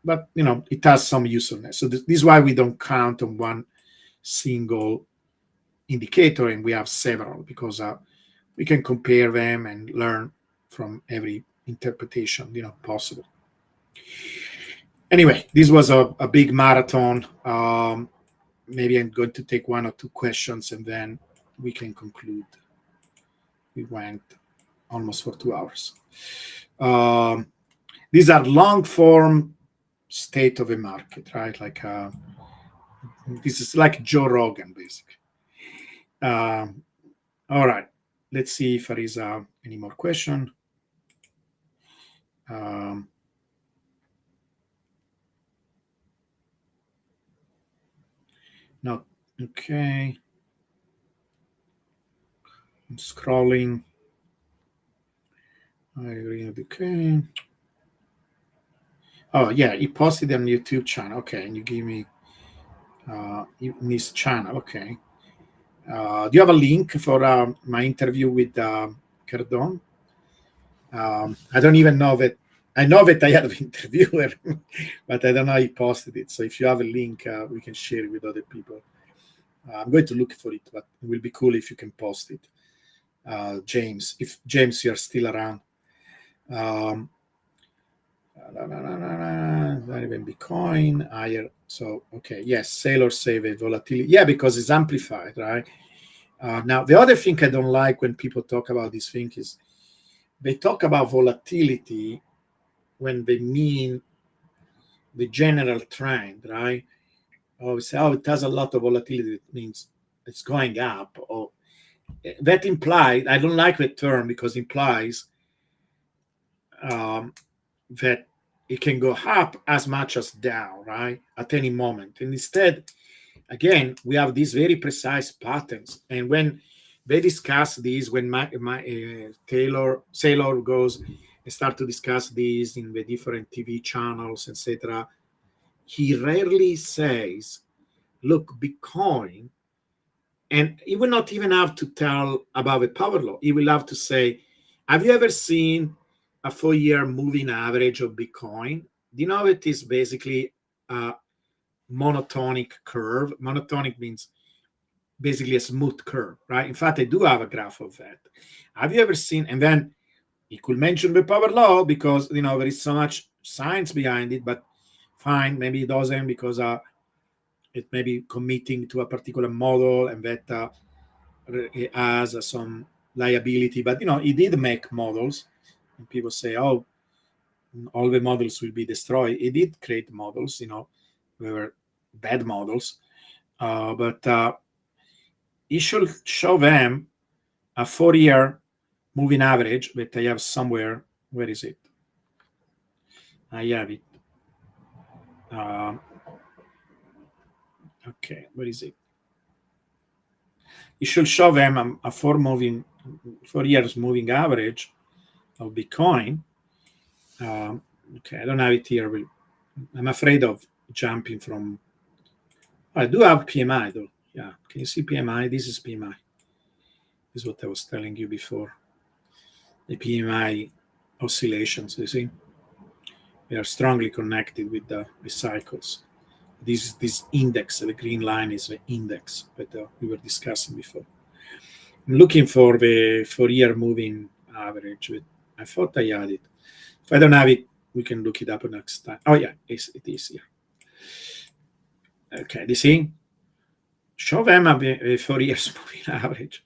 Speaker 1: But it has some usefulness. So this is why we don't count on one single indicator, and we have several, because we can compare them and learn from every interpretation possible. Anyway, this was a big marathon. Maybe I'm going to take one or two questions and then we can conclude. We went almost for 2 hours. These are long form state of a market, right? Like this is like Joe Rogan, basically. All right, let's see if there is any more question. No, okay. I'm scrolling. I agree. Okay. Oh yeah, he posted on YouTube channel. Okay, and you give me in his channel. Okay. Do you have a link for my interview with Cardone? I don't even know that. I know that I had an interviewer, but I don't know he posted it. So if you have a link, we can share it with other people. I'm going to look for it, but it will be cool if you can post it. James, if James, you're still around. Not even Bitcoin higher. So, okay, yes, sailors say the volatility. Yeah, because it's amplified, right? Now, the other thing I don't like when people talk about this thing is they talk about volatility when they mean the general trend, right? Or we say, oh, it has a lot of volatility. It means it's going up. Or that implies, I don't like the term because it implies that it can go up as much as down, right, at any moment. And instead, again, we have these very precise patterns. And when they discuss these, when Taylor goes and start to discuss these in the different TV channels, etc., he rarely says, look, Bitcoin, and he will not even have to tell about the power law. He will have to say, have you ever seen a 4-year moving average of Bitcoin? Do you know it is basically a monotonic curve? Monotonic means basically a smooth curve, right? In fact, I do have a graph of that. Have you ever seen? And then he could mention the power law because, there is so much science behind it, but fine, maybe it doesn't because it may be committing to a particular model and that it has some liability. But, he did make models, and people say, oh, all the models will be destroyed. He did create models, they were bad models, but he should show them a 4-year moving average that I have somewhere. Where is it? I have it. Okay, where is it? You should show them a 4 years moving average of Bitcoin. Okay, I don't have it here. I'm afraid of jumping from. I do have PMI though. Yeah, can you see PMI? This is PMI. This is what I was telling you before. The PMI oscillations, you see, they are strongly connected with the cycles. This index, the green line is the index that we were discussing before. I'm looking for the 4-year moving average. I thought I had it. If I don't have it, we can look it up next time. Oh yeah, it is here. Okay, you see? Show them a 4 years moving average.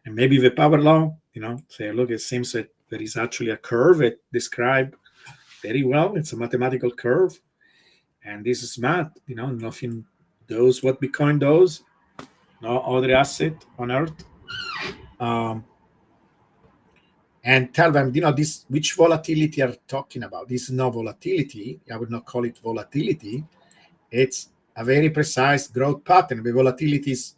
Speaker 1: And maybe the power law, say, look, it seems that there is actually a curve that described very well. It's a mathematical curve. And this is math, nothing does what Bitcoin does, no other asset on earth. And tell them, this, which volatility are talking about. This is no volatility. I would not call it volatility. It's a very precise growth pattern. The volatility is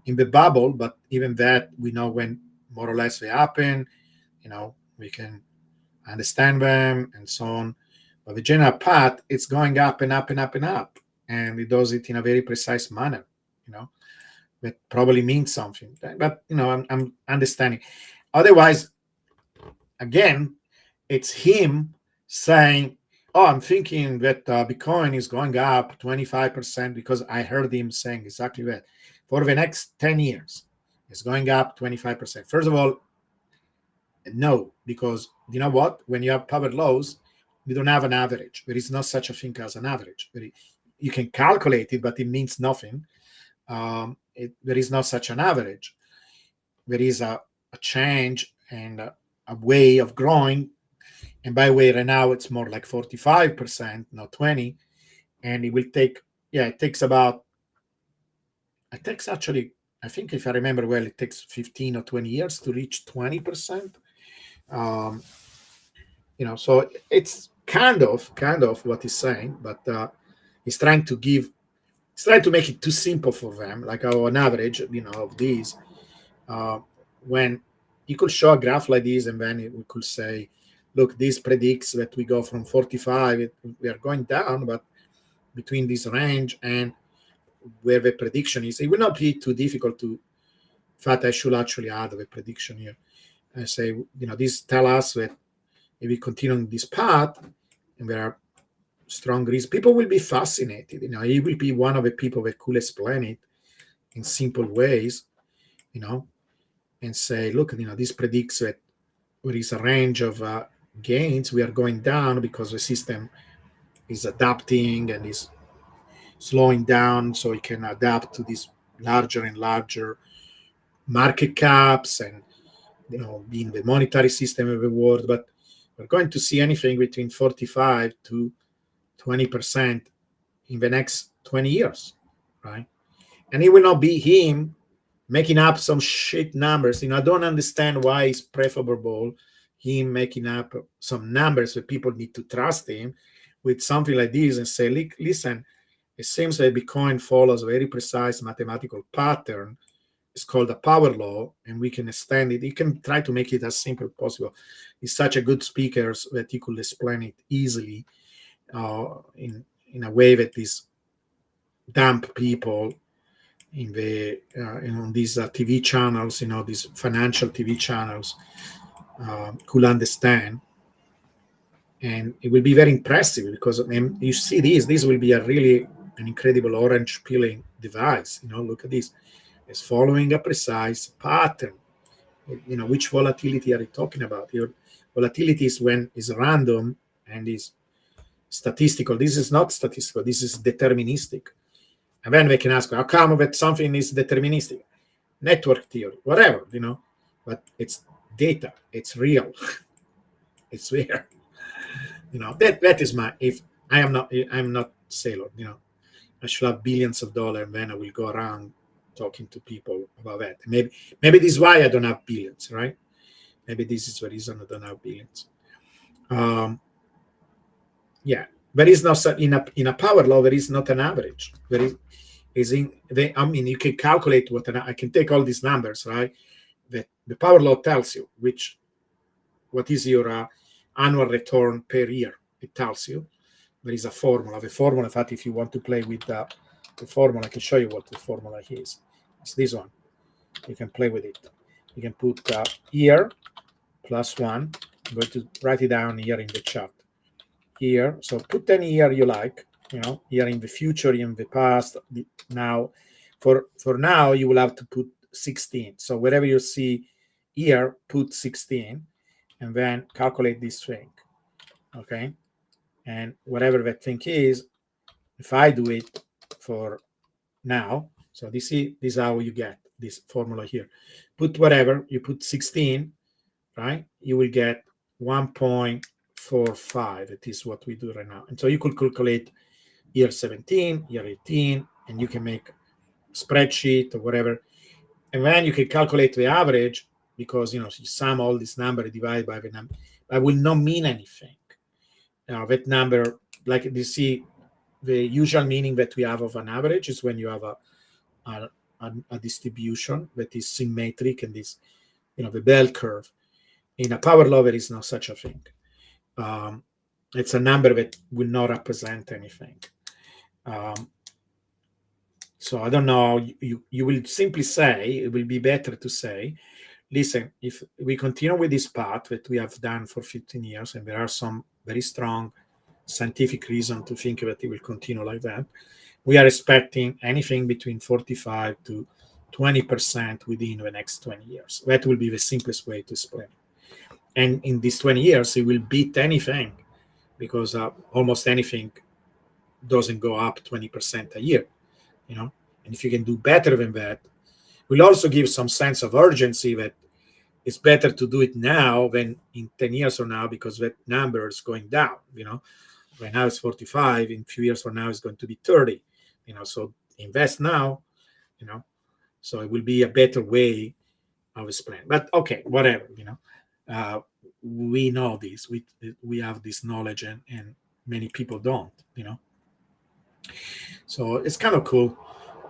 Speaker 1: in the bubble, but even that we know when more or less they happen. We can understand them and so on. But the general path, it's going up and up and up and up, and it does it in a very precise manner. That probably means something. But I'm understanding. Otherwise, again, it's him saying, "Oh, I'm thinking that Bitcoin is going up 25% because I heard him saying exactly that for the next 10 years, it's going up 25%." First of all, no, because you know what? When you have power laws, you don't have an average. There is no such a thing as an average. You can calculate it, but it means nothing. There is no such an average. There is a change and a way of growing. And by the way, right now it's more like 45%, not 20. And it will take, it takes actually, I think if I remember well, it takes 15 or 20 years to reach 20%. So it's kind of what he's saying, but he's trying to make it too simple for them, like an average, of these. When he could show a graph like this, and then we could say, look, this predicts that we go from 45, we are going down, but between this range and where the prediction is, it will not be too difficult to. In fact, I should actually add the prediction here. I say, this tell us that if we continue on this path, and there are strong reasons, people will be fascinated. He will be one of the people that could explain it in simple ways, and say, look, this predicts that there is a range of gains. We are going down because the system is adapting and is slowing down, so it can adapt to these larger and larger market caps and being the monetary system of the world. But we're going to see anything between 45 to 20% in the next 20 years, right? And it will not be him making up some shit numbers. I don't understand why it's preferable him making up some numbers that people need to trust him, with something like this and say, listen, it seems that Bitcoin follows a very precise mathematical pattern. It's called a power law, and we can extend it. You can try to make it as simple as possible. He's such a good speaker that he could explain it easily in a way that these dumb people in the on these TV channels, these financial TV channels, could understand. And it will be very impressive because you see this will be an incredible orange peeling device. Look at this. It's following a precise pattern. Which volatility are you talking about? Your volatility is when it's random and is statistical. This is not statistical. This is deterministic. And then we can ask, how come that something is deterministic? Network theory, whatever, but it's data. It's real. It's there. That is if I'm not Sailor, I should have billions of dollars, and then I will go around talking to people about that. Maybe this is why I don't have billions, right? Maybe this is the reason I don't have billions. Yeah, there is no in a power law. There is not an average. There is you can calculate I can take all these numbers, right? The power law tells you what is your annual return per year. It tells you. There is a formula. The formula, in fact, if you want to play with the formula, I can show you what the formula is. It's this one. You can play with it. You can put year plus 1. I'm going to write it down here in the chart. Here, so put any year you like. Here in the future, in the past, now. For now, you will have to put 16. So wherever you see here, put 16, and then calculate this thing. Okay. And whatever that thing is, if I do it for now, so this is how you get this formula here. Put whatever, you put 16, right? You will get 1.45. That is what we do right now. And so you could calculate year 17, year 18, and you can make a spreadsheet or whatever. And then you can calculate the average because, you sum all this number, divide by the number. That will not mean anything. That number, like you see, the usual meaning that we have of an average is when you have a distribution that is symmetric and this, the bell curve. In a power law, there is no such a thing. It's a number that will not represent anything. So I don't know. You will simply say, it will be better to say, listen, if we continue with this path that we have done for 15 years, and there are some very strong scientific reason to think that it will continue like that, we are expecting anything between 45 to 20% within the next 20 years. That will be the simplest way to explain it. And in these 20 years, it will beat anything because almost anything doesn't go up 20% a year, And if you can do better than that, will also give some sense of urgency that it's better to do it now than in 10 years from now because that number is going down, Right now it's 45. In a few years from now, it's going to be 30. So invest now. So it will be a better way of explaining. But okay, whatever. We know this. We have this knowledge, and many people don't. So it's kind of cool.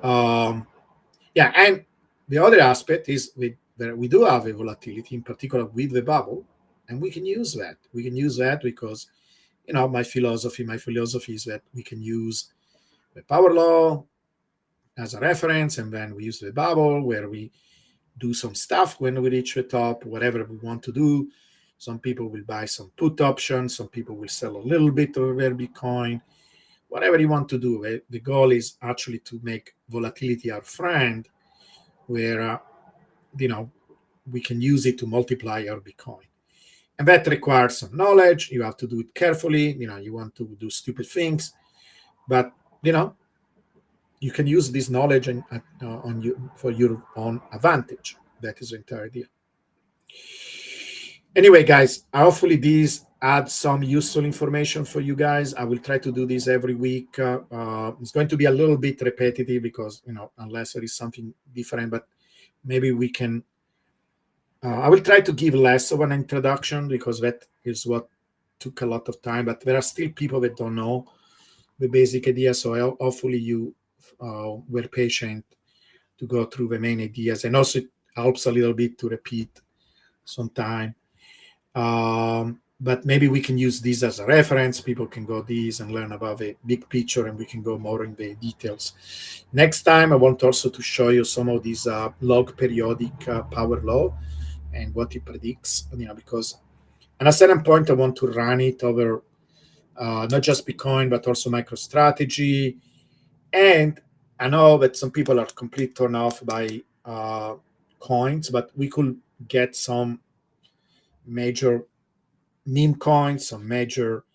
Speaker 1: Yeah, and the other aspect is that we do have a volatility, in particular with the bubble, and we can use that. We can use that because my philosophy is that we can use the power law as a reference, and then we use the bubble where we do some stuff when we reach the top, whatever we want to do. Some people will buy some put options. Some people will sell a little bit of their Bitcoin. Whatever you want to do. The goal is actually to make volatility our friend, where we can use it to multiply our Bitcoin. And that requires some knowledge. You have to do it carefully. You want to do stupid things, but you can use this knowledge on you for your own advantage. That is the entire idea. Anyway, guys, hopefully these add some useful information for you guys. I will try to do this every week. It's going to be a little bit repetitive because unless there is something different, but maybe we can. I will try to give less of an introduction because that is what took a lot of time, but there are still people that don't know the basic idea. So hopefully you were patient to go through the main ideas, and also it helps a little bit to repeat sometime. But maybe we can use this as a reference. People can go this and learn about the big picture, and we can go more in the details. Next time, I want also to show you some of these log periodic power law and what it predicts. Because at a certain point, I want to run it over not just Bitcoin, but also MicroStrategy. And I know that some people are completely turned off by coins, but we could get some major meme coins, some major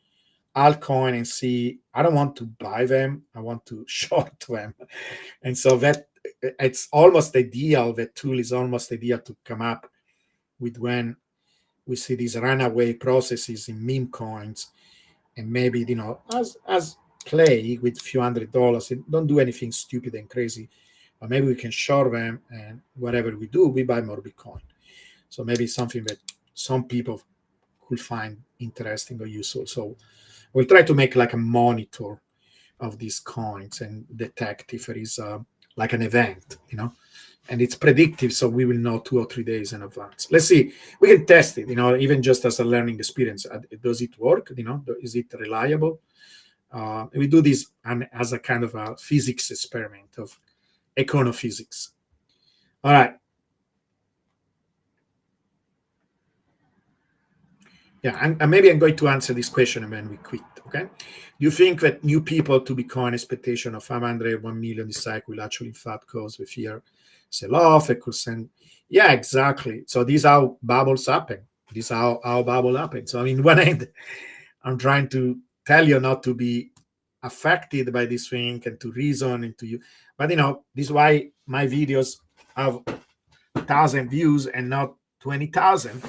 Speaker 1: altcoin, and see. I don't want to buy them. I want to short them. And so that it's almost ideal. The tool is almost ideal to come up with when we see these runaway processes in meme coins, and maybe as play with a few $100s and don't do anything stupid and crazy, but maybe we can short them, and whatever we do, we buy more Bitcoin. So maybe something that some people could find interesting or useful. So we'll try to make like a monitor of these coins and detect if there is like an event, and it's predictive, so we will know 2 or 3 days in advance. Let's see. We can test it, even just as a learning experience. Does it work? Is it reliable? We do this as a kind of a physics experiment of econophysics. All right. Yeah, and maybe I'm going to answer this question and then we quit, okay? Do you think that new people to Bitcoin expectation of 500, 1 million this cycle will actually in fact cause the fear sell-off? It could send... Yeah, exactly. So these are how bubbles happen. This is how bubble happens. So I mean, one end, I'm trying to tell you not to be affected by this thing and to reason into you. But this is why my videos have 1,000 views and not 20,000.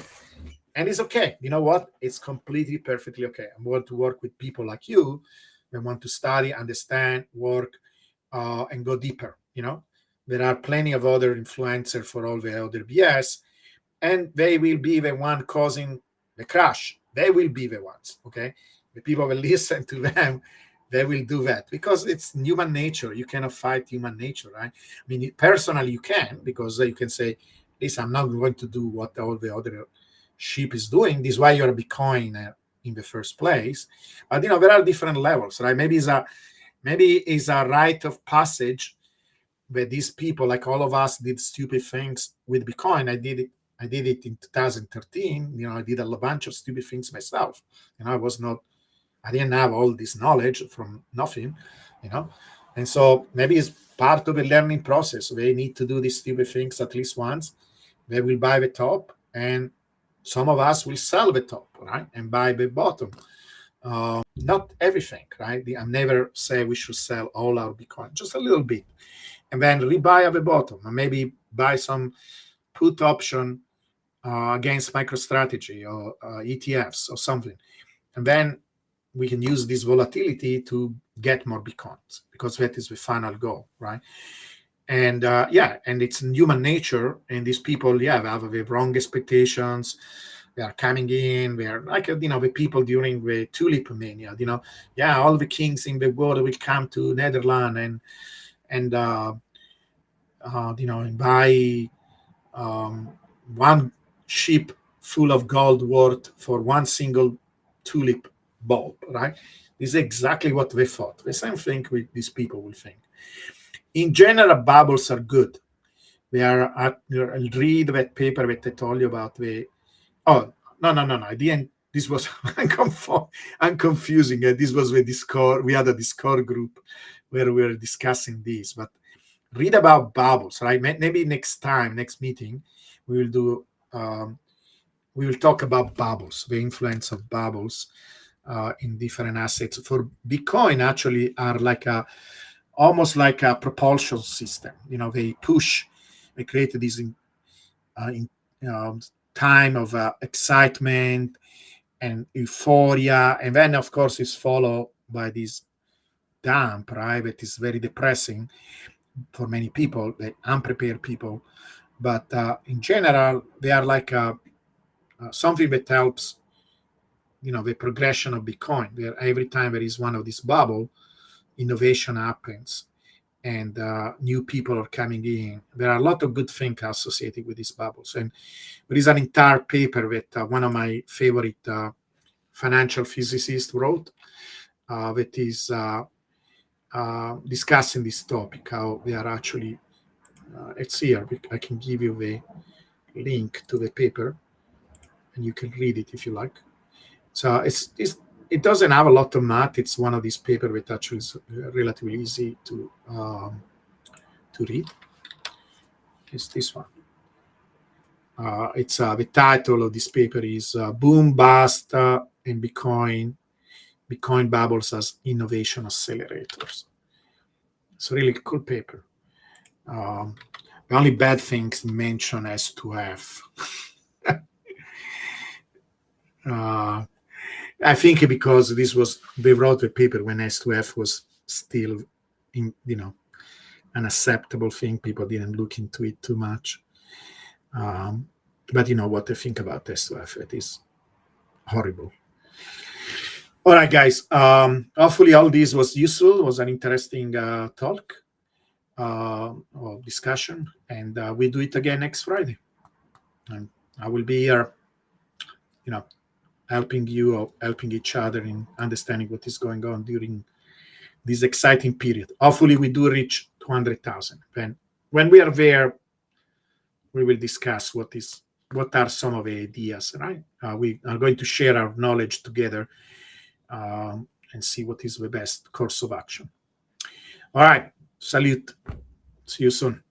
Speaker 1: And it's okay. You know what? It's completely, perfectly okay. I want to work with people like you that want to study, understand, work, and go deeper. There are plenty of other influencers for all the other BS, and they will be the one causing the crash. They will be the ones, okay? The people will listen to them. They will do that because it's human nature. You cannot fight human nature, right? I mean, personally, you can, because you can say, listen, I'm not going to do what all the other sheep is doing. This is why you're a Bitcoiner in the first place. But there are different levels, right? Maybe it's a rite of passage where these people, like all of us, did stupid things with Bitcoin. I did it in 2013. I did a bunch of stupid things myself. I didn't have all this knowledge from nothing, and so maybe it's part of the learning process. They need to do these stupid things at least once. They will buy the top, and some of us will sell the top, right, and buy the bottom. Not everything, right? I never say we should sell all our Bitcoin, just a little bit, and then rebuy at the bottom, and maybe buy some put option against MicroStrategy or ETFs or something, and then we can use this volatility to get more Bitcoins, because that is the final goal, right? And and it's human nature, and these people, have the wrong expectations. They are coming in. They are like the people during the tulip mania. All the kings in the world will come to Netherlands and and buy one ship full of gold worth for one single tulip bulb, right? This is exactly what they thought. The same thing with these people will think. In general, bubbles are good. They are. I'll read that paper that I told you about. Oh, no. I didn't. This was I'm confusing. This was the Discord. We had a Discord group where we were discussing this. But read about bubbles, right? Maybe next meeting, we will do. We will talk about bubbles, the influence of bubbles in different assets. For Bitcoin, actually, are almost like a propulsion system. They created this in time of excitement and euphoria, and then of course it's followed by this dump, right? That is very depressing for many people, the unprepared people. But in general, they are like something that helps the progression of Bitcoin, where every time there is one of these bubble, innovation happens and new people are coming in. There are a lot of good things associated with these bubbles. And there is an entire paper that one of my favorite financial physicists wrote that is discussing this topic, how they are actually, it's here. I can give you the link to the paper and you can read it if you like. So it doesn't have a lot of math. It's one of these papers that actually is relatively easy to read. It's this one. It's the title of this paper is "Boom, Bust, and Bitcoin Bubbles as Innovation Accelerators." It's a really cool paper. The only bad things mention S2F. I think because they wrote the paper when S2F was still, an acceptable thing. People didn't look into it too much. But what I think about S2F, it is horrible. All right, guys. Hopefully all this was useful. It was an interesting talk or discussion. And we do it again next Friday. And I will be here, helping you or helping each other in understanding what is going on during this exciting period. Hopefully we do reach 200,000. When we are there, we will discuss what are some of the ideas, right? We are going to share our knowledge together and see what is the best course of action. All right. Salute. See you soon.